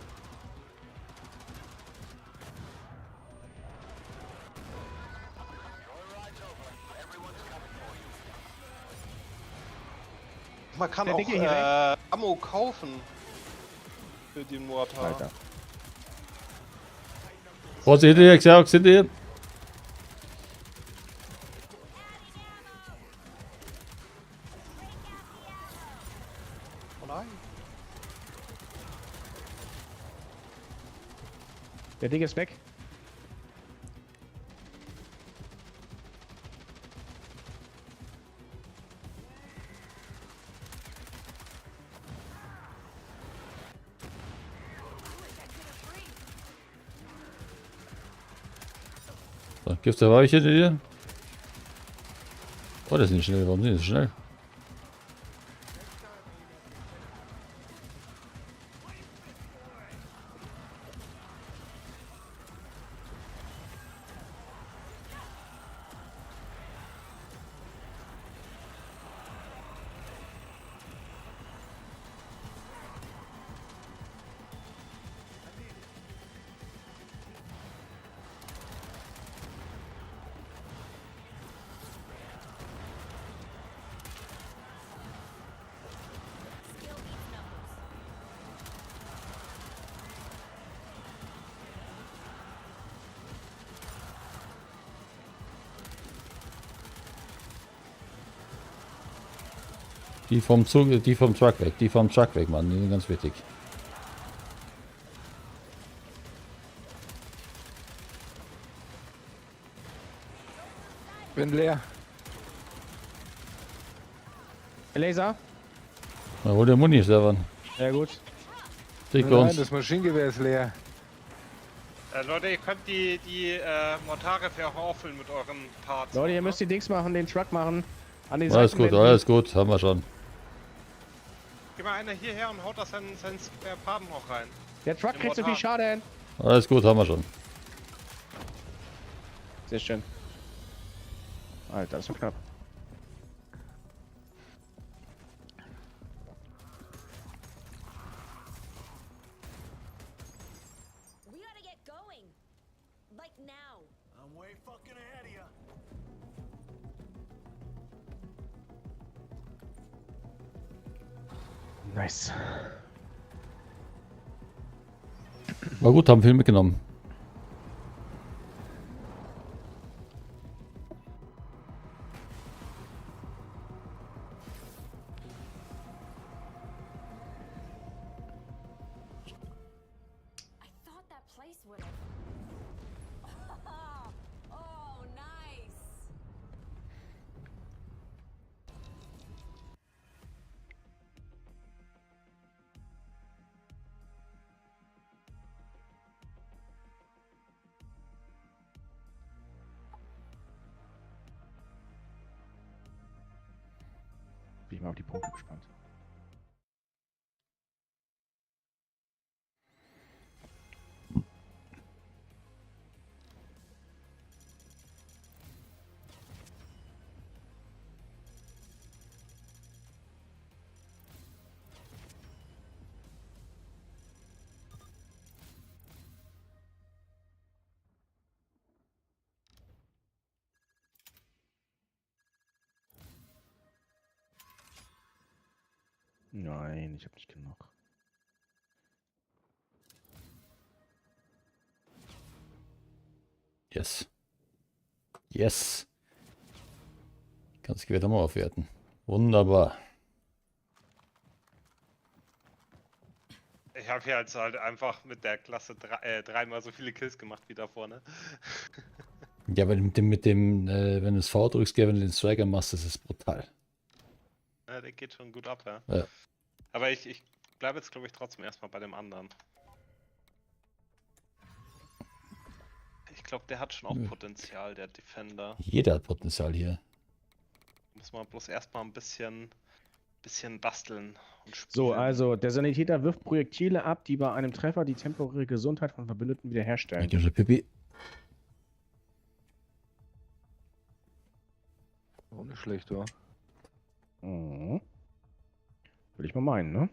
Man kann Der auch Dicke hier Ammo kaufen. Für den Mortar. Alter. Vorsicht, hinter dir, Xerox, hinter dir. Oh nein. Der Ding ist weg. So, gibt's da Weich hinter dir? Oh, das ist nicht schnell. Warum sind die so schnell? Skill beats numbers. Die vom Zug, die vom Truck weg. Die vom Truck weg, Mann. Die sind ganz wichtig. Bin leer. Laser. Na, hol der Muni, Stefan. Ja gut. Dick bei Nein, uns. das Maschinengewehr ist leer. Leute, ihr könnt die Mortare auch auffüllen mit euren Parts. Leute, ihr müsst die Dings machen, den Truck machen. An die Alles gut, Seitenwänden. alles gut. Haben wir schon. Geh mal einer hierher und haut das seinen Spare-Part noch rein. Der Truck Den kriegt so viel Mortar. Schaden. Alles gut, haben wir schon. Sehr schön. Alter, das war knapp. We gotta get going. Like now. I'm way fucking ahead of you. Nice. War gut, haben viel mitgenommen. I thought that place would have. Oh, nice. Bin ich mal auf die Punkte gespannt. Nein, ich habe nicht genug. Yes. Yes. Kannst das Gewehr nochmal aufwerten. Wunderbar. Ich habe hier jetzt halt einfach mit der Klasse dreimal so viele Kills gemacht wie da vorne. Ja, aber mit dem wenn du das V drückst, wenn du den Striker machst, das ist brutal. Ja, der geht schon gut ab, ja. Ja. Aber ich bleibe jetzt, glaube ich, trotzdem erstmal bei dem anderen. Ich glaube, der hat schon auch Nö. Potenzial, der Defender. Jeder hat Potenzial hier. Muss man bloß erstmal ein bisschen basteln und spielen. So, also der Sanitäter wirft Projektile ab, die bei einem Treffer die temporäre Gesundheit von Verbündeten wiederherstellen. Danke, schön, Pippi. Auch nicht schlecht, wa? Mhm. Will ich mal meinen, ne?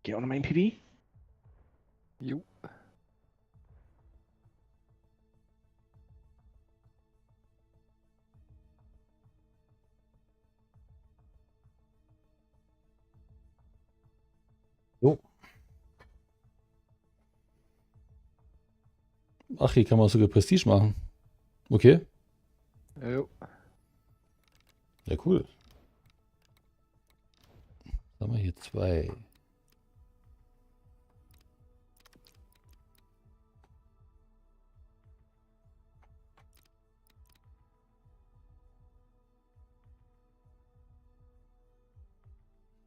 Geh auch nochmal in PV. Jo. So. Ach, hier kann man sogar Prestige machen. Okay. Jo. Ja, cool. Was haben wir hier? 2.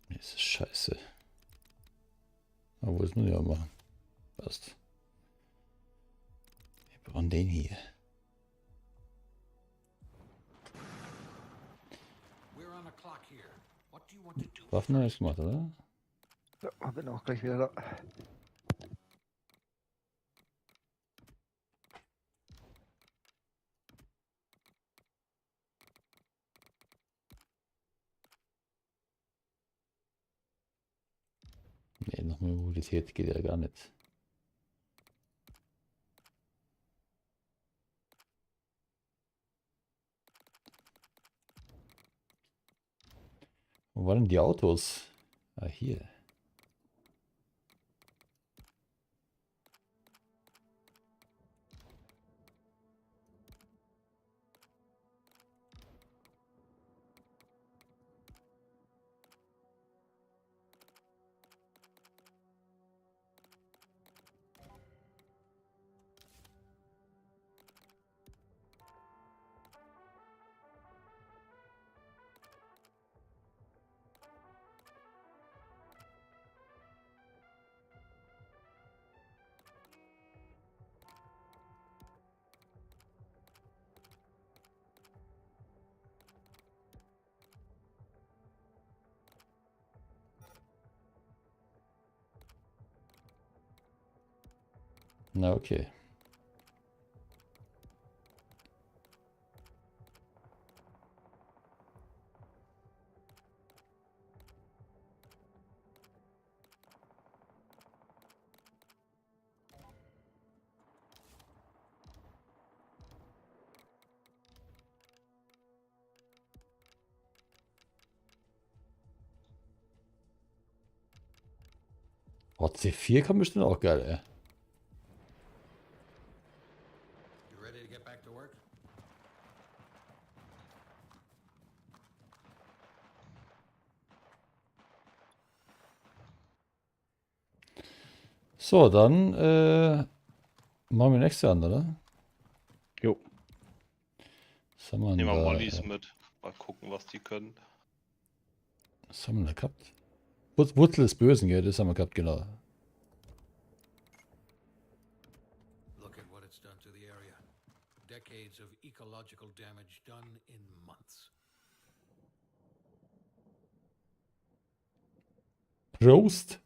Das ist scheiße. Aber wo ist nur ja machen? Passt. Wir brauchen den hier. We're on the clock here. What do you want to do? Waffen habe ich gemacht, oder? Ja, bin auch gleich wieder da. Nee, noch mehr Mobilität geht ja gar nicht. Wo waren denn die Autos? Ah, hier. Na, okay. Oh, C4 kann bestimmt auch geil, ey. So, dann machen wir nächste an, oder? Jo. Was haben wir denn Nehmen wir da? Mollys mit. Mal gucken, was die können. Was haben wir da gehabt? Wurzel des Bösen, gell? Das haben wir gehabt, genau. Look at what it's done to the area. Decades of ecological damage done in months. Prost!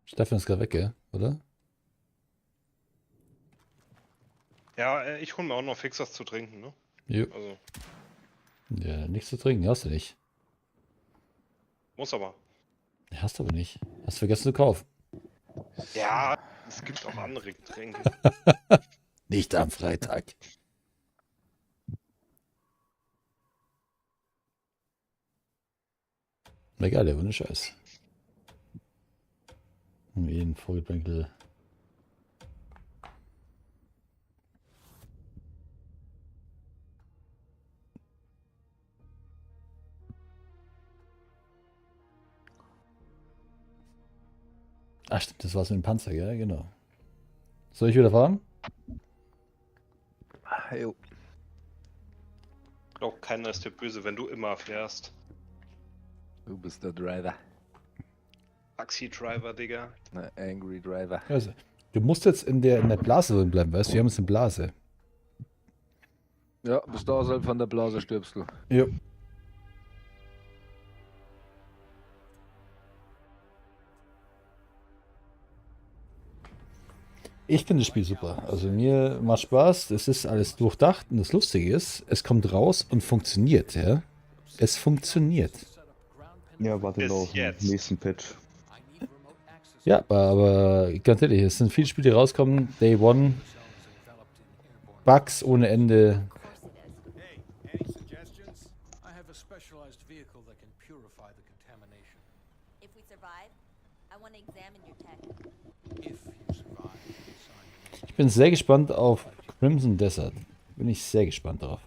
Stefan ist gerade weg, gell? Oder? Ja, ich hole mir auch noch fix was zu trinken, ne? Jo. Also, Ja, nichts zu trinken, hast du nicht. muss aber. Hast du aber nicht. Hast vergessen zu kaufen. Ja, es gibt auch andere Getränke. Nicht am Freitag. Egal, der ohne Scheiß. Jeden Vogelbänkel. Ach stimmt, das war's mit dem Panzer, gell? Genau. Soll ich wieder fahren? Jo. Ich glaube, keiner ist dir böse, wenn du immer fährst. Du bist der Driver. Taxi-Driver, Digga. Na, Angry Driver. Also, du musst jetzt in der Blase drin bleiben, weißt du? Wir haben jetzt eine Blase. Ja, bist du außerhalb von der Blase, stirbst du. Jo. Ich finde das Spiel super. Also mir macht Spaß, es ist alles durchdacht und das Lustige ist, es kommt raus und funktioniert, ja. Es funktioniert. Ja, warte Bis noch auf den jetzt. nächsten Patch. Ja, aber ganz ehrlich, es sind viele Spiele, die rauskommen, Day One, Bugs ohne Ende. Of course he does. Hey, any suggestions? I have a specialized vehicle that can purify the contamination. If we survive, I want to examine your tech. If you survive, sign Ich bin sehr gespannt auf Crimson Desert. Bin ich sehr gespannt drauf.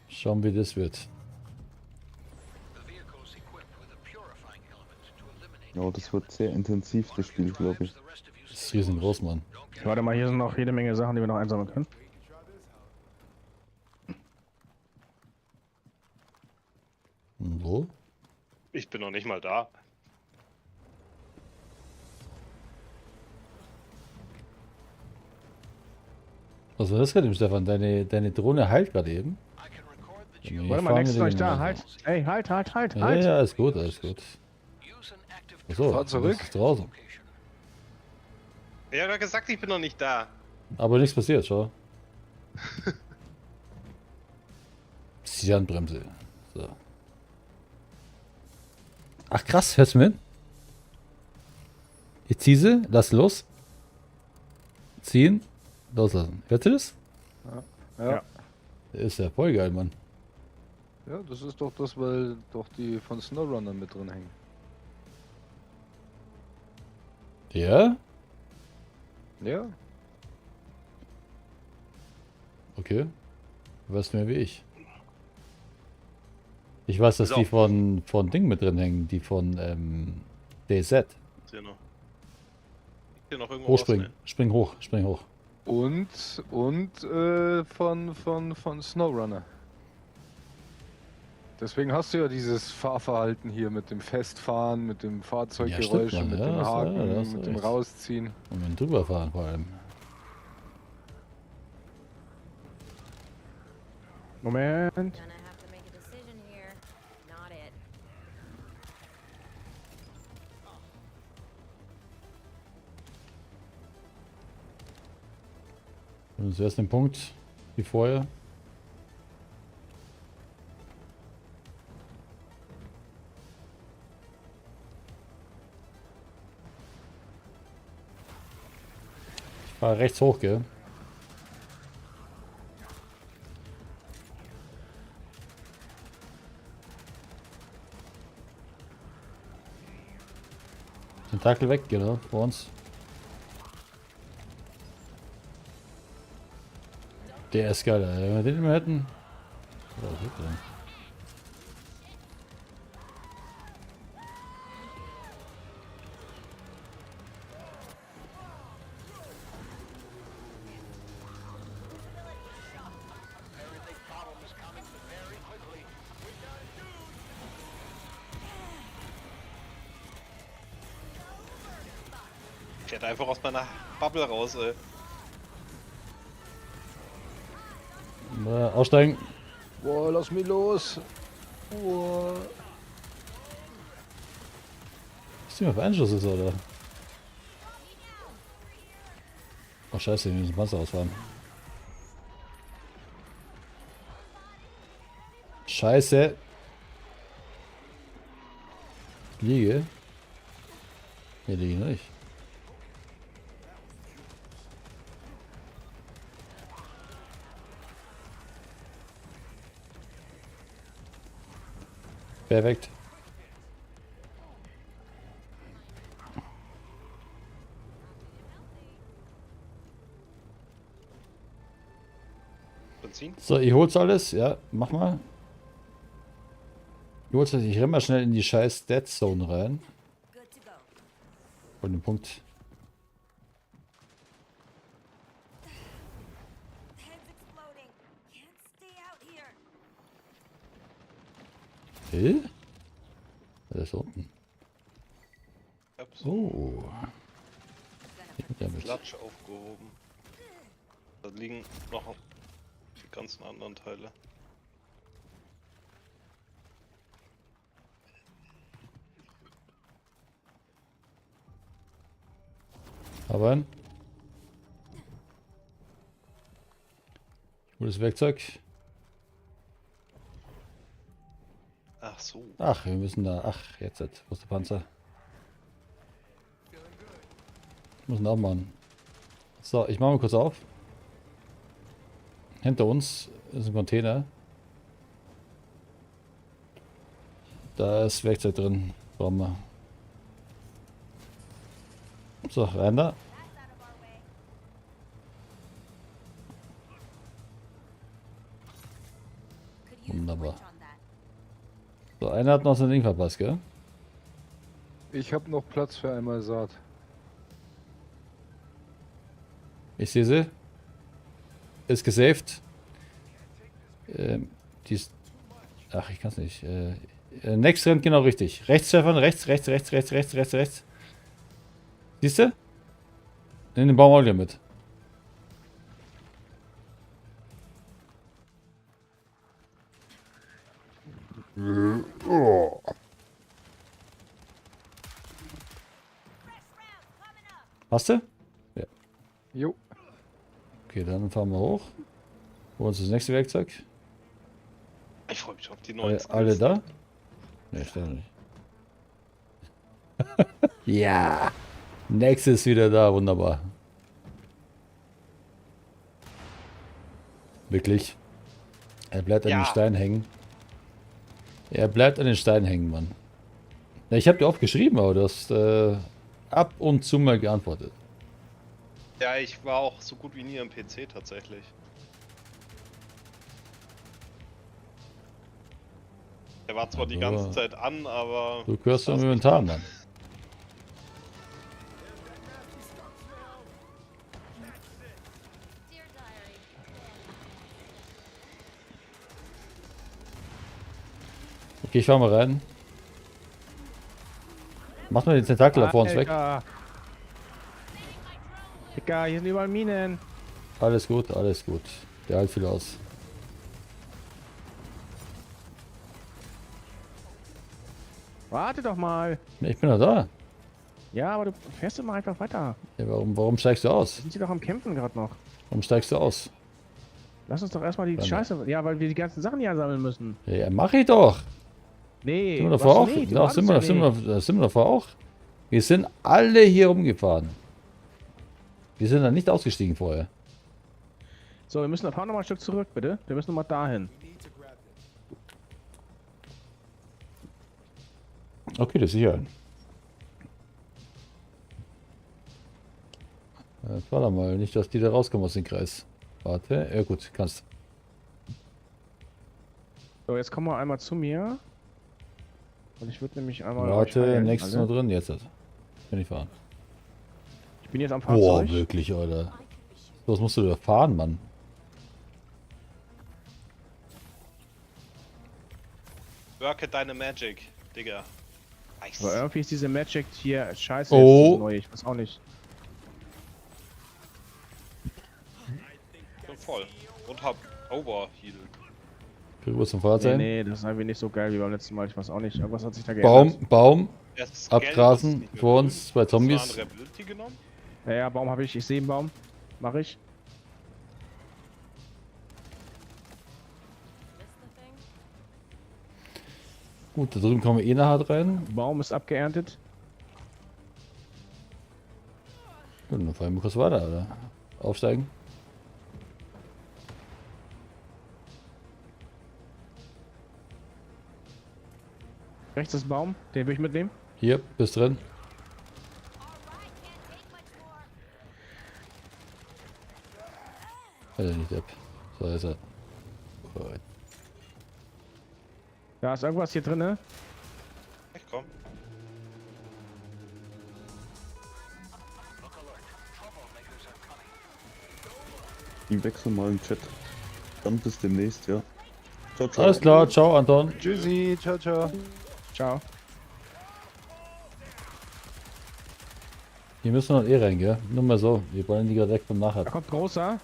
Schauen, wie das wird. the vehicle is equipped with a purifying element to eliminate Ja, das wird sehr intensiv, das Spiel, glaube ich. the rest of you. Das ist riesengroß, Mann. Warte mal, hier sind noch jede Menge Sachen, die wir noch einsammeln können. Wo? Ich bin noch nicht mal da. Was war das gerade, Stefan? Deine Drohne heilt gerade eben. I can record the Ja, geo- Warte mal, fahren Nex ist wir gleich den da. mal. Halt. Ey, halt. Ja, ja, alles gut, alles gut. use an active Achso, Fahr zurück. du bist draußen. location. Er hat ja gesagt, ich bin noch nicht da. Aber nichts passiert, schau. Das ist die Handbremse. So. Ach krass, hörst du mit? Ich ziehe sie, lass los. Ziehen, loslassen. Hört ihr das? Ja. Ist ja voll geil, Mann. Ja, das ist doch das, weil doch die von SnowRunner mit drin hängen. Ja? Ja, Okay. Du weißt mehr wie ich. Ich weiß, dass So. die von Ding mit drin hängen, die von DZ. Ist hier noch. Ist hier noch irgendwo was? Hochspringen. Ne? Spring hoch, spring hoch. und von SnowRunner. Deswegen hast du ja dieses Fahrverhalten hier mit dem Festfahren, mit dem Fahrzeuggeräusch, Mann, mit ja, dem hast du- ja, Haken, da hast du mit dem recht. Rausziehen. Und wenn drüber fahren vor allem. Moment. Gonna have to make a decision here. Not it. Und zuerst den Punkt wie vorher. Fahr rechts hoch, gell? Tentakel weg, genau, vor uns. Der ist geil, Alter. Wenn wir den immer hätten. Oh, super. Ich hätte einfach aus meiner Bubble raus, ey. Aussteigen. Boah, lass mich los. Boah. Ist die auf Einschuss ist, oder? Oh scheiße, wir müssen Panzer ausfahren. Scheiße. Liege. Hier liege ich nicht. Perfekt. Benzin? So, ich hol's alles. Ja, mach mal. Ich hol's alles. Ich renn mal schnell in die scheiß Dead Zone rein. Good to go. Von dem Punkt. Head's exploding. Can't stay out here. Der ist unten. Ups, Oh. Damit. Klatsch aufgehoben. Da liegen noch die ganzen anderen Teile. Aber ein gutes Werkzeug. Ach so. Ach, wir müssen da. Ach, jetzt. Wo ist der Panzer? Wir müssen auch machen. So, ich mache mal kurz auf. Hinter uns ist ein Container. Da ist Werkzeug drin. Brauchen wir. So, rein da. Wunderbar. So, einer hat noch sein Ding verpasst, gell? Ich habe noch Platz für einmal Saat. Ich sehe sie. Ist gesaved. Die ist. Ach, ich kann es nicht. Next rennt genau richtig. Rechts, Stefan. Rechts. Siehst du? In den Baum auch wieder mit. Hast du? Ja. Jo. Okay, dann fahren wir hoch. Holen uns das nächste Werkzeug. Ich freue mich auf die neuen Alle Skills. da? Ne, ich nicht. Ja! Next ist wieder da, wunderbar. Wirklich. Er bleibt an Ja. den Stein hängen. Er bleibt an den Stein hängen, Mann. Ja, ich habe dir oft geschrieben, aber du hast ab und zu mal geantwortet. Ja, ich war auch so gut wie nie am PC tatsächlich. Der war zwar die Ja. ganze Zeit an, aber... Du gehörst zum saß nicht Inventar, dran. Mann. Okay, ich fahr mal rein. Mach mal den Tentakel da vor uns weg. Digga, hier sind überall Minen. Alles gut, alles gut. Der hält viel aus. Warte doch mal. Ich bin doch da. Ja, aber du fährst immer einfach weiter. Ja, warum steigst du aus? Sind sie doch am Kämpfen gerade noch. Warum steigst du aus? Lass uns doch erstmal die Dann- Scheiße. Ja, weil wir die ganzen Sachen hier sammeln müssen. Ja, mach ich doch. Nee, Sind wir was davor auch? nicht? Du Ja, wartest sind wir, ja sind nicht. wir, sind wir davor auch? Wir sind alle hier rumgefahren. Wir sind da nicht ausgestiegen vorher. So, wir müssen fahren noch mal ein Stück zurück, bitte. Wir müssen noch mal dahin. We need to grab this. Okay, das ist sicher. Warte mal, nicht, dass die da rauskommen aus dem Kreis. Warte, ja gut, kannst. So, jetzt kommen wir einmal zu mir. Und ich würde nämlich einmal. euch Warte, heilen, nächstes alle. Mal drin, jetzt. Bin ich fahren. Ich bin jetzt am Boah, Fahrzeug. wirklich, Alter. Was musst du da fahren, Mann? Worke deine Magic, Digga. Nice. Aber irgendwie ist diese Magic hier scheiße. Oh. Jetzt, diese neue. Ich weiß auch nicht. Bin voll. Und hab Overheal. Kriegen wir zum Nee, Fahrzeug? nee, das ist irgendwie nicht so geil wie beim letzten Mal. Ich weiß auch nicht. Irgendwas hat sich da geändert. Baum, Erstes abgrasen, Geld, das ist nicht vor mehr uns, grün. zwei Hast du eine Zombies. andere Ability genommen? Ja, ja, Baum habe ich. Ich sehe einen Baum. Mach ich. Gut, da drüben kommen wir eh nachher rein. Baum ist abgeerntet. Gut, dann fahren wir kurz weiter, oder? Aufsteigen. Rechts ist Baum. Den will ich mitnehmen. Hier, bist drin. Alter, nicht ab. So ist er. Gut. Da ist irgendwas hier drin, ne? Ich komm. Ich wechsle mal im Chat. Dann bis demnächst, ja. Ciao, ciao. Alles klar, ciao Anton. Tschüssi, ciao, ciao. Ciao. Hier müssen wir noch eh rein, gell? Nur mal so. Wir wollen die gerade weg vom Nachher. Da kommt großer.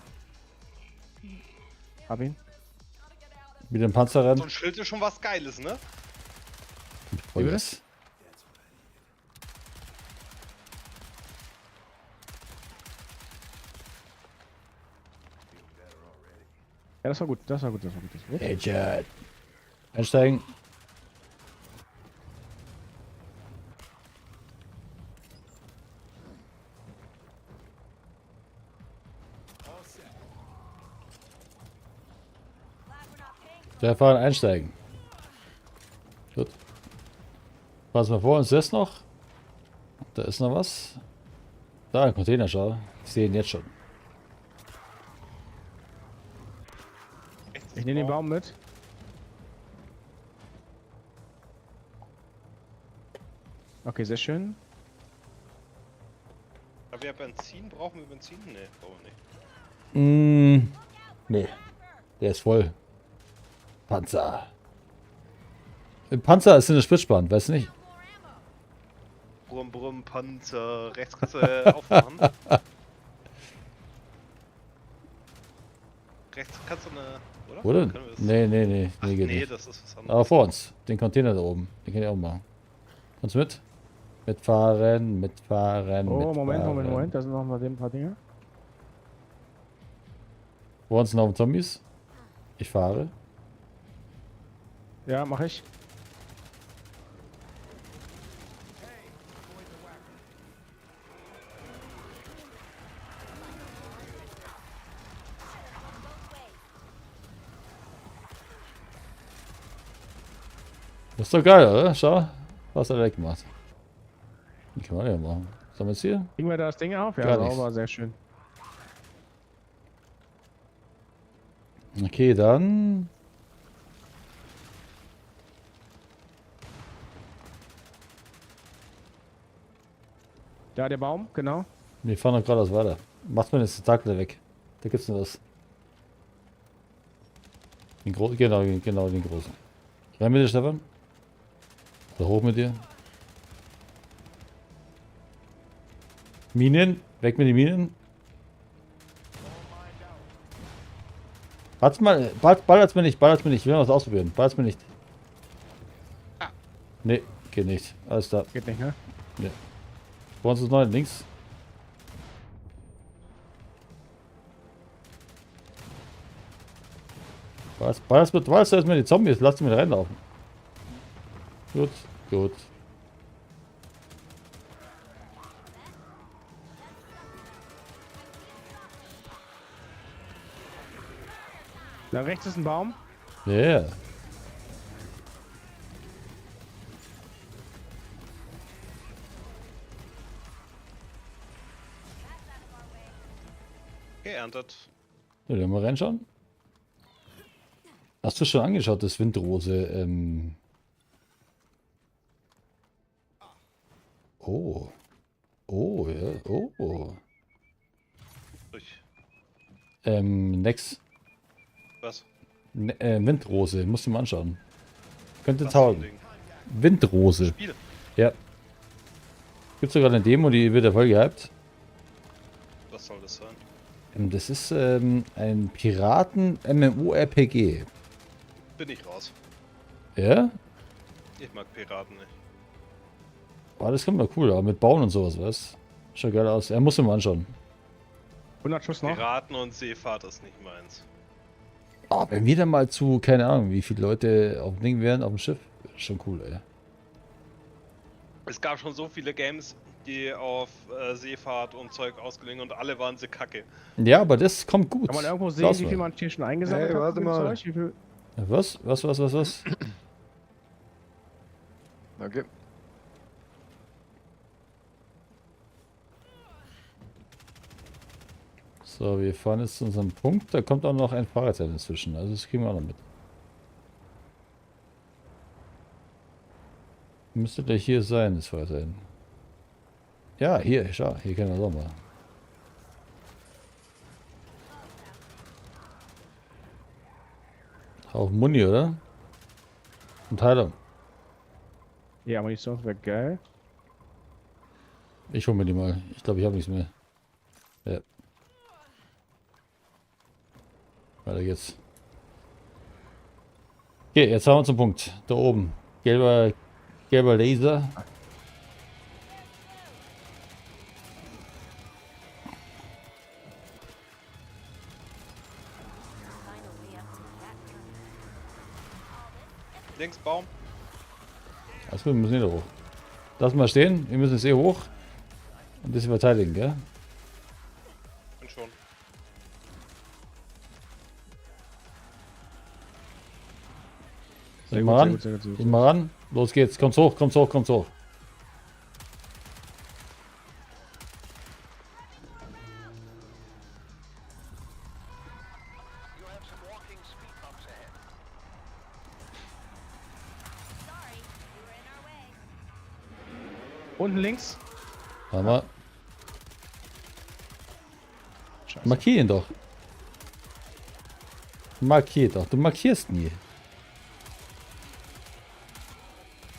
Hab ihn. Mit dem Panzer rennen. So ein Schild ist schon was Geiles, ne? Vollgas. Ja, das war gut. Das war gut. Das war gut. Das war gut. Hey, Chat. Einsteigen. Der fahren einsteigen. Gut. Was wir vor uns ist noch? Da ist noch was. Da, ein Container, schau. Ich sehe ihn jetzt schon. Rechts ist Ich nehme den Baum. Baum mit. Okay, sehr schön. Haben wir Benzin? Brauchen wir Benzin? Ne, brauchen wir nicht. Nee. Der ist voll. Panzer. Im Panzer ist eine Spritzbahn, weißt du nicht? Brumm, Brumm, Panzer. Rechts kannst du aufmachen. Rechts kannst du eine. Oder? Wo denn? Können wir das- Nee, Ach, geht nee, nicht. das ist was anderes. Aber vor uns, den Container da oben. Den kann ich auch machen. Kommst du mit? Mitfahren, mitfahren, Oh, mitfahren. Moment. Da sind noch mal ein paar Dinge. Vor uns noch Zombies. Ich fahre. Ja, mach ich. Das ist doch geil, oder? Schau. Was hat er weggemacht. Den kann man ja machen. Sollen wir jetzt hier? Kriegen wir da das Ding auf? Ja, Gar nichts. sauber, sehr schön. Okay, dann. Da der Baum, genau. Wir fahren noch geradeaus weiter. Macht man jetzt den Tag weg. Da gibt's noch was. Den genau, den großen. Rein mit dir, Stefan. Da hoch mit dir. Minen. Weg mit den Minen. Warte mal. Ballert's mir nicht. Ich will noch was ausprobieren. Ballert's mir nicht. Ah. Nee, geht nicht. Alles da. Geht nicht, ne? Wo uns ist neu? Links. Ballert's erstmal die Zombies. Lass die mit reinlaufen. Gut. Da rechts ist ein Baum. Ja, yeah. Geerntet. Ja, dann mal reinschauen. Hast du schon angeschaut, das Windrose? Oh. Oh, ja. Oh. Durch. Nex. Was? Windrose, musst du mal anschauen. Könnte Was für ein taugen. Ding? Windrose. Spiel. Ja. Gibt sogar eine Demo, die wird ja voll gehypt. Was soll das sein? Das ist ein Piraten-MMO-RPG. Bin ich raus. Ja? Ich mag Piraten nicht. Oh, das kommt mal cool, aber mit Bauen und sowas, was? Schaut geil aus. Er muss ihn mal anschauen. 100 Schuss noch. Piraten und Seefahrt ist nicht meins. Oh, wenn wir dann mal zu, keine Ahnung, wie viele Leute auf dem Ding wären, auf dem Schiff, ist schon cool, ey. Es gab schon so viele Games, die auf Seefahrt und Zeug ausgelegen und alle waren sie kacke. Ja, aber das kommt gut. Kann man irgendwo sehen, Glaub's wie viel mir. man hier schon eingesammelt Hey, hat? warte für das mal. Zeug? Wie viel? Was? Okay. So, wir fahren jetzt zu unserem Punkt. Da kommt auch noch ein Fahrradteil inzwischen. Also das kriegen wir auch noch mit. Müsste der hier sein, das Fahrradteil. Ja, hier, schau. Hier können wir doch mal. Auch Muni, oder? Und Heilung. Ja, Munition wäre geil. Ich hole mir die mal. Ich glaube, ich habe nichts mehr. Ja. Weiter geht's. Okay, jetzt haben wir zum Punkt. Da oben. Gelber Laser. Links Baum. Alles gut, wir müssen wieder hoch. Lass mal stehen. Wir müssen jetzt hoch. Und das verteidigen, gell? Bin schon. Geh mal ran. Geh mal ran. Los geht's. Kommt's hoch. You have some walking speed bumps ahead. Sorry, we were in our way. Unten links. Hammer. Scheiße. Markier ihn doch. Markier doch. Du markierst nie.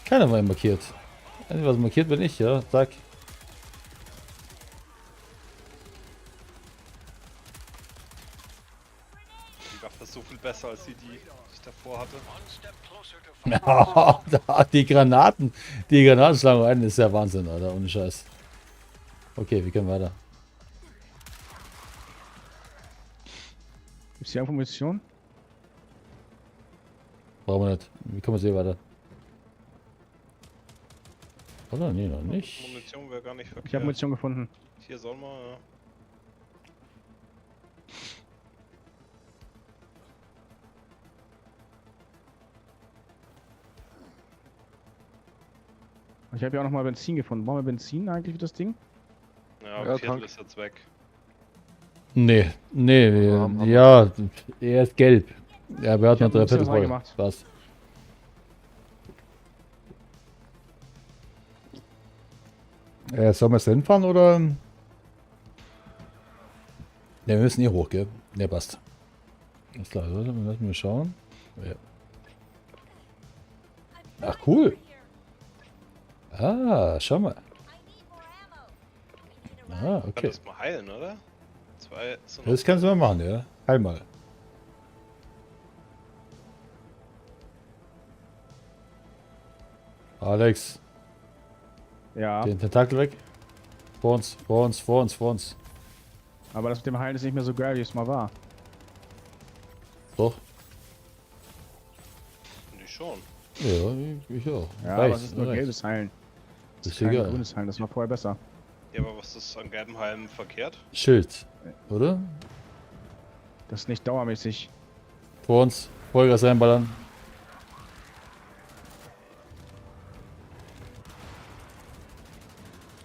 Keiner war markiert. Was markiert bin ich, ja. Zack. Die Waffe ist so viel besser als die ich davor hatte. One step closer to Die Granaten. Die Granaten schlagen ein. Das ist ja Wahnsinn, Alter. Ohne Scheiß. Okay, wir können weiter. Gibt's hier irgendwo Munition? Brauchen wir nicht. Wir kommen jetzt hier weiter. Oder? Nee, noch nicht. Munition wäre gar nicht verkehrt. Ich habe Munition gefunden. Hier soll man, ja. Ich habe ja auch noch mal Benzin gefunden. Brauchen wir Benzin eigentlich für das Ding? Ja, Ja, Viertel Tank. ist jetzt weg. Nee, Haben wir. ja, er ist gelb. Ja, wir hatten hab noch ein bisschen 3/4 voll. reingemacht. Was? Sollen wir jetzt hinfahren oder? Ne, wir müssen hier hoch, gell? Ne, passt. Alles klar, lassen wir schauen. Ja. Ach, cool. Ah, schau mal. I need more ammo. Ah, Kann okay. das mal heilen, oder? Zwei sind Das kannst du mal machen, ja. Heil mal. Alex, Ja, den Tentakel weg. Vor uns. aber das mit dem Heilen ist nicht mehr so geil, wie es mal war. Doch. die schon. Ja, ich auch. Ja, Reicht, aber es ist nur reicht. gelbes Heilen. Das Ist kein egal. grünes Heilen, das war vorher besser. Ja, aber was ist an gelben Halmen verkehrt? Schild, oder? Das ist nicht dauermäßig. Vor uns. Vollgas reinballern.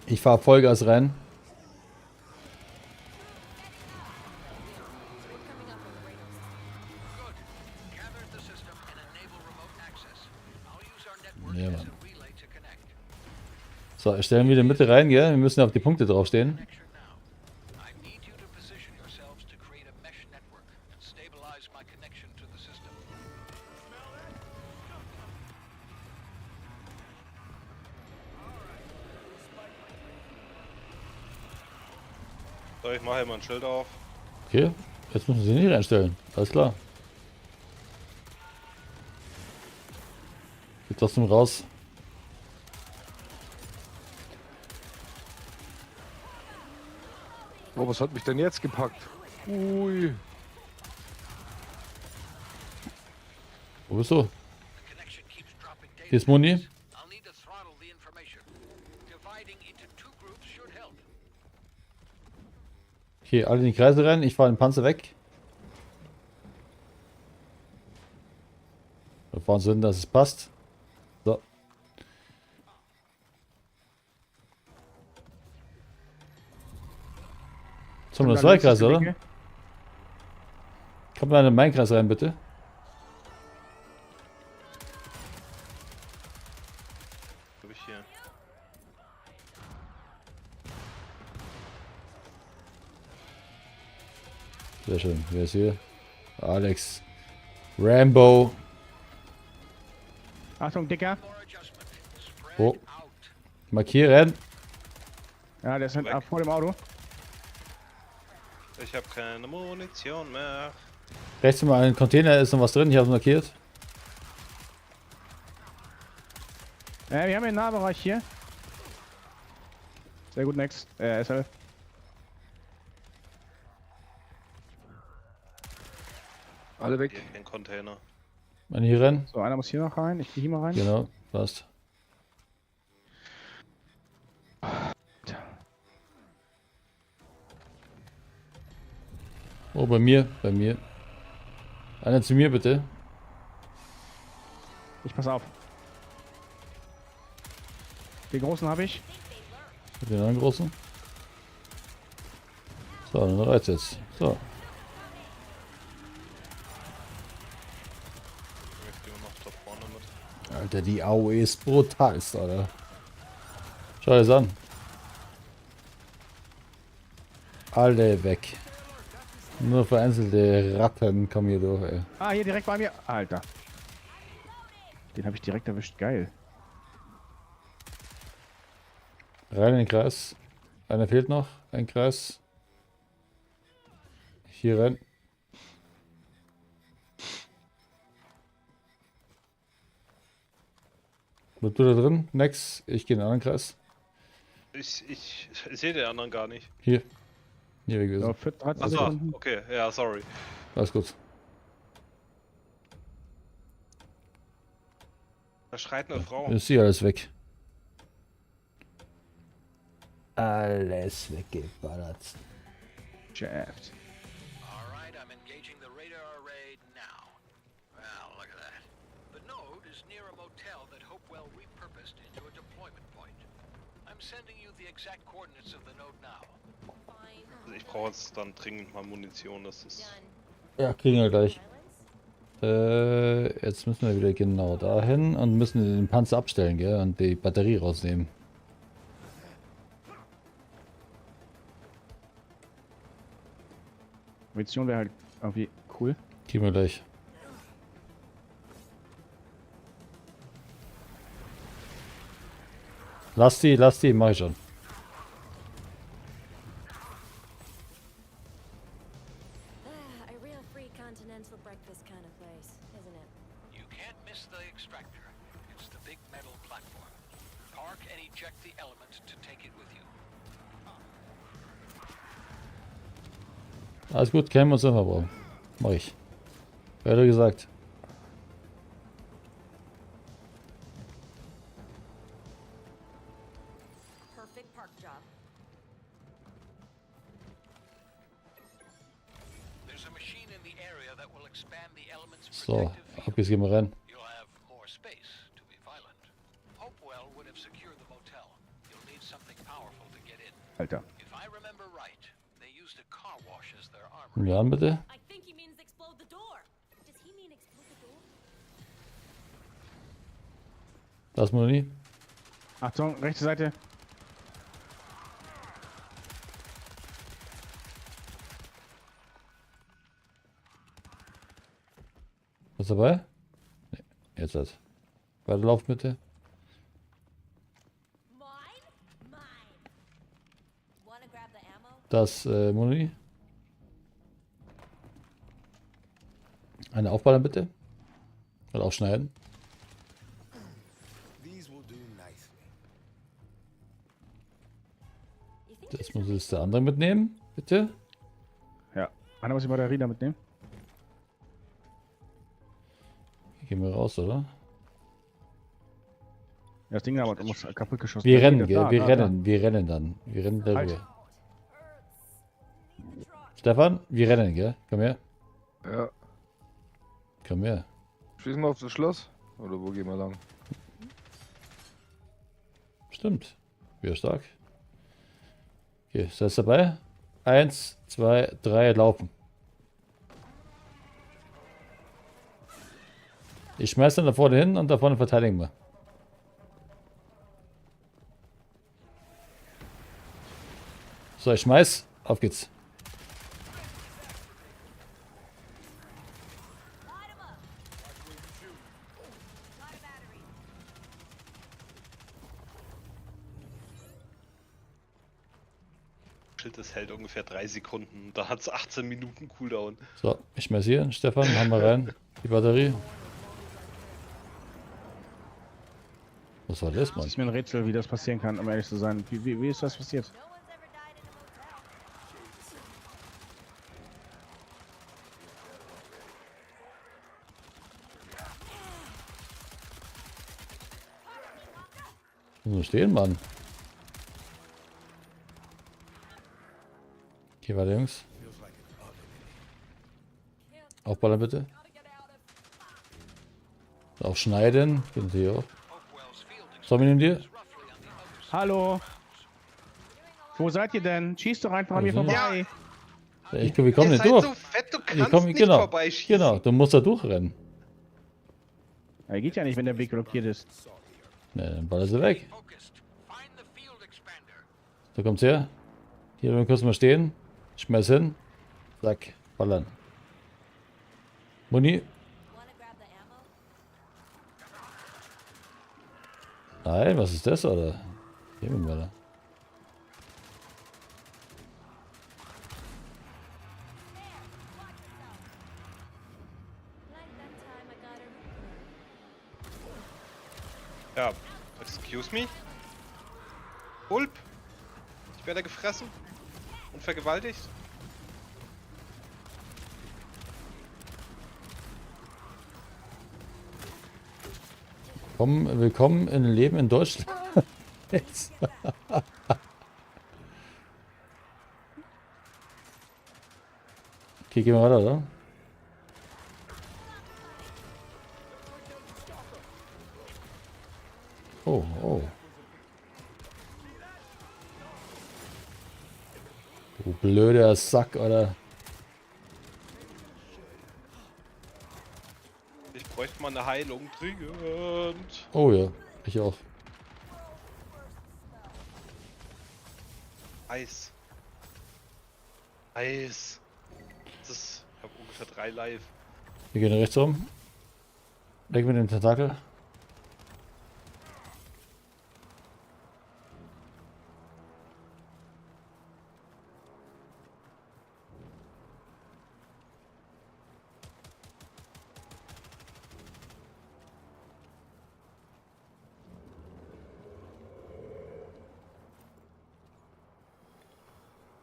Ich fahr Vollgas rein. Gather the system and enable remote access. I'll use our network Ja, as Mann. a relay to connect. So, stellen wir in die Mitte rein, gell? Wir müssen auf die Punkte draufstehen. Connection now. I need you to position yourselves to create a mesh network and stabilize my connection to the system. So, ich mache hier mal ein Schild auf. Okay, jetzt müssen wir sie nicht reinstellen. Alles klar. Geht trotzdem raus. Oh, was hat mich denn jetzt gepackt? Ui. Wo bist du? The connection keeps dropping data. Hier ist Muni. I'll need to throttle the information. Dividing into 2 groups should help. Okay, alle in die Kreise rein. Ich fahre den Panzer weg. Wir fahren so hin, dass es passt. So. Jetzt haben wir noch 2 Kreise, oder? Kommt mal in meinen Kreis rein, bitte. Hab ich hier. Sehr schön. Wer ist hier? Alex. Rambo. Achtung, Dicker. More adjustment. Spread Oh. out. Markieren. Ja, der ist Weg. vor dem Auto. Ich habe keine Munition mehr. Rechts mal ein Container, ist noch was drin. Ich habe es markiert. Wir haben den Nahbereich hier. Sehr gut, next. SL. Alle weg. Hier kein Container. Mal hier rein. So, einer muss hier noch rein. Ich gehe hier mal rein. Genau, passt. Oh, bei mir, bei mir. Einer zu mir bitte. Ich pass auf. Den großen habe ich. Den anderen großen. So, dann reizt jetzt. So. Ich gehe noch da vorne mit. Alter, die AOE ist brutalst, Alter. Schau dir das an. Alle weg. Nur vereinzelte Ratten kommen hier durch, ey. Ah, hier direkt bei mir. Alter. Den habe ich direkt erwischt. Geil. Rein in den Kreis. Einer fehlt noch. Ein Kreis. Hier rein. Bist du da drin? Next. Ich gehe in den anderen Kreis. Ich sehe den anderen gar nicht. Hier. Hier weg gewesen. So, für 13 Achso, Sekunden. okay, ja, sorry. Alles gut. Da schreit eine Frau. Ist hier alles weg. Alles weggeballert. Shaft. All right, I'm engaging the radar array now. Well, look at that. The node is near a motel that Hopewell repurposed into a deployment point. I'm sending you the exact coordinates of the node now. Fine. Also ich brauche jetzt dann dringend mal Munition, das ist... Done. Ja, kriegen wir gleich. Silence? Jetzt müssen wir wieder genau dahin und müssen den Panzer abstellen, gell? Und die Batterie rausnehmen. Munition wäre halt irgendwie cool. Kriegen wir gleich. Lass die, mach ich schon. A real free continental breakfast kind of place, isn't it? You can't miss the extractor. It's the big metal platform. Park and eject the element to take it with you. Alles gut, kennen wir uns immer brauchen. Mach ich. Weiter gesagt. Perfect park job. There's a machine in the area that will expand the element's So, protective ab field. geht's, gehen wir rein. You'll have more space to be violent. Hopewell would have secured the motel. You'll need something powerful to get in. Alter. If I remember right, they used a car wash as their armor. Ja, bitte. I think he means explode the door. Does he mean explode the door? Das Moni. Achtung, rechte Seite. Was dabei? Nee, jetzt hat. Weiterlauf bitte. Mine? Mine. Wanna grab the ammo? Das Moni. Eine aufballern bitte. Oder aufschneiden. These will do nicely. You think Das muss jetzt der andere mitnehmen, bitte. Ja. Einer muss die Batterie da mitnehmen. Hier gehen wir raus, oder? Ja, das Ding aber muss kaputt geschossen Wir werden. rennen, gell? Da, Wir da, rennen, wir rennen dann. Wir rennen Halt. darüber. Stefan, wir rennen, gell? Komm her. Ja. Komm her. Schließen wir auf das Schloss? Oder wo gehen wir lang? Stimmt. Wir stark. Okay, ist das dabei? 1, 2, 3, laufen. Ich schmeiß dann da vorne hin und da vorne verteidigen wir. So, ich schmeiß. Auf geht's. Schild, das hält ungefähr 3 Sekunden. Da hat es 18 Minuten Cooldown. So, ich schmeiß hier. Stefan, haben wir rein. Die Batterie. Was war das, Das Mann? ist mir ein Rätsel, wie das passieren kann, um ehrlich zu sein. Wie ist das passiert? no one's ever died in a motel. Nur stehen, Mann. Okay, warte, Jungs. Aufballern bitte. Aufschneiden. Gehen Sie hier auch. Hopewell's field So, wir nehmen dir. is roughly on the other side. Hallo? Wo seid ihr denn? Schießt doch einfach an mir Ja. vorbei. Wir kommen Ihr nicht seid durch. so fett, du Wir kannst kommen, nicht genau. vorbeischießen. Genau, du musst da durchrennen. Ja, geht ja nicht, wenn der Weg blockiert ist. Ne, dann baller sie weg. Focused. Find the field expander. So, kommt's her. Hier dann kurz mal stehen. Schmeiß hin. Zack, ballern. Muni. Wanna grab the ammo? Nein, was ist das, oder? Gehen wir mal. Like that time I got a Ja, excuse me? Hulp? Ich werde gefressen und vergewaltigt? Willkommen im Leben in Deutschland. Jetzt. Okay, gehen wir weiter, oder? Oh, oh. Du blöder Sack, oder? Ich bräuchte mal eine Heilung dringend. Oh ja, ich auch. Eis. Eis. Das ist, ich habe ungefähr 3 live. Wir gehen rechts rum. Weg mit dem Tentakel.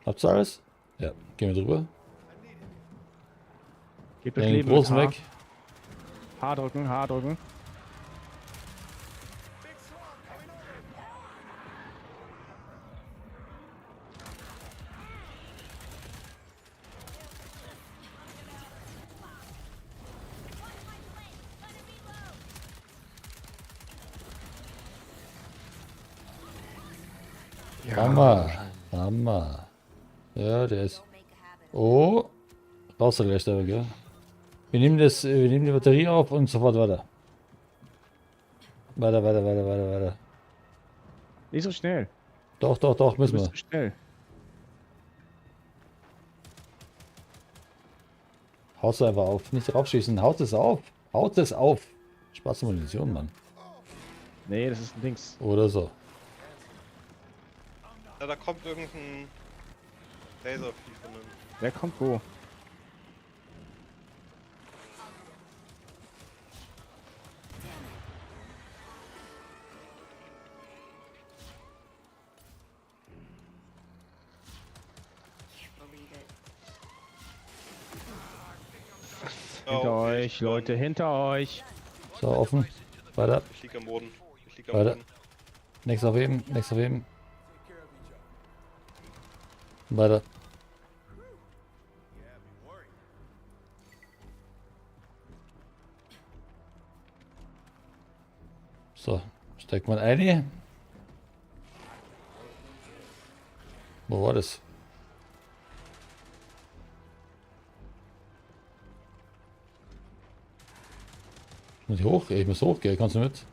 Habt ihr alles? Ja, gehen wir drüber. Gebt das Den Leben mit großen H. weg. H drücken, H drücken. Hammer. Hammer. Ja, der ist. Don't make a habit. Oh. Raus da gleich da, gell? Wir nehmen die Batterie auf und sofort weiter. Weiter. Nicht so schnell. Doch, Du müssen bist wir. zu schnell. Haut einfach auf. Nicht draufschießen. Haut es auf. Haut es auf. Spaß Munition, Mann. Nee, das ist ein Dings. Oder so. Ja, da kommt irgendein Laservieh von einem. Wer kommt wo? Can't believe it. Hinter Oh, euch, Leute, hinter euch. So, offen. Weiter. Ich lieg am Boden. Ich lieg am Weiter. Boden. Nächstes aufheben. Weiter. So, steckt man ein. Wo war das? Muss ich hoch? Ich muss hochgehen. Kannst du mit?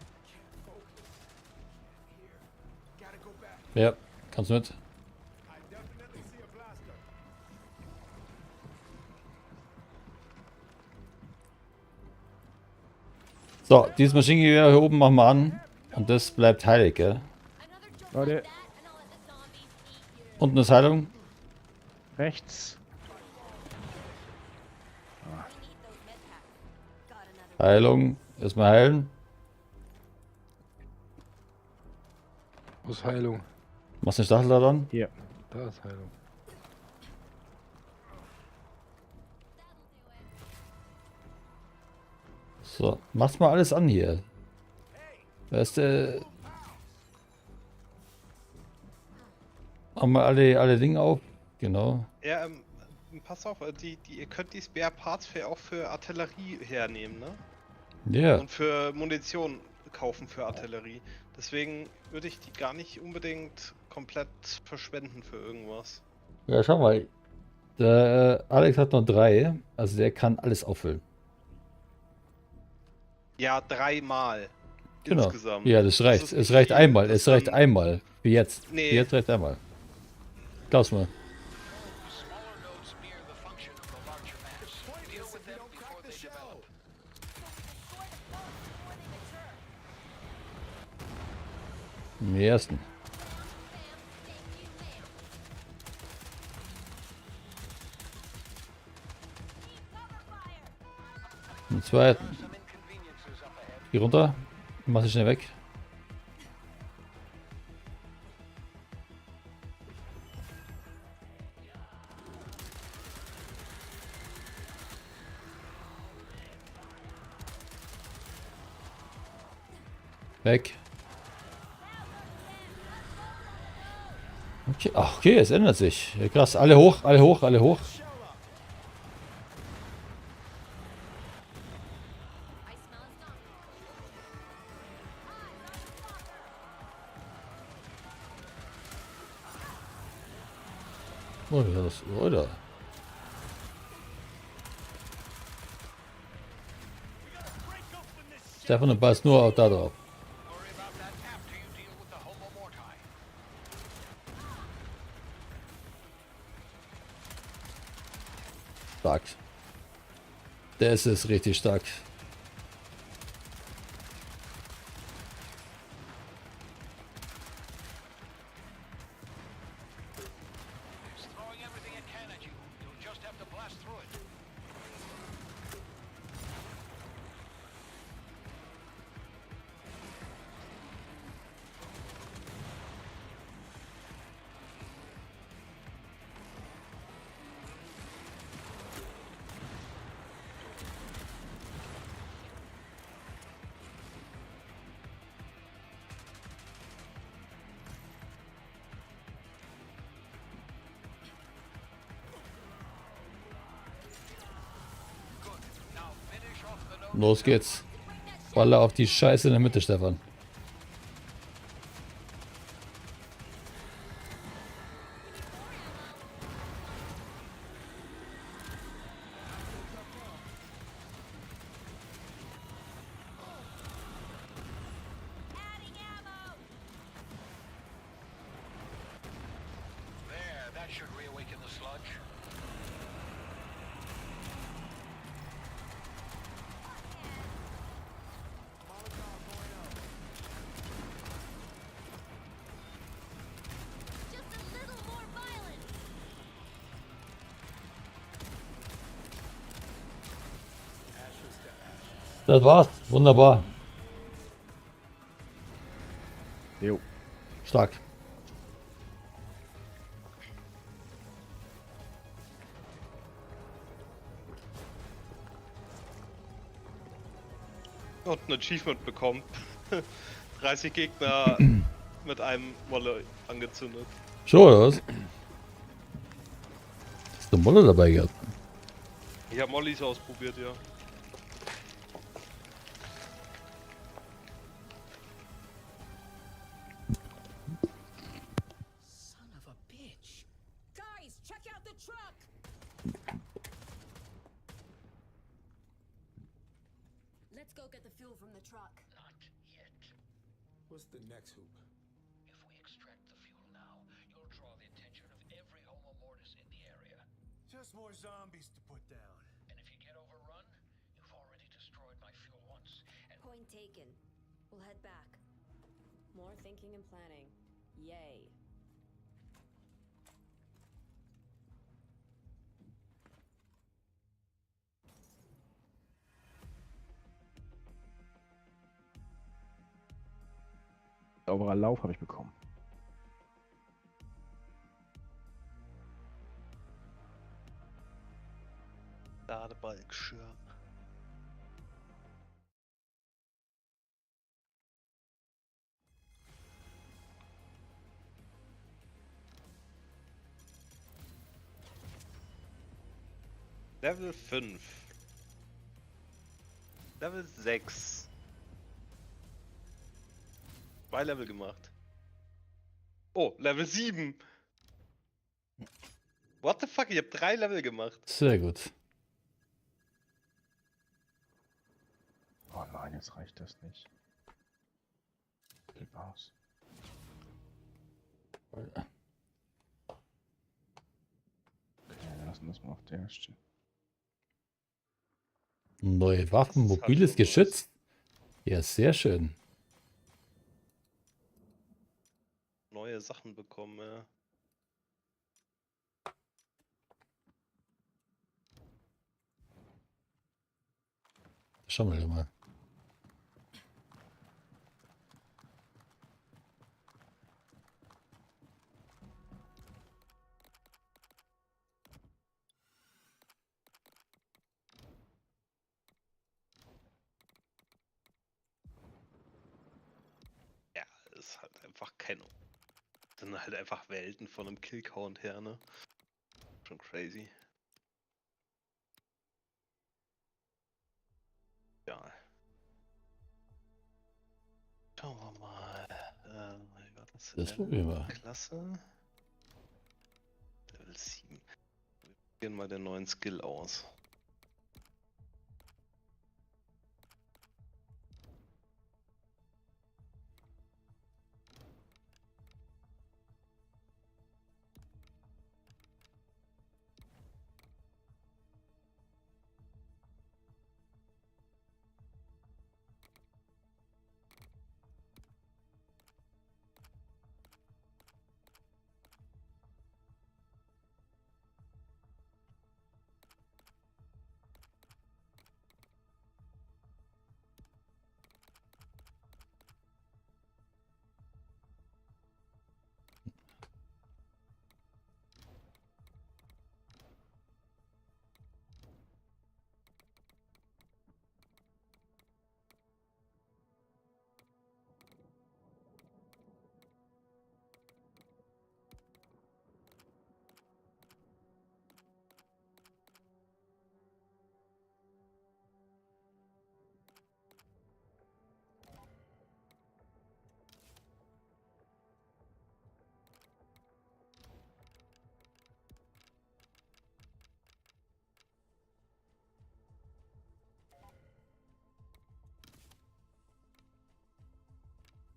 Ja, kannst du mit? So, dieses Maschinengewehr hier oben machen wir an. Und das bleibt heilig, gell? Leute, Unten ist Heilung. rechts. Heilung. Erstmal heilen. Wo ist Heilung? Machst du den Stachel da dran? Hier. Da ist Heilung. So, mach's mal alles an hier. Weißt du. Machen wir alle Dinge auf. Genau. Ja, pass auf, ihr könnt die Spare Parts auch für Artillerie hernehmen, ne? Ja. Und für Munition kaufen für Artillerie. Deswegen würde ich die gar nicht unbedingt komplett verschwenden für irgendwas. Ja, schau mal. Der Alex hat noch 3. Also der kann alles auffüllen. Ja, 3-mal. Genau. Insgesamt. Ja, das reicht. ist Es nicht reicht viel. einmal. Das Es reicht dann- einmal. Wie jetzt. Nee. Wie jetzt reicht einmal. Glaub's mir. Smaller nodes near the function of the larger mass. Deal with them before they develop. Im ersten. Im zweiten. Some inconveniences up ahead. Geh runter. Mach sie schnell weg. Weg. Okay, ach, okay, es ändert sich. Ja, krass, alle hoch, alle hoch, alle hoch. Oh, das, oder? Stefan, du passt nur auf da drauf. Worry about that after you deal with the Homo Mortai. Stark. Das ist richtig stark. It's throwing everything it can at you. You'll just have to blast through it. Now finish off the node. Los geht's. Baller auf die Scheiße in der Mitte, Stefan. Das war's. Wunderbar. Jo. Stark. Und ein Achievement bekommen. 30 Gegner mit einem Wolle angezündet. Schon, oder was? Hast du Molle dabei gehabt? Ich habe Mollys ausprobiert, ja. Son of a bitch. Guys, check out the truck! Let's go get the fuel from the truck. Not yet. What's the next hoop? If we extract the fuel now, you'll draw the attention of every Homo Mortis in the area. Just more zombies to put down. And if you get overrun, you've already destroyed my fuel once. And Point taken. We'll head back. More thinking and planning. Yay. Sauberer Lauf habe ich bekommen. Ladebalgschirm. Level 5. Level 6. 2 Level gemacht. Oh, Level 7. What the fuck, ich hab 3 Level gemacht. Sehr gut. Oh nein, jetzt reicht das nicht. Gib aus. Okay, wir lassen das mal auf der stehen. Neue Waffen, Das ist halt mobiles schon Geschütz. Ja, sehr schön. Neue Sachen bekommen, ja. Schauen wir doch mal. Ja, ist halt einfach keine. Das sind halt einfach Welten von einem Killcount her, ne? Schon crazy. Ja. Schauen wir mal. Wie war das? Das probieren wir. Klasse. Level 7. Wir probieren mal den neuen Skill aus.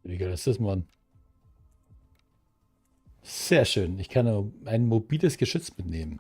Wie geil ist das, Mann? Sehr schön. Ich kann ein mobiles Geschütz mitnehmen.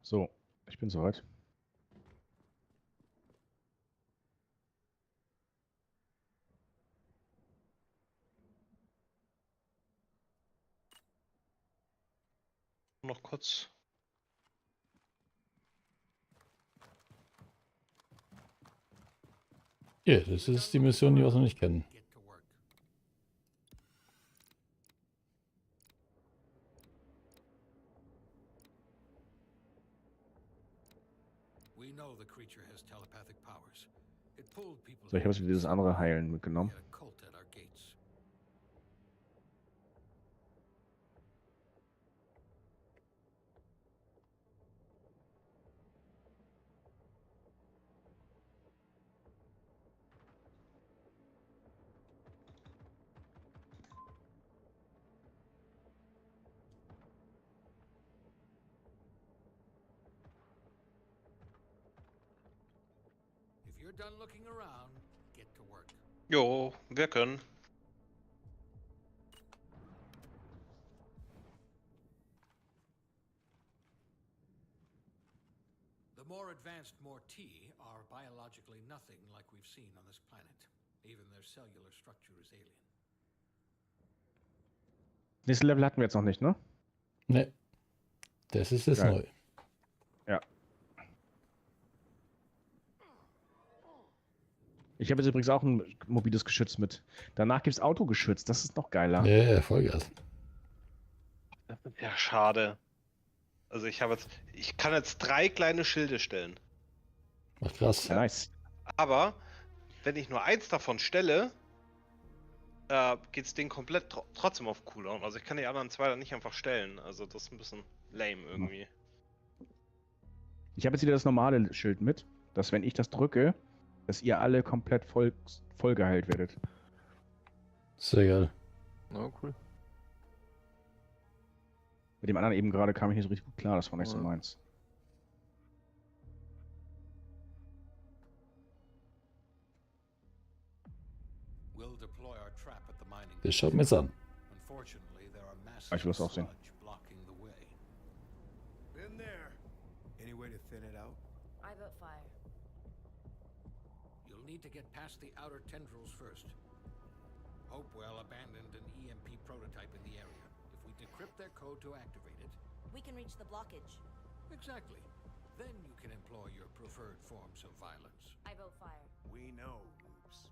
So, ich bin soweit. Noch kurz. Ja, das ist die Mission, die wir noch nicht kennen. Get to work. We know the creature has telepathic powers. It pulled people. So, ich habe jetzt wieder dieses andere Heilen mitgenommen. We had a cult at our gates. If you're done looking around, get to work. Jo, wir können. The more advanced Morty are biologically nothing like we've seen on this planet. Even their cellular structure is alien. Nächstes Level hatten wir jetzt noch nicht, ne? Ne. Das ist jetzt Geil. neu. Ja. Ich habe jetzt übrigens auch ein mobiles Geschütz mit. Danach gibt es Autogeschütz. Das ist noch geiler. Ja, Vollgas. Ja, schade. Also ich kann jetzt 3 kleine Schilde stellen. Ach, krass. Ja, nice. Aber wenn ich nur eins davon stelle, geht's Ding komplett trotzdem auf Cooldown. Also ich kann die anderen 2 dann nicht einfach stellen. Also das ist ein bisschen lame irgendwie. Ich habe jetzt wieder das normale Schild mit, dass wenn ich das drücke, dass ihr alle komplett voll geheilt werdet. Sehr geil. Na, cool. Mit dem anderen eben gerade kam ich nicht so richtig gut klar. Das war nicht so Ja. meins. We'll deploy our trap at the mining. Das schaut mir jetzt an. Unfortunately, there are Ich massive will es auch sehen. sludge blocking the way. Been there. Any way to thin it out? I vote fire. You'll need to get past the outer tendrils first. Hopewell abandoned an EMP prototype in the area. If we decrypt their code to activate it, We can reach the blockage. exactly. Then you can employ your preferred forms of violence. I vote fire. We know, Roops.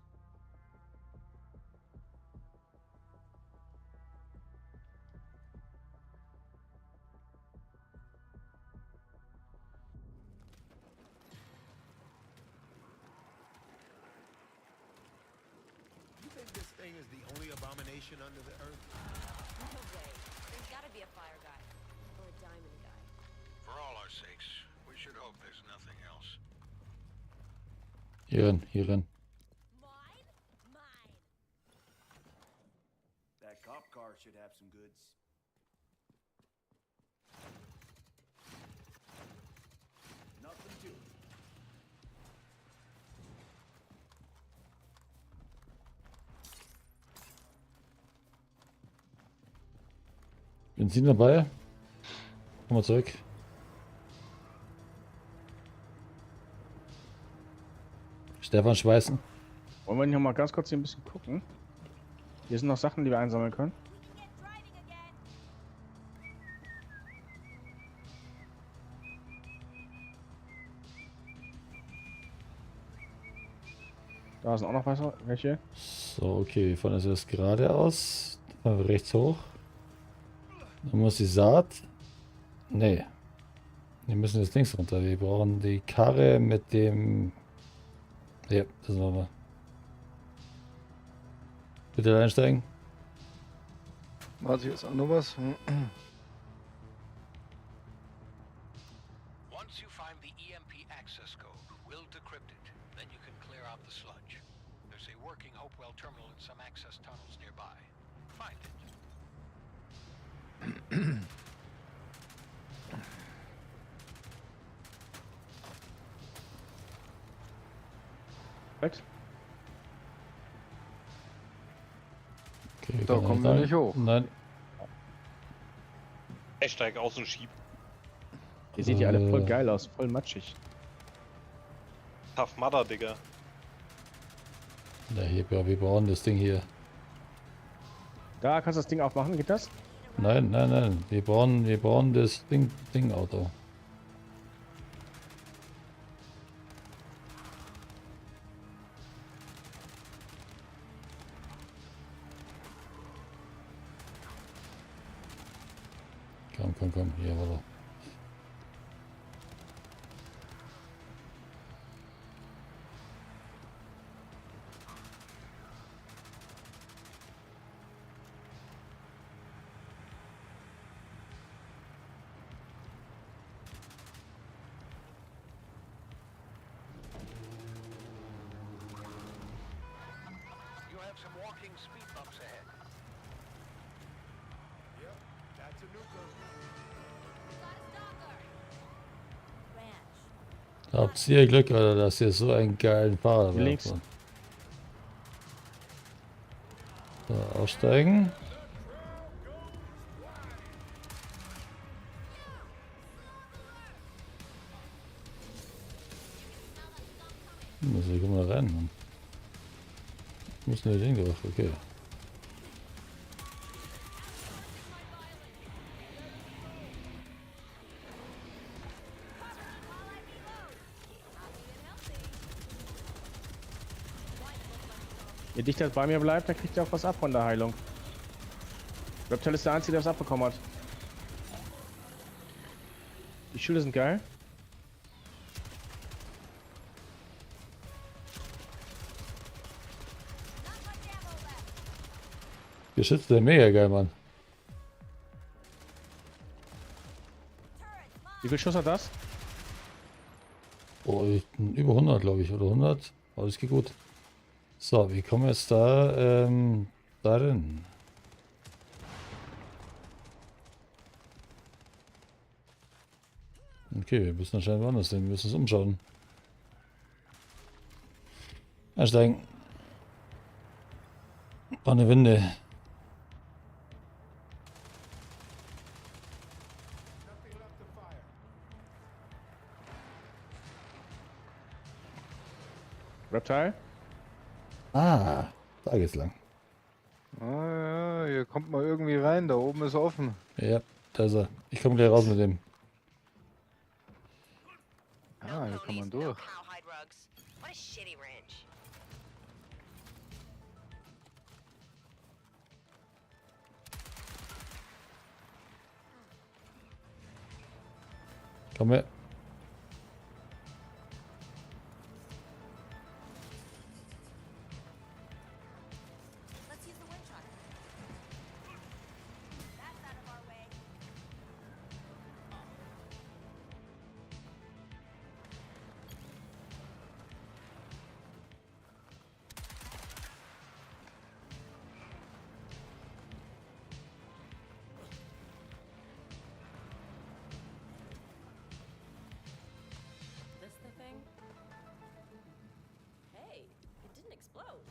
You think this thing is the only abomination under the earth? No way. There's gotta be a fire guy. Or a diamond guy. For all our sakes, we should hope there's nothing else. Hier rein, hier rein. Mine? Mine. That cop car should have some goods. Nothing to it. Benzin dabei. Komm mal zurück. Stefan schweißen. Wollen wir noch mal ganz kurz hier ein bisschen gucken? Hier sind noch Sachen, die wir einsammeln können. We can get driving again. Da sind auch noch welche. So, okay, wir fahren also jetzt geradeaus. Dann fahren wir rechts hoch. Dann muss die Saat. Nee. Wir müssen jetzt links runter. Wir brauchen die Karre mit dem. Ja, das machen wir. Bitte einsteigen. Warte, jetzt auch noch was. Once you find the EMP access code, we'll decrypt it. Then you can clear out the sludge. There's a working Hopewell terminal in some access tunnels nearby. Find it. Perfekt. Okay, Da können kommen wir rein. nicht hoch. Nein. Ich steig aus und schieb. Ihr seht ja alle voll geil aus, voll matschig. Tough Mudder, Digga. Ja, hier, wir brauchen das Ding hier. Da kannst du das Ding aufmachen, geht das? Nein, nein, nein. Wir brauchen das Ding-Auto. Komm, hier, warte. You have some walking speed bumps ahead. Yep, that's a nuker. Ranch. Habt ihr Glück, Alter, dass ihr so einen geilen Fahrer habt. Links. So, aussteigen. Muss ich mal rennen. Muss nur den durch, okay. Je dichter es bei mir bleibt, dann kriegt ihr auch was ab von der Heilung. Reptile ist der Einzige, der es abbekommen hat. Die Schilde sind geil. Geschützt der mega geil, Mann. Wie viel Schuss hat das? Oh, über 100, glaube ich, oder 100. Alles geht gut. So, wie kommen wir jetzt da darin? Okay, wir müssen anscheinend woanders hin. Wir müssen uns umschauen. Einsteigen. War eine Winde. Nothing left to fire. Reptile? Ah, da geht's lang. Ah ja, hier kommt mal irgendwie rein, da oben ist offen. Ja, da ist er. Ich komme gleich raus mit dem. Ah, hier kann man durch. Cowhide rugs. What a shitty ranch. Komm her. Let's use the wind truck. That's out of our way. This the thing? Hey, it didn't explode.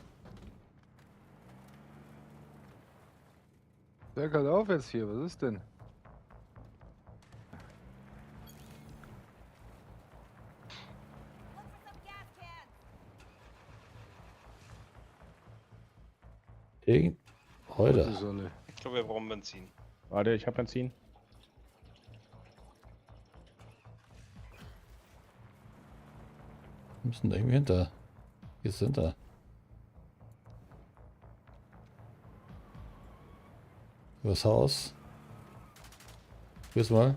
Der kann auf jetzt hier, was ist denn? Look for some gas cans. Irgend. Die Heute. Solle. Ich glaube, wir brauchen Benzin. Warte, ich hab Benzin. Wir müssen da irgendwie hinter. Hier ist hinter. Übers Haus. Grüß mal.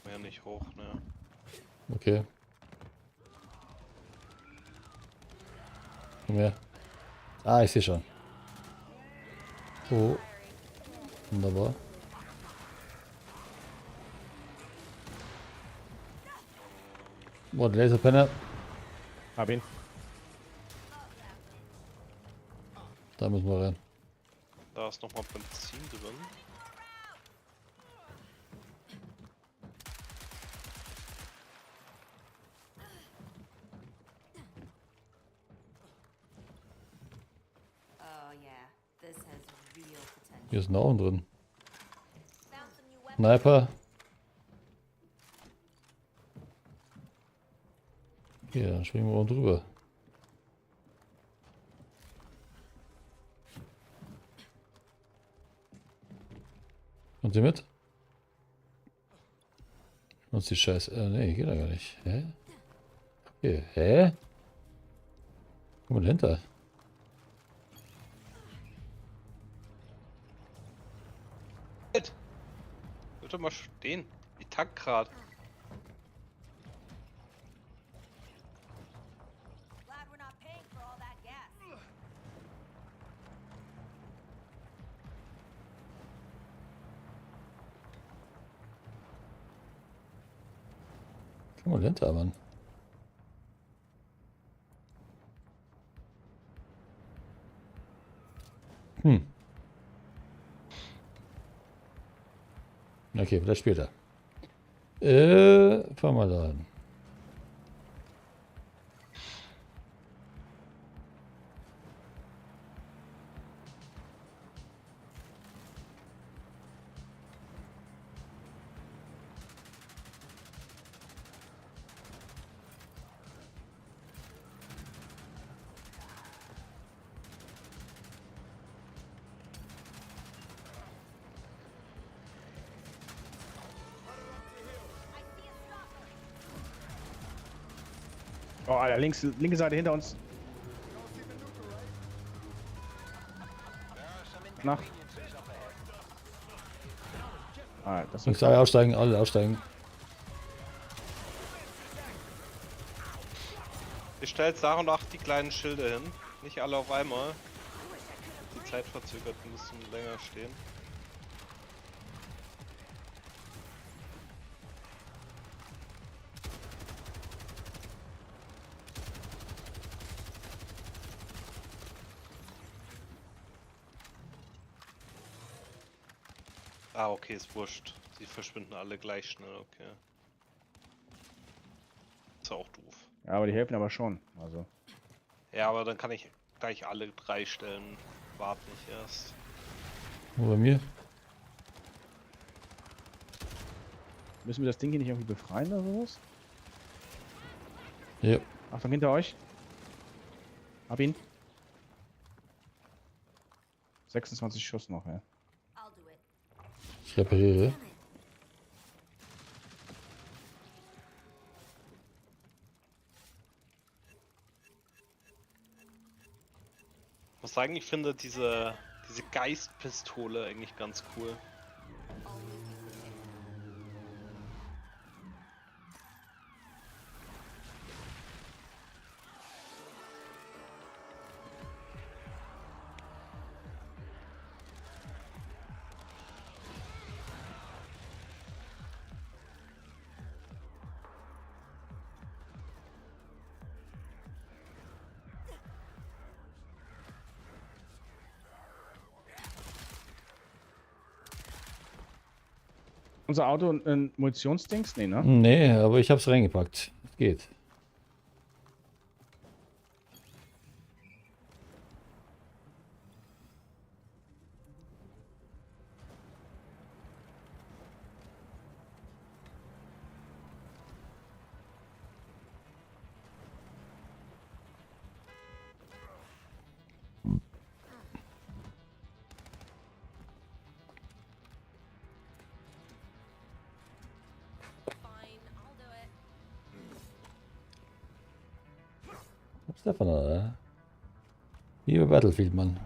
Mehr nicht hoch, ne? Okay. Komm her. Ah, ich sehe schon. Oh. Wunderbar. Oh, der Laserpenner. Hab ihn. Da müssen wir rein. Da ist nochmal Benzin drin. Oh yeah, this has real potential. Hier ist ein Augen drin. Found some new weapons. Sniper. Hier, dann springen wir oben drüber. Kommt ihr mit? Uns die Scheiße. Nee, geht da gar nicht. Hä? Hier, hä? Guck mal dahinter. Wird doch mal stehen. Die tankt grad. Glad we're not paying for all that gas. Guck mal dahinter, Mann. Okay, vielleicht später. Fahr mal da hin. Oh, Alter, linke Seite hinter uns. Nach. Ah, das Ich sage aussteigen, alle aussteigen. Ich stelle jetzt nach und nach die kleinen Schilde hin. Nicht alle auf einmal. Die Zeitverzögerten müssen länger stehen. Ah, okay, ist wurscht. Sie verschwinden alle gleich schnell, okay. Ist auch doof. Ja, aber die helfen aber schon. Also. Ja, aber dann kann ich gleich alle 3 stellen. Wart nicht erst. Nur bei mir. Müssen wir das Ding hier nicht irgendwie befreien oder sowas? Ja. Achtung, hinter euch. Hab ihn. 26 Schuss noch, ja. I'll do it. Ich repariere. Damn it. Ich muss sagen, ich finde diese Geistpistole eigentlich ganz cool. Unser Auto ein Munitionsdings? Nee, ne? Nee, aber ich hab's reingepackt. Geht. Fine, I'll do it. Stefan, oder? Wie bei Battlefield, Mann.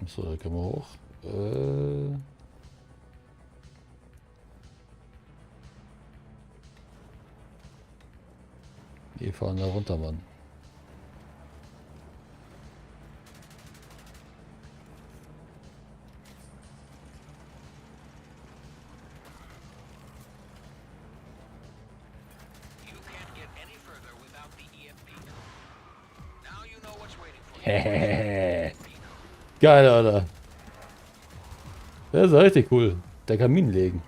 So, da können wir hoch. Wir fahren da runter, Mann. You can't get any further without the EMP code. Now you know what's waiting for you. Hehehe. Geil, Alter. Das ist richtig cool. Der Kamin legen.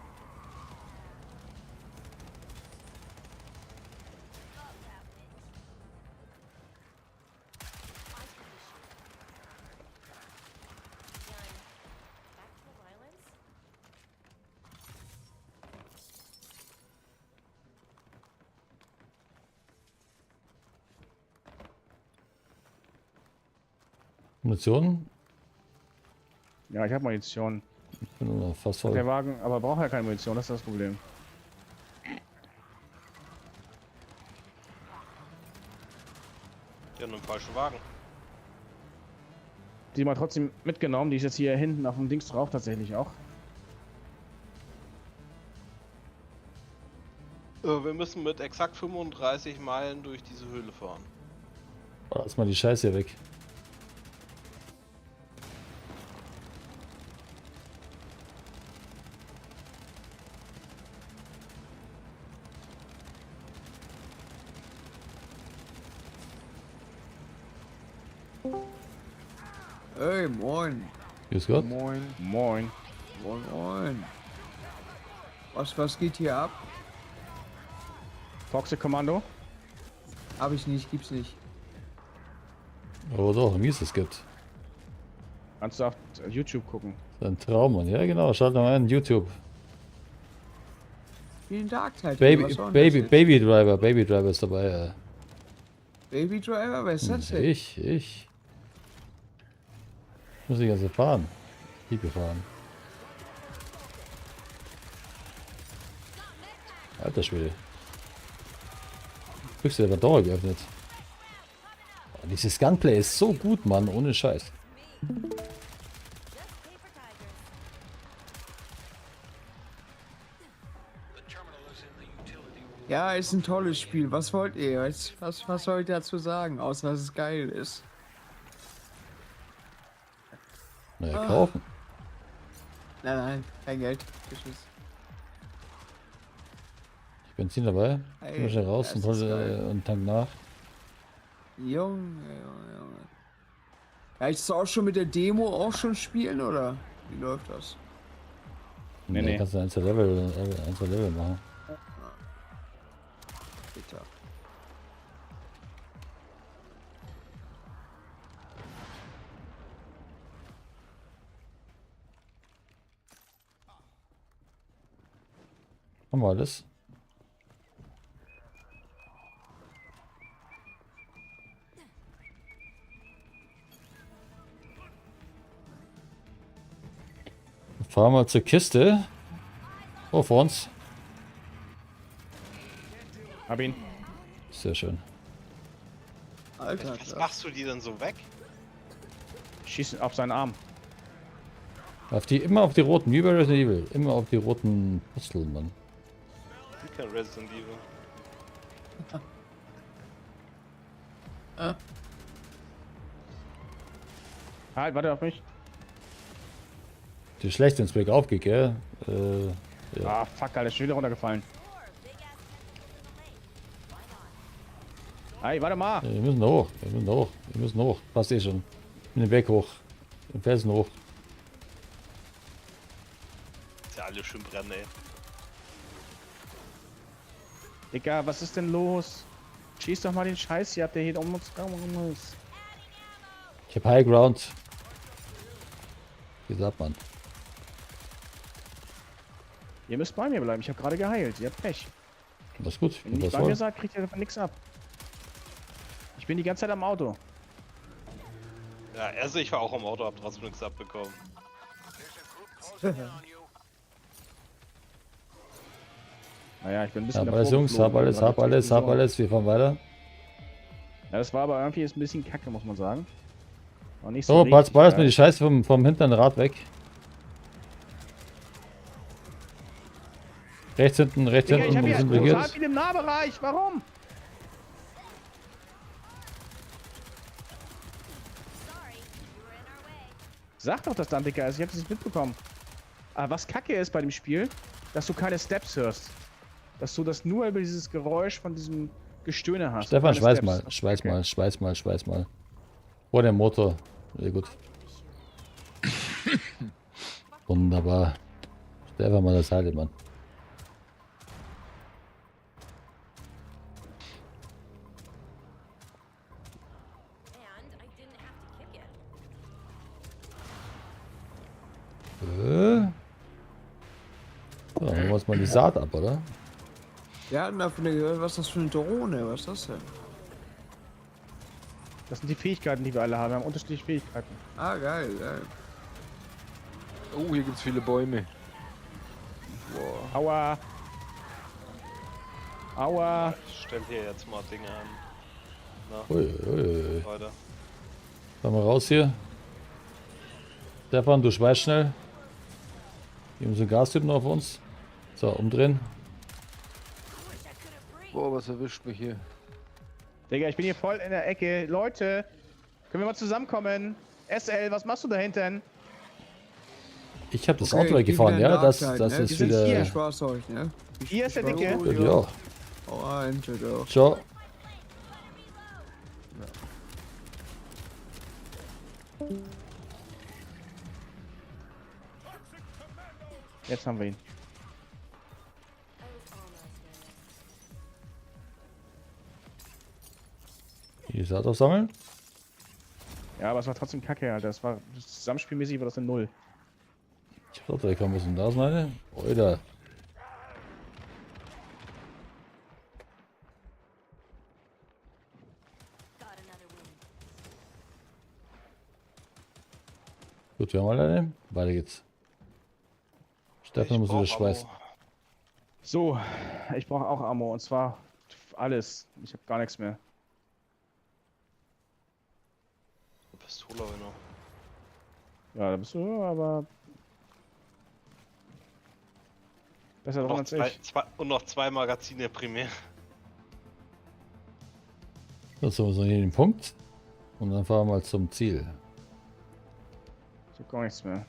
Munition? Ja, ich habe Munition. Ich bin nur noch fast voll. Der Wagen, aber braucht ja keine Munition, das ist das Problem. Ja, nur einen falschen Wagen. Die mal trotzdem mitgenommen, die ist jetzt hier hinten auf dem Dings drauf tatsächlich auch. Wir müssen mit exakt 35 Meilen durch diese Höhle fahren. Oh, lass mal die Scheiße hier weg. Hey, moin. Grüß Gott. Moin. Moin. Moin, moin. Was geht hier ab? Foxy Kommando. Hab ich nicht, gibt's nicht. Aber doch, wie es es gibt. Kannst du auf YouTube gucken. Das ist ein Traum, Mann. Ja, genau. Schalt mal ein. YouTube. Vielen Dank, Titan. Baby, Was war denn Baby, das Baby Driver. Baby Driver ist dabei. jetzt? Baby Driver? Wer ist das denn? Ich muss die ganze fahren. Liebe fahren. Alter Schwede. Büchse der Dauer geöffnet. Oh, dieses Gunplay ist so gut, Mann. Ohne Scheiß. Ja, ist ein tolles Spiel. Was wollt ihr jetzt? Was soll ich dazu sagen, außer dass es geil ist? Naja, kaufen. Nein, kein Geld. Beschiss. Ich Benzin dabei. Ey, Geh mal schnell raus das und, ist geil. und tank nach. Junge. Ja, ich auch schon mit der Demo auch schon spielen, oder? Wie läuft das? Nee. Kannst du ein, zwei Level machen. Bitte. Haben wir alles? Fahren wir zur Kiste. Oh, vor uns. Hab ihn. Sehr schön. Alter, Was krass. machst du die denn so weg? Schießen auf seinen Arm. Immer auf die roten, wie bei Resident Evil. Immer auf die roten Pusteln, Mann. Kein Resident Evil. Halt, warte auf mich. Die schlecht ins Blick aufgeht, gell? Ja. Ah, fuck, Alter, ist schon wieder runtergefallen. Hey, warte mal. Wir müssen da hoch. Wir müssen hoch. Passt eh schon. In den Weg hoch. Den Felsen hoch. Ist ja alles schön brennen, ey. Digga, was ist denn los? Schieß doch mal den Scheiß hier ab, der hier um uns rum ist. Ich hab High Ground. Wie sagt man? Ihr müsst bei mir bleiben, ich habe gerade geheilt. Ihr habt Pech. Das ist gut. Wenn ihr nicht bei mir seid, kriegt ihr davon nichts ab. Ich bin die ganze Zeit am Auto. Ja, also ich war auch am Auto, hab trotzdem nichts abbekommen. Naja, ich bin ein bisschen Hab alles, davor Jungs, geflogen, hab alles, weil hab ich alles, dachte, hab alles. Wir fahren weiter. Ja, das war aber irgendwie jetzt ein bisschen kacke, muss man sagen. War nicht So, richtig bald mir geil. die Scheiße vom hinteren Rad weg. Rechts hinten, Digga, ich hab wo hier sind wir total hier? viel im Nahbereich. Warum? Sag doch, dass dann Dicker ist. Ich hab's nicht mitbekommen. Aber was kacke ist bei dem Spiel, dass du keine Steps hörst. Dass du das nur über dieses Geräusch von diesem Gestöhne hast. Stefan, Keine schweiß Steps. mal, Das ist schweiß kacke. mal, schweiß mal, schweiß mal. Vor dem Motor. Sehr gut. Wunderbar. Stefan mal das Seite, Mann. So, dann holen wir uns mal die Saat ab, oder? Wir hatten davon gehört, was ist das für eine Drohne? Was ist das denn? Das sind die Fähigkeiten, die wir alle haben. Wir haben unterschiedliche Fähigkeiten. Ah, geil, geil. Oh, hier gibt's viele Bäume. Aua. Aua. Ich stell hier jetzt mal Dinge an. Na, Ui, ui, ui. weiter. Fahren wir raus hier. Stefan, du schweißt schnell. Hier haben sie einen Gastypen auf uns. So, umdrehen. Boah, was erwischt mich hier? Digga, ich bin hier voll in der Ecke. Leute, können wir mal zusammenkommen? SL, was machst du da hinten? Ich habe das Okay, Auto ich bin weggefahren, wieder in ja. Das Darkseid, das ne? ist Wir sind wieder. hier. Ich war's euch, ne? Hier ist der Dicke. Oh, Ja. Hau rein, ciao. Ciao. Jetzt haben wir ihn. Die Saat aufsammeln. Ja, aber es war trotzdem kacke, Alter. Zusammenspielmäßig war das eine Null. Ich hab doch direkt ein bisschen da sein, eine. Alter. Gut, wir haben alle eine. Weiter geht's. Stefan muss wieder brauch schweißen. Ammo. So, ich brauche auch Ammo und zwar alles. Ich habe gar nichts mehr. Eine Pistole habe ich noch. Ja, da bist du aber besser dran als ich. Und noch zwei Magazine primär. Jetzt haben wir so hier den Punkt. Und dann fahren wir mal zum Ziel. Ich habe gar nichts mehr.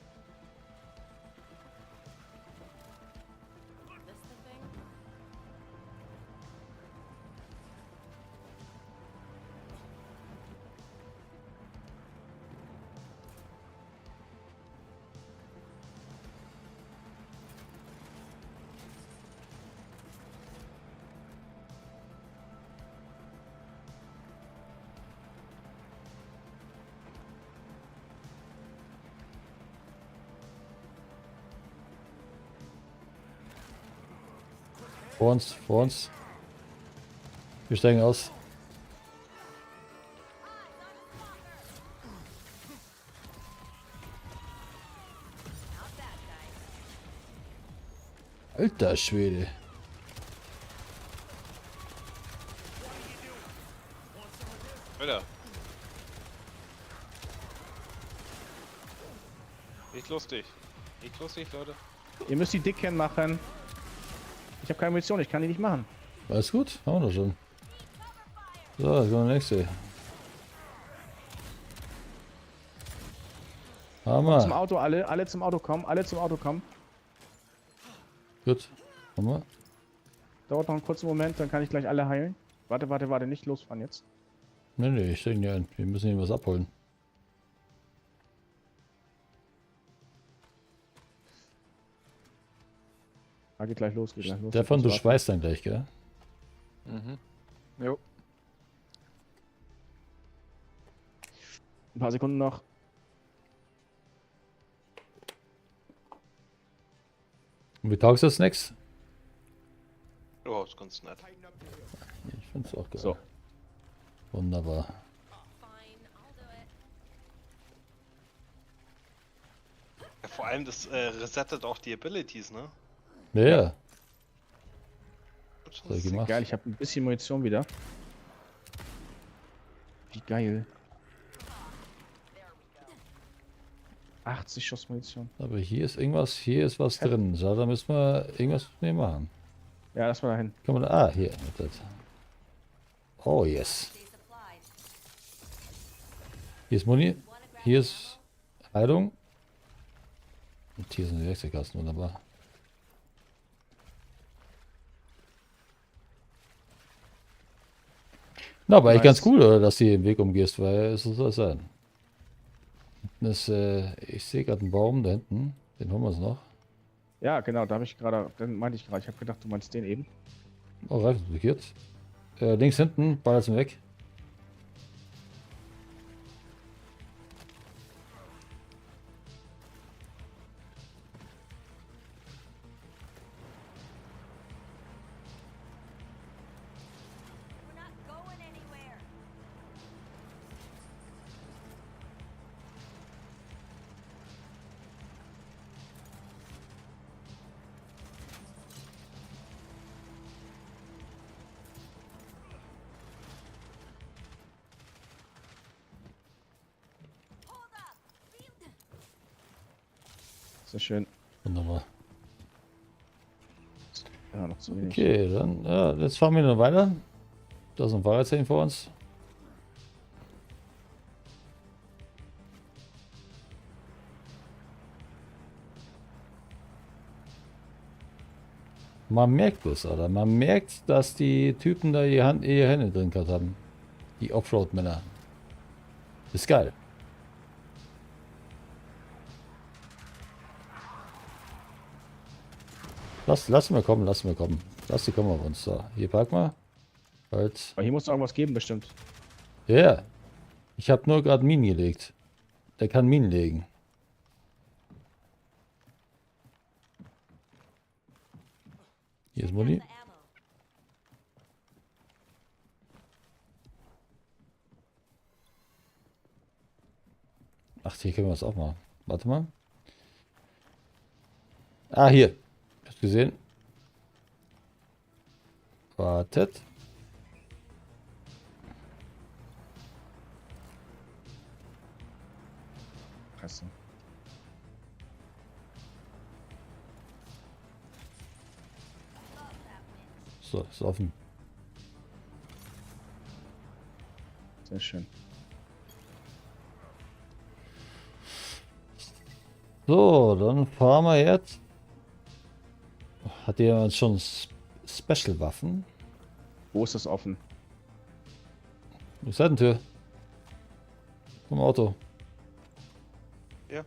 Vor uns, vor uns. Wir steigen aus. Alter Schwede. Wieder. Nicht lustig. Nicht lustig, Leute. Ihr müsst die Dicken machen. Ich habe keine Munition, ich kann die nicht machen. Alles gut? Haben wir doch schon. So, jetzt kommt der nächste. Zum Hammer. Auto, alle zum Auto kommen, alle zum Auto kommen. Gut. Haben wir. Dauert noch einen kurzen Moment, dann kann ich gleich alle heilen. Warte, nicht losfahren jetzt. Nee, ich steige nicht ein. Wir müssen hier was abholen. Ah, geht gleich los, geht gleich los. Stefan, du Warten. schweißt dann gleich, gell? Mhm. Jo. Ein paar Sekunden noch. Und wie taugst du das Snacks? Oh, ist ganz nett. Ich find's auch geil. So. Wunderbar. Ja, vor allem, das resettet auch die Abilities, ne? Ja, ja. Was gemacht? Geil, ich habe ein bisschen Munition wieder. Wie geil. 80 Schuss Munition. Aber hier ist irgendwas, hier ist was drin. So, da müssen wir irgendwas mit mir machen. Ja, lass mal dahin. Kann man da, hier. Oh, yes. Hier ist Muni. Hier ist Heilung. Und hier sind die Wechselkasten, wunderbar. Na, aber echt ganz cool, oder, dass du den Weg umgehst, weil es soll sein. Das, ich sehe gerade einen Baum da hinten. Den holen wir uns noch. Ja, genau, da habe ich gerade, den meinte ich gerade. Ich habe gedacht, du meinst den eben. Oh, Reifen blockiert. Links hinten, Ball ist weg. Sehr schön. Wunderbar. Ja, noch zu wenig. Okay, dann, ja, jetzt fahren wir noch weiter. Da ist ein Fahrradzeichen vor uns. Man merkt es, oder? Man merkt, dass die Typen da ihre Hände drin gehabt haben. Die Offroad-Männer. Ist geil. Lass mal kommen, lass mal kommen. Lass die kommen auf uns. So, hier park mal. Halt. Aber hier muss es irgendwas geben, bestimmt. Ja, yeah. Ich habe nur gerade Minen gelegt. Der kann Minen legen. Hier ist Muni. Ach, hier können wir es auch machen. Warte mal. Ah, hier. Hast du gesehen? Wartet. Presse. So, ist offen. Sehr schön. So, dann fahren wir jetzt. Hat jemand schon Special-Waffen? Wo ist das offen? Die Seitentür. Vom Auto. Ja.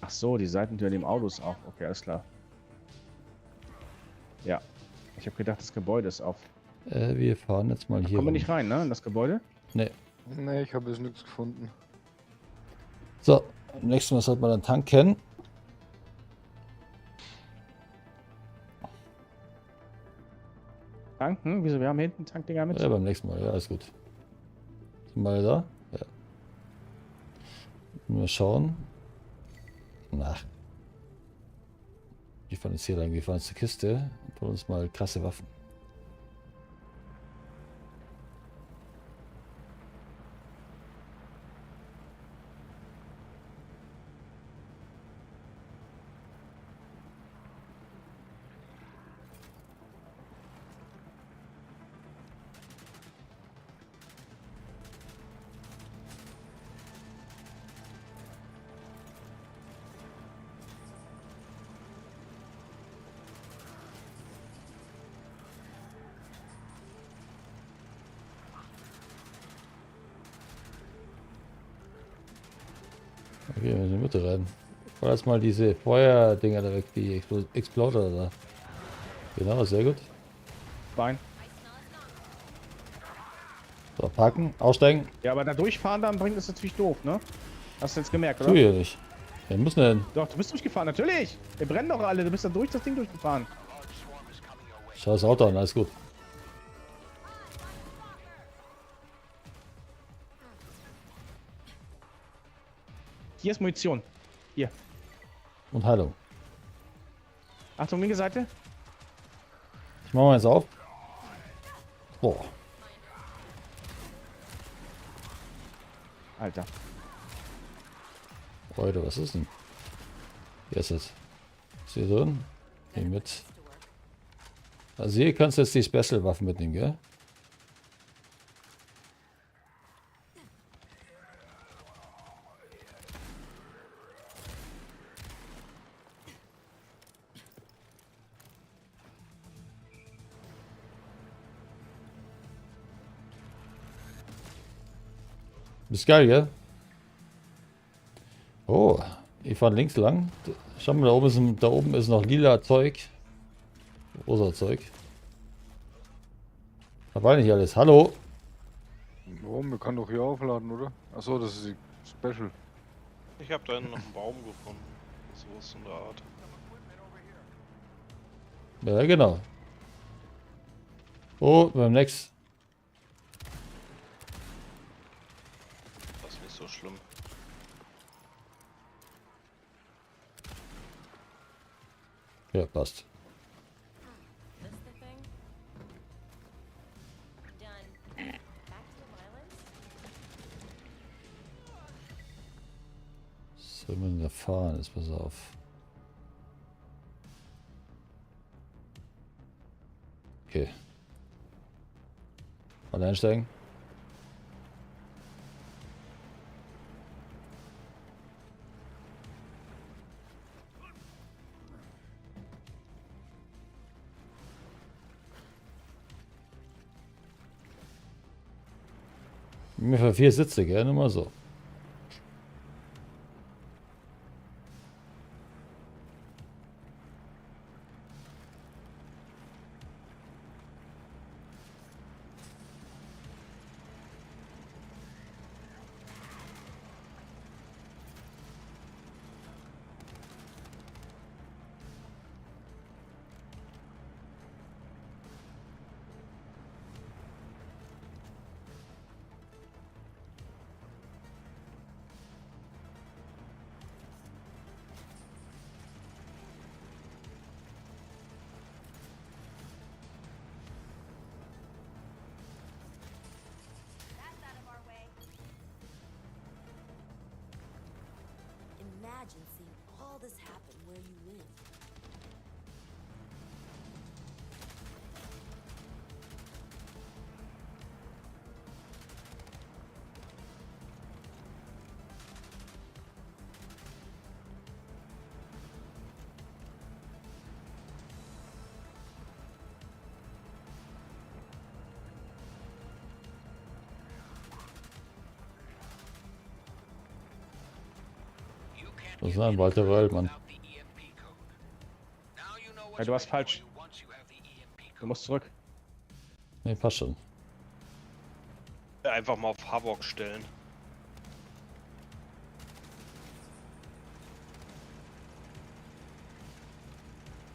Ach so, die Seitentür in dem Auto ist auf. Okay, alles klar. Ja. Ich habe gedacht, das Gebäude ist auf. Wir fahren jetzt mal Da hier. kommen wir rum. nicht rein, ne? In das Gebäude? Nee. Nee, ich habe jetzt nichts gefunden. So, am nächsten Mal sollte man den Tank kennen. Tanken? Wieso? Wir haben hinten Tankdinger mit. Ja, beim nächsten Mal, ja, ist gut. Sind wir da? Ja. Mal schauen. Na. Wir fahren jetzt hier lang, wir fahren jetzt zur Kiste und holen uns mal krasse Waffen. Okay, wir müssen in die Mitte rein. Fahr jetzt mal diese Feuerdinger da weg, die Exploder da. Genau, sehr gut. Fein. So, parken, aussteigen. Ja, aber da durchfahren dann bringt es natürlich doof, ne? Hast du jetzt gemerkt, oder? Tu hier nicht. Wir müssen denn. Doch, du bist durchgefahren, natürlich! Wir brennen doch alle, du bist da durch das Ding durchgefahren. Schau das Auto an, alles gut. Hier ist Munition. Hier. Und Heilung. Achtung, linke Seite. Ich mache mal jetzt auf. Boah. Alter. Leute, was ist denn? Hier ist es. Ist hier drin? Hier mit. Also hier kannst du jetzt die Special-Waffen mitnehmen, gell? Ist geil, gell? Oh, ich fahre links lang. Schau mal, da oben ist noch lila Zeug. Rosa Zeug. Da war nicht alles. Hallo? Warum? Wir können doch hier aufladen, oder? Achso, das ist die Special. Ich habe da hinten noch einen Baum gefunden. So ist in der Art. Ja, genau. Oh, beim nächsten. Das ist nicht so schlimm. Ja, passt. Soll man da fahren? Jetzt pass auf. Okay. Mal einsteigen. Mir für 4 Sitze, gerne mal so. Imagine seeing all this happen where you live. Das ist ein Walter Röllmann. Ja, du hast falsch. Du musst zurück. Ne, passt schon. Einfach mal auf Havok stellen.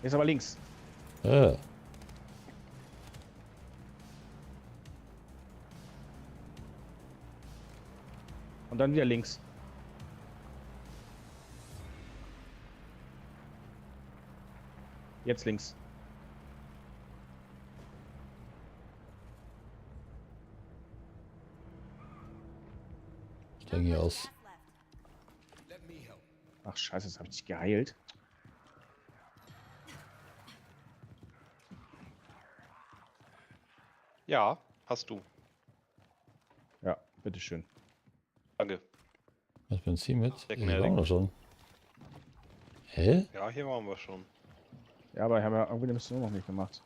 Jetzt aber links. Ja. Und dann wieder links. Jetzt links. Ich denke hier aus. Ach scheiße, das habe ich dich geheilt. Ja, hast du. Ja, bitteschön. Danke. Was Benzin mit? Der Hier waren wir schon. Hä? Ja, hier waren wir schon. Ja, aber ich habe ja irgendwie eine Mission noch nicht gemacht.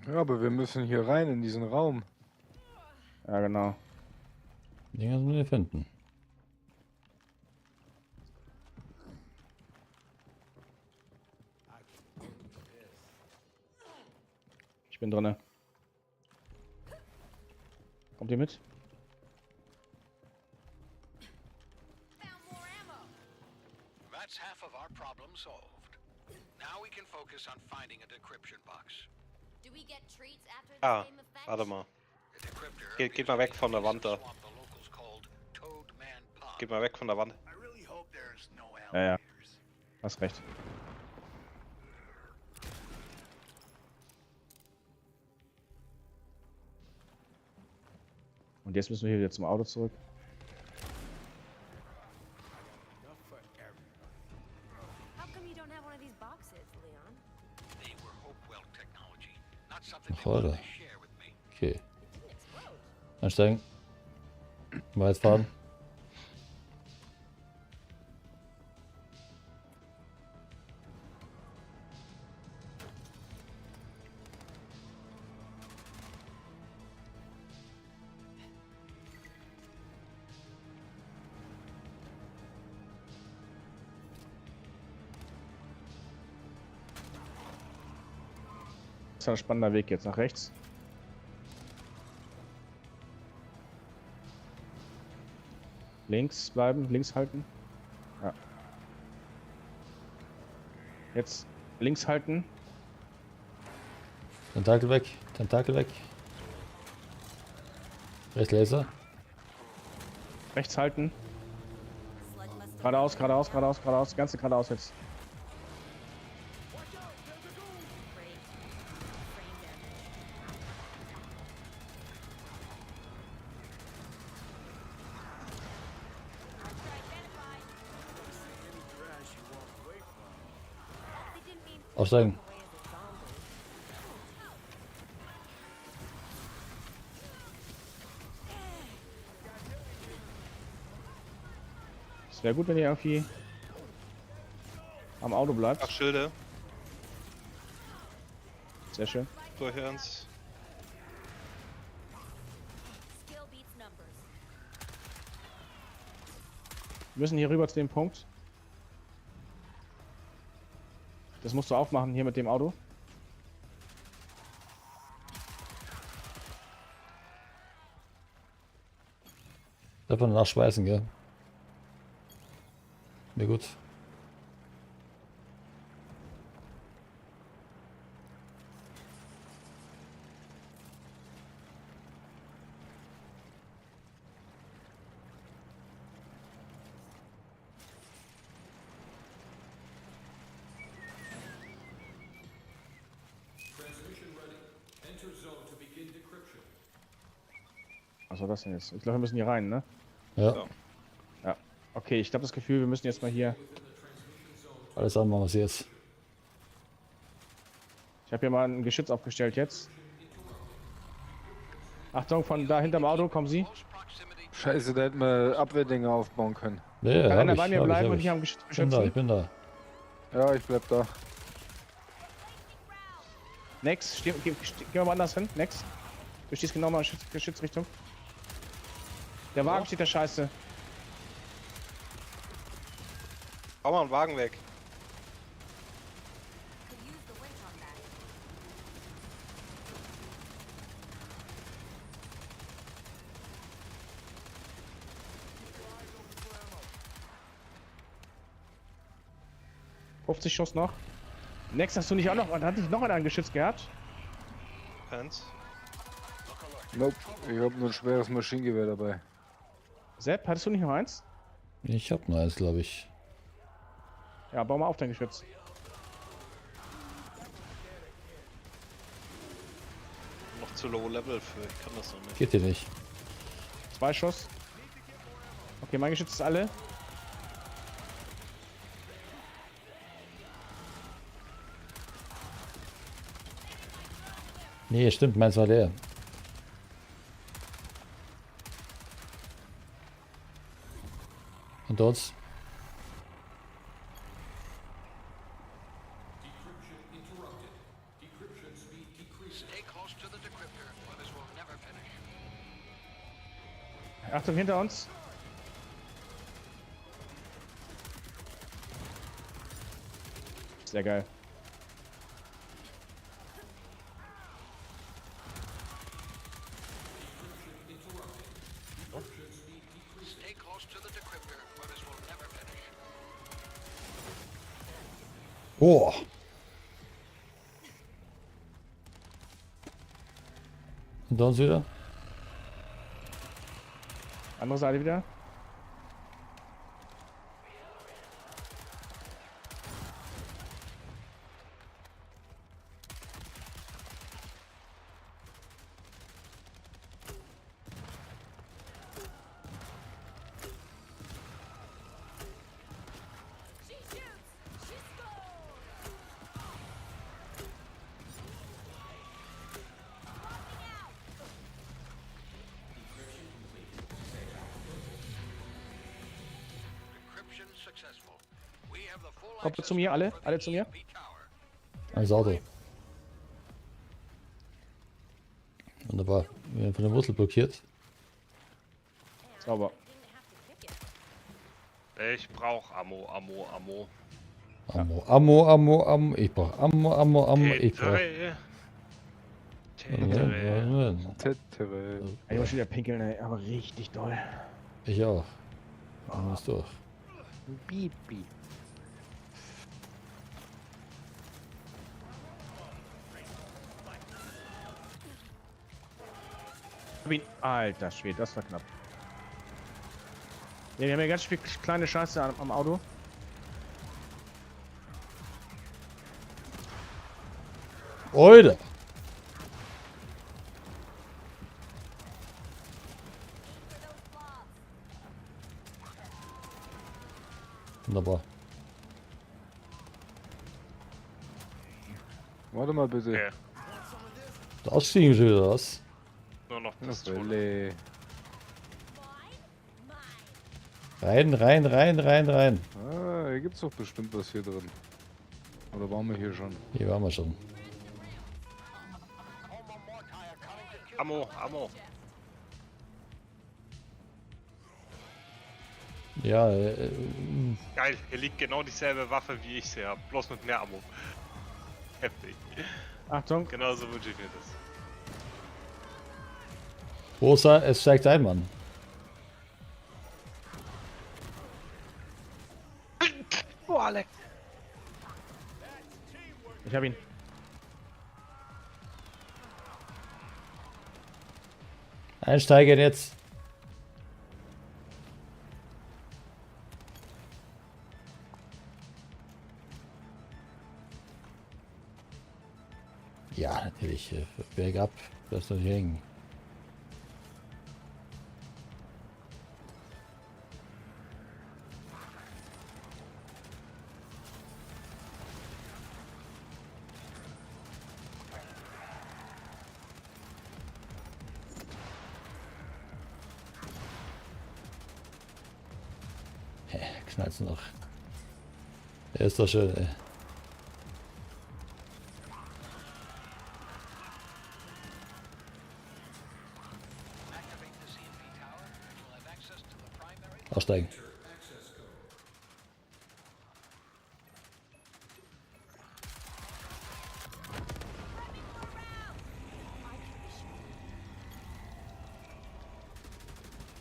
Ja, aber wir müssen hier rein in diesen Raum. Ja, genau. Den müssen wir finden. Ich bin drinne. Kommt ihr mit? That's half of our problem solved. Now we can focus on finding a decryption box. Do we get treats after the Ah, same effect? warte mal. The decryptor Geht mal weg von der Wand da. swamp the locals called Toad Man Pond. Geht mal weg von der Wand. I really hope there's no Ja, ja. Hast recht. Und jetzt müssen wir hier wieder zum Auto zurück. How come you don't have one of these boxes, Leon? They were Hopewell technology, not something Ach, they wanted Alter. to share with me. Okay. Einsteigen. Weit fahren. Das ist ein spannender Weg jetzt nach rechts. Links bleiben, links halten. Ja. Jetzt links halten. Tentakel weg. Tentakel weg. Rechts Laser. Rechts halten. Sludge must Geradeaus, geradeaus, geradeaus, geradeaus. Ganze geradeaus jetzt. break. Frame damage. They didn't mean Aussteigen. away as a zombie. Es wäre gut, wenn ihr irgendwie am Auto bleibt. Ach, Schilde. Sehr schön. Durch uns. Skill beats numbers. Wir müssen hier rüber zu dem Punkt. Das musst du aufmachen hier mit dem Auto. Darf man nachschweißen, gell? Ja, gut. Was war das denn jetzt? Ich glaube, wir müssen hier rein, ne? Ja. Ja. Ja. Okay, ich habe das Gefühl, wir müssen jetzt mal hier. Alles an machen wir es jetzt. Ich habe hier mal ein Geschütz aufgestellt jetzt. Achtung, von da hinterm Auto kommen sie. Close proximity. Scheiße, da hätten wir Abwehrdinger aufbauen können. Ja, ja, Kann hab einer ich, bei mir hab ich, bleiben hab und ich. hier am Geschütz Ich bin da, ich beschützen? bin da. Ja, ich bleib da. Next, geh mal woanders hin. Next. Du stehst genau mal in Geschützrichtung. Der Wagen steht der Scheiße. Hau mal einen Wagen weg. Could use the winch on that. .50 Schuss noch. Next, hast du nicht auch noch. Hat nicht noch einer ein Geschütz gehabt? Pants. Nope, ich hab nur ein schweres Maschinengewehr dabei. Sepp, hattest du nicht noch eins? Ich hab nur eins, glaube ich. Ja, bau mal auf dein Geschütz. Noch zu low level für. Ich kann das noch nicht. Geht hier nicht. 2 Schuss. Okay, mein Geschütz ist alle. Nee, stimmt, meins war leer. Und dort? Stay close to the decryptor, or this will never finish. Achtung, hinter uns. Sehr geil. Stay close to the decryptor, or this will never finish. Oh! Und dort wieder? Andere Seite wieder. successful. We have the full Kommt access zu mir, alle? for the Alle zu mir? EMP tower. Ein Auto. Wunderbar. Wir werden von der Wurzel blockiert. Sauber. Ich brauche Ammo. Ammo. Ich brauch Ammo. Ich brauch. Tetere. Tetere. Ich muss wieder pinkeln, ey, aber richtig doll. Ich auch. Dann musst du auch. Bibi. Alter Schwede, das war knapp. Ja, wir haben ja ganz viel kleine Scheiße am Auto. Oida! Wunderbar. Warte mal bitte. Okay. Das ging schon wieder was. Nur noch Eine Pistole. Welle. Rein. Ah, hier gibt's doch bestimmt was hier drin. Oder waren wir hier schon? Hier waren wir schon. Ammo. Ja, Geil, hier liegt genau dieselbe Waffe, wie ich sie habe. Bloß mit mehr Ammo. Heftig. Achtung. Genau so wünsche ich mir das. Rosa, es steigt ein, Mann. Boah, Alex. Ich hab ihn. Einsteigen jetzt. Ja, natürlich. Bergab, das nicht hängen. Knallt's noch. Der ist doch schön, ey. Aussteigen.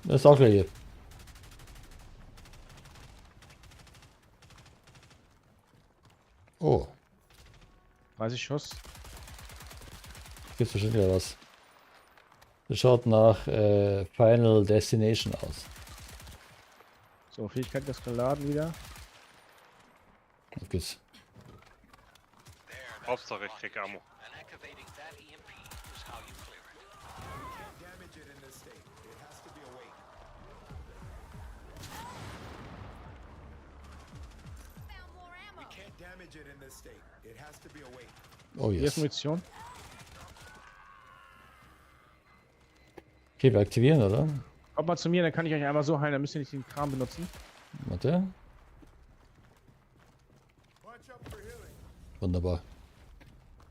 Das ist auch gleich hier. Oh, 30 Schuss. gibt's bestimmt wieder was. Das schaut nach Final Destination aus. So, Fähigkeit ist geladen wieder. Auf geht's. Hauptsache ich krieg Ammo. And activating that EMP is how you clear it. Damage it in this state. It has to be awake. Found more ammo. We can't damage it in this state. It has to be awake. Oh Hier ist yes. Munition. Okay, wir aktivieren, oder? Kommt mal zu mir, dann kann ich euch einmal so heilen, dann müsst ihr nicht den Kram benutzen. Warte. Watch up for healing. Wunderbar.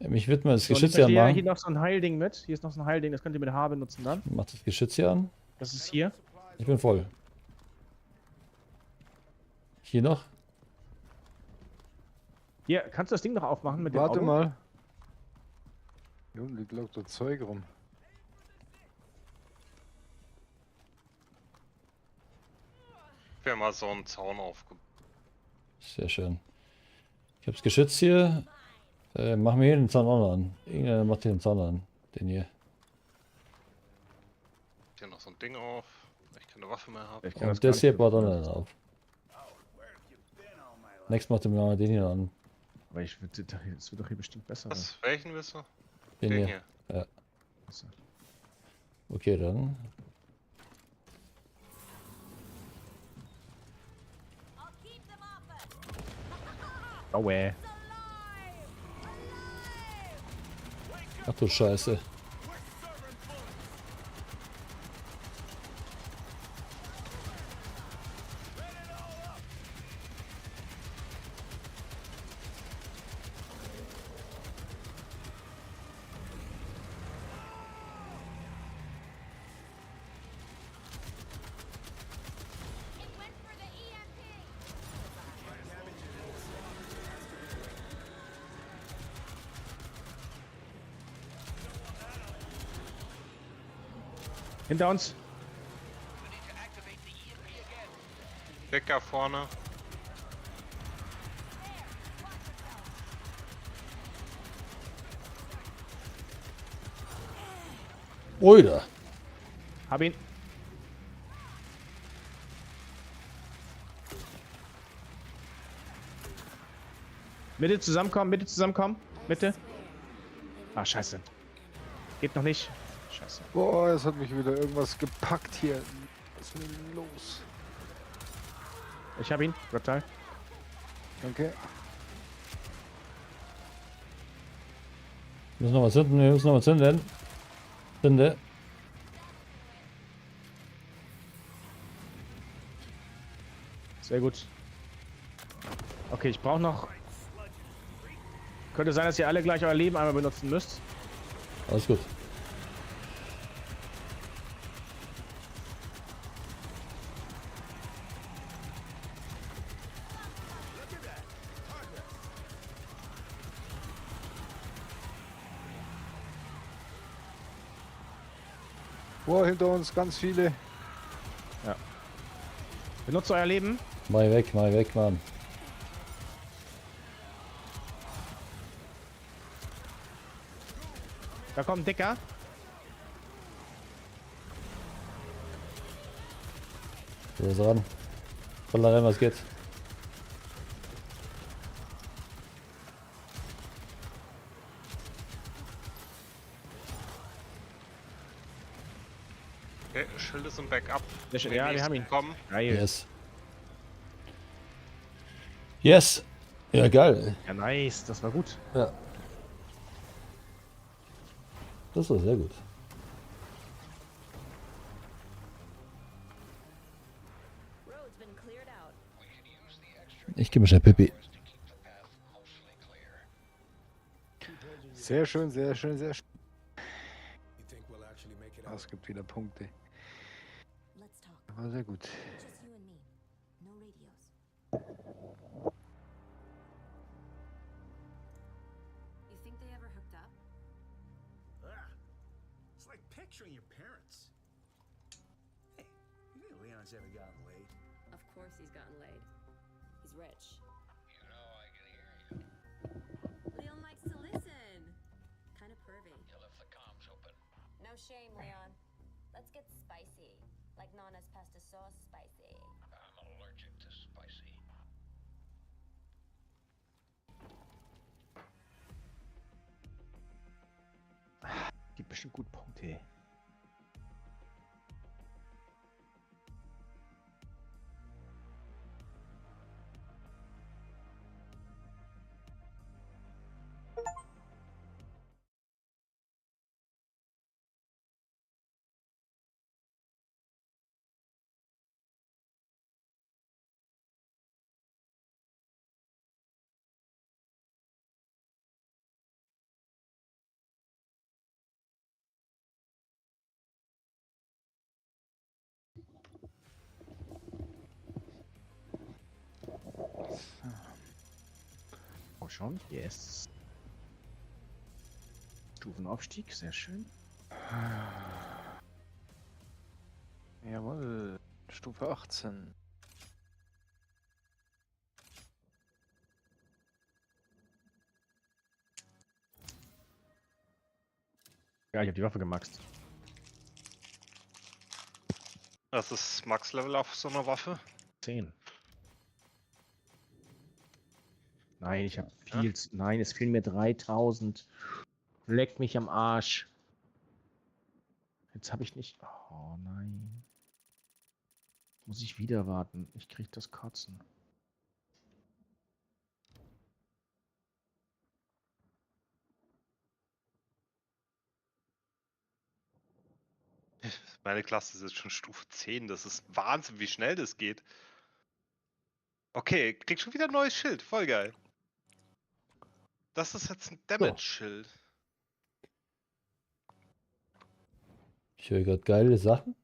Mich wird mal das So, und Geschütz hinter hier dir anmachen. hier noch so ein Heilding mit. Hier ist noch so ein Heilding, das könnt ihr mit H benutzen dann. Mach das Geschütz hier an. Das ist hier. Ich bin voll. Hier noch. Hier, kannst du das Ding noch aufmachen mit dem Warte Auto? mal. Hier unten liegt lauter Zeug rum. Wir haben mal so einen Zaun aufgebaut. Sehr schön. Ich hab's Geschütz hier. Machen wir hier den Zaun auch noch an. Irgendeiner macht hier den Zaun an. Den hier. Hier noch so ein Ding auf. weil ich keine Waffe mehr habe. Ich kann Und gar das hier nicht baut auch benutzen. noch auf. Next macht er mir mal den hier an. Aber das wird doch hier bestimmt besser. Was? Welchen willst du? Den Den hier. hier. Ja. Okay, dann. I'll keep them off us. Aue. Ach du Scheiße. Hinter uns. Decker vorne. Oida. Hab ihn. Mitte zusammenkommen, Mitte zusammenkommen. Mitte. Ah, scheiße. Geht noch nicht. Scheiße. Boah, es hat mich wieder irgendwas gepackt hier. Was ist denn los? Ich hab ihn. Reptile. Danke. Wir müssen noch was zünden, wir müssen noch was zünden. Zünde. Sehr gut. Okay, ich brauche noch... Könnte sein, dass ihr alle gleich euer Leben einmal benutzen müsst. Alles gut. Boah, hinter uns ganz viele. Ja. Benutzt euer Leben. Mach weg, Mann. Da kommt ein Dicker. So ist ran. Voll da rein, was geht. Okay, Schild ist im Backup. Ja, wir haben ihn. Kommen. Geil. Yes. Yes. Ja, geil. Ja, nice. Das war gut. Ja. Das war sehr gut. Road's been cleared out. Ich geh mir schnell Pippi. Sehr schön, sehr schön, sehr schön. You think we'll actually make it out? Es gibt wieder Punkte. Let's talk. War sehr gut. Just you and me. No radios. You think they ever hooked up? Ah, it's like picturing your parents. Hey, you think Leon's ever gotten laid? Of course he's gotten laid. He's rich. You know, I can hear you. Leon likes to listen. Kind of pervy. You left the comms open. No shame, Leon. Let's get spicy. Like Nana's pasta sauce spicy. I'm allergic to spicy. Gibt bestimmt gut Punkte. Oh schon? Yes. Stufenaufstieg, sehr schön. Jawohl. Stufe 18. Ja, ich habe die Waffe gemaxt. Das ist Max-Level auf so einer Waffe. 10. Nein, ich habe viel. Nein, es fehlen mir 3000. Leck mich am Arsch. Jetzt habe ich nicht. Oh nein. Muss ich wieder warten. Ich krieg das Kotzen. Meine Klasse ist jetzt schon Stufe 10. Das ist Wahnsinn, wie schnell das geht. Okay, krieg schon wieder ein neues Schild. Voll geil. Das ist jetzt ein Damage-Schild. Ich höre gerade geile Sachen.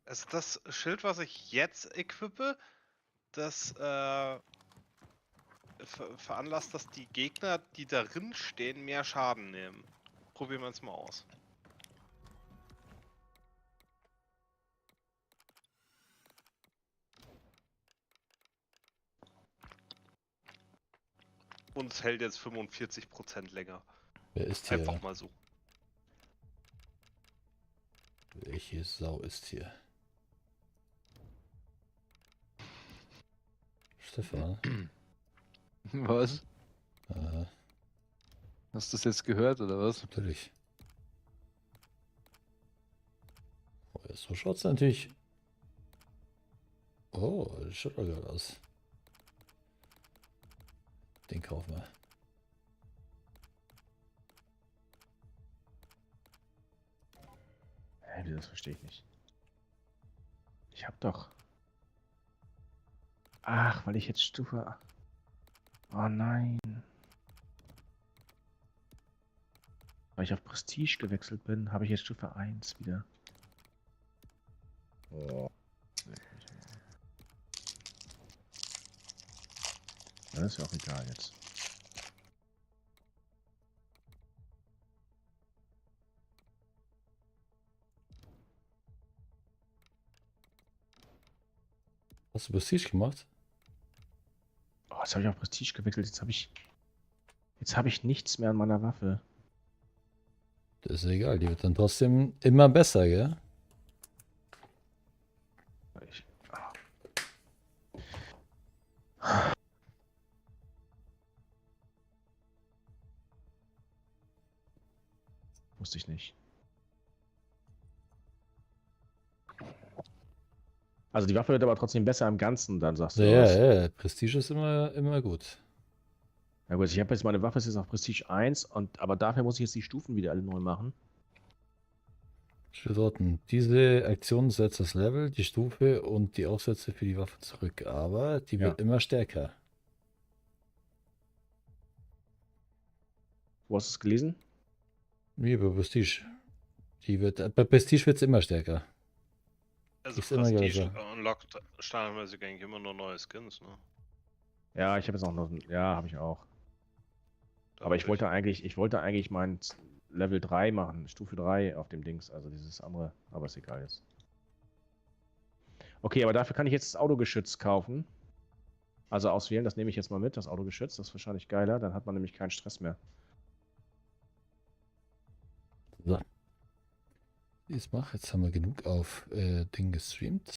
Also das Schild, was ich jetzt equippe, das veranlasst, dass die Gegner, die darin stehen, mehr Schaden nehmen. Probieren wir es mal aus. Und es hält jetzt 45% länger. Wer ist hier? Einfach mal so. Welche Sau ist hier? Stefan? Was? Äh, Hast du das jetzt gehört oder was? natürlich. Oh, ja, so schaut es natürlich. Oh, das schaut doch geil aus. Den kaufen wir. Hä, das verstehe ich nicht. Ich hab doch. Ach, weil ich jetzt Stufe. Oh nein. Weil ich auf Prestige gewechselt bin, habe ich jetzt Stufe 1 wieder. Oh. Ja, das ist ja auch egal jetzt. Hast du Prestige gemacht? Oh, jetzt habe ich auf Prestige gewechselt. Jetzt habe ich nichts mehr an meiner Waffe. Das ist egal, die wird dann trotzdem immer besser, gell? Ich, wusste ich nicht. Also die Waffe wird aber trotzdem besser im Ganzen, dann sagst du. Ja, was? ja, Prestige ist immer gut. Ja gut, ich habe jetzt meine Waffe ist jetzt auf Prestige 1 aber dafür muss ich jetzt die Stufen wieder alle neu machen. Steht dort, diese Aktion setzt das Level, die Stufe und die Aufsätze für die Waffe zurück, aber die wird immer stärker. Wo hast du es gelesen? Wie bei Prestige. Bei Prestige wird es immer stärker. Also Ist immer Prestige größer. unlockt standardmäßig eigentlich immer nur neue Skins, ne? Ja, ich habe jetzt auch noch. Ja, habe ich auch. Aber ich wollte eigentlich mein Level 3 machen, Stufe 3 auf dem Dings, also dieses andere, aber ist egal jetzt. Okay, aber dafür kann ich jetzt das Autogeschütz kaufen. Also auswählen, das nehme ich jetzt mal mit, das Autogeschütz, das ist wahrscheinlich geiler, dann hat man nämlich keinen Stress mehr. So. Jetzt haben wir genug auf Ding gestreamt.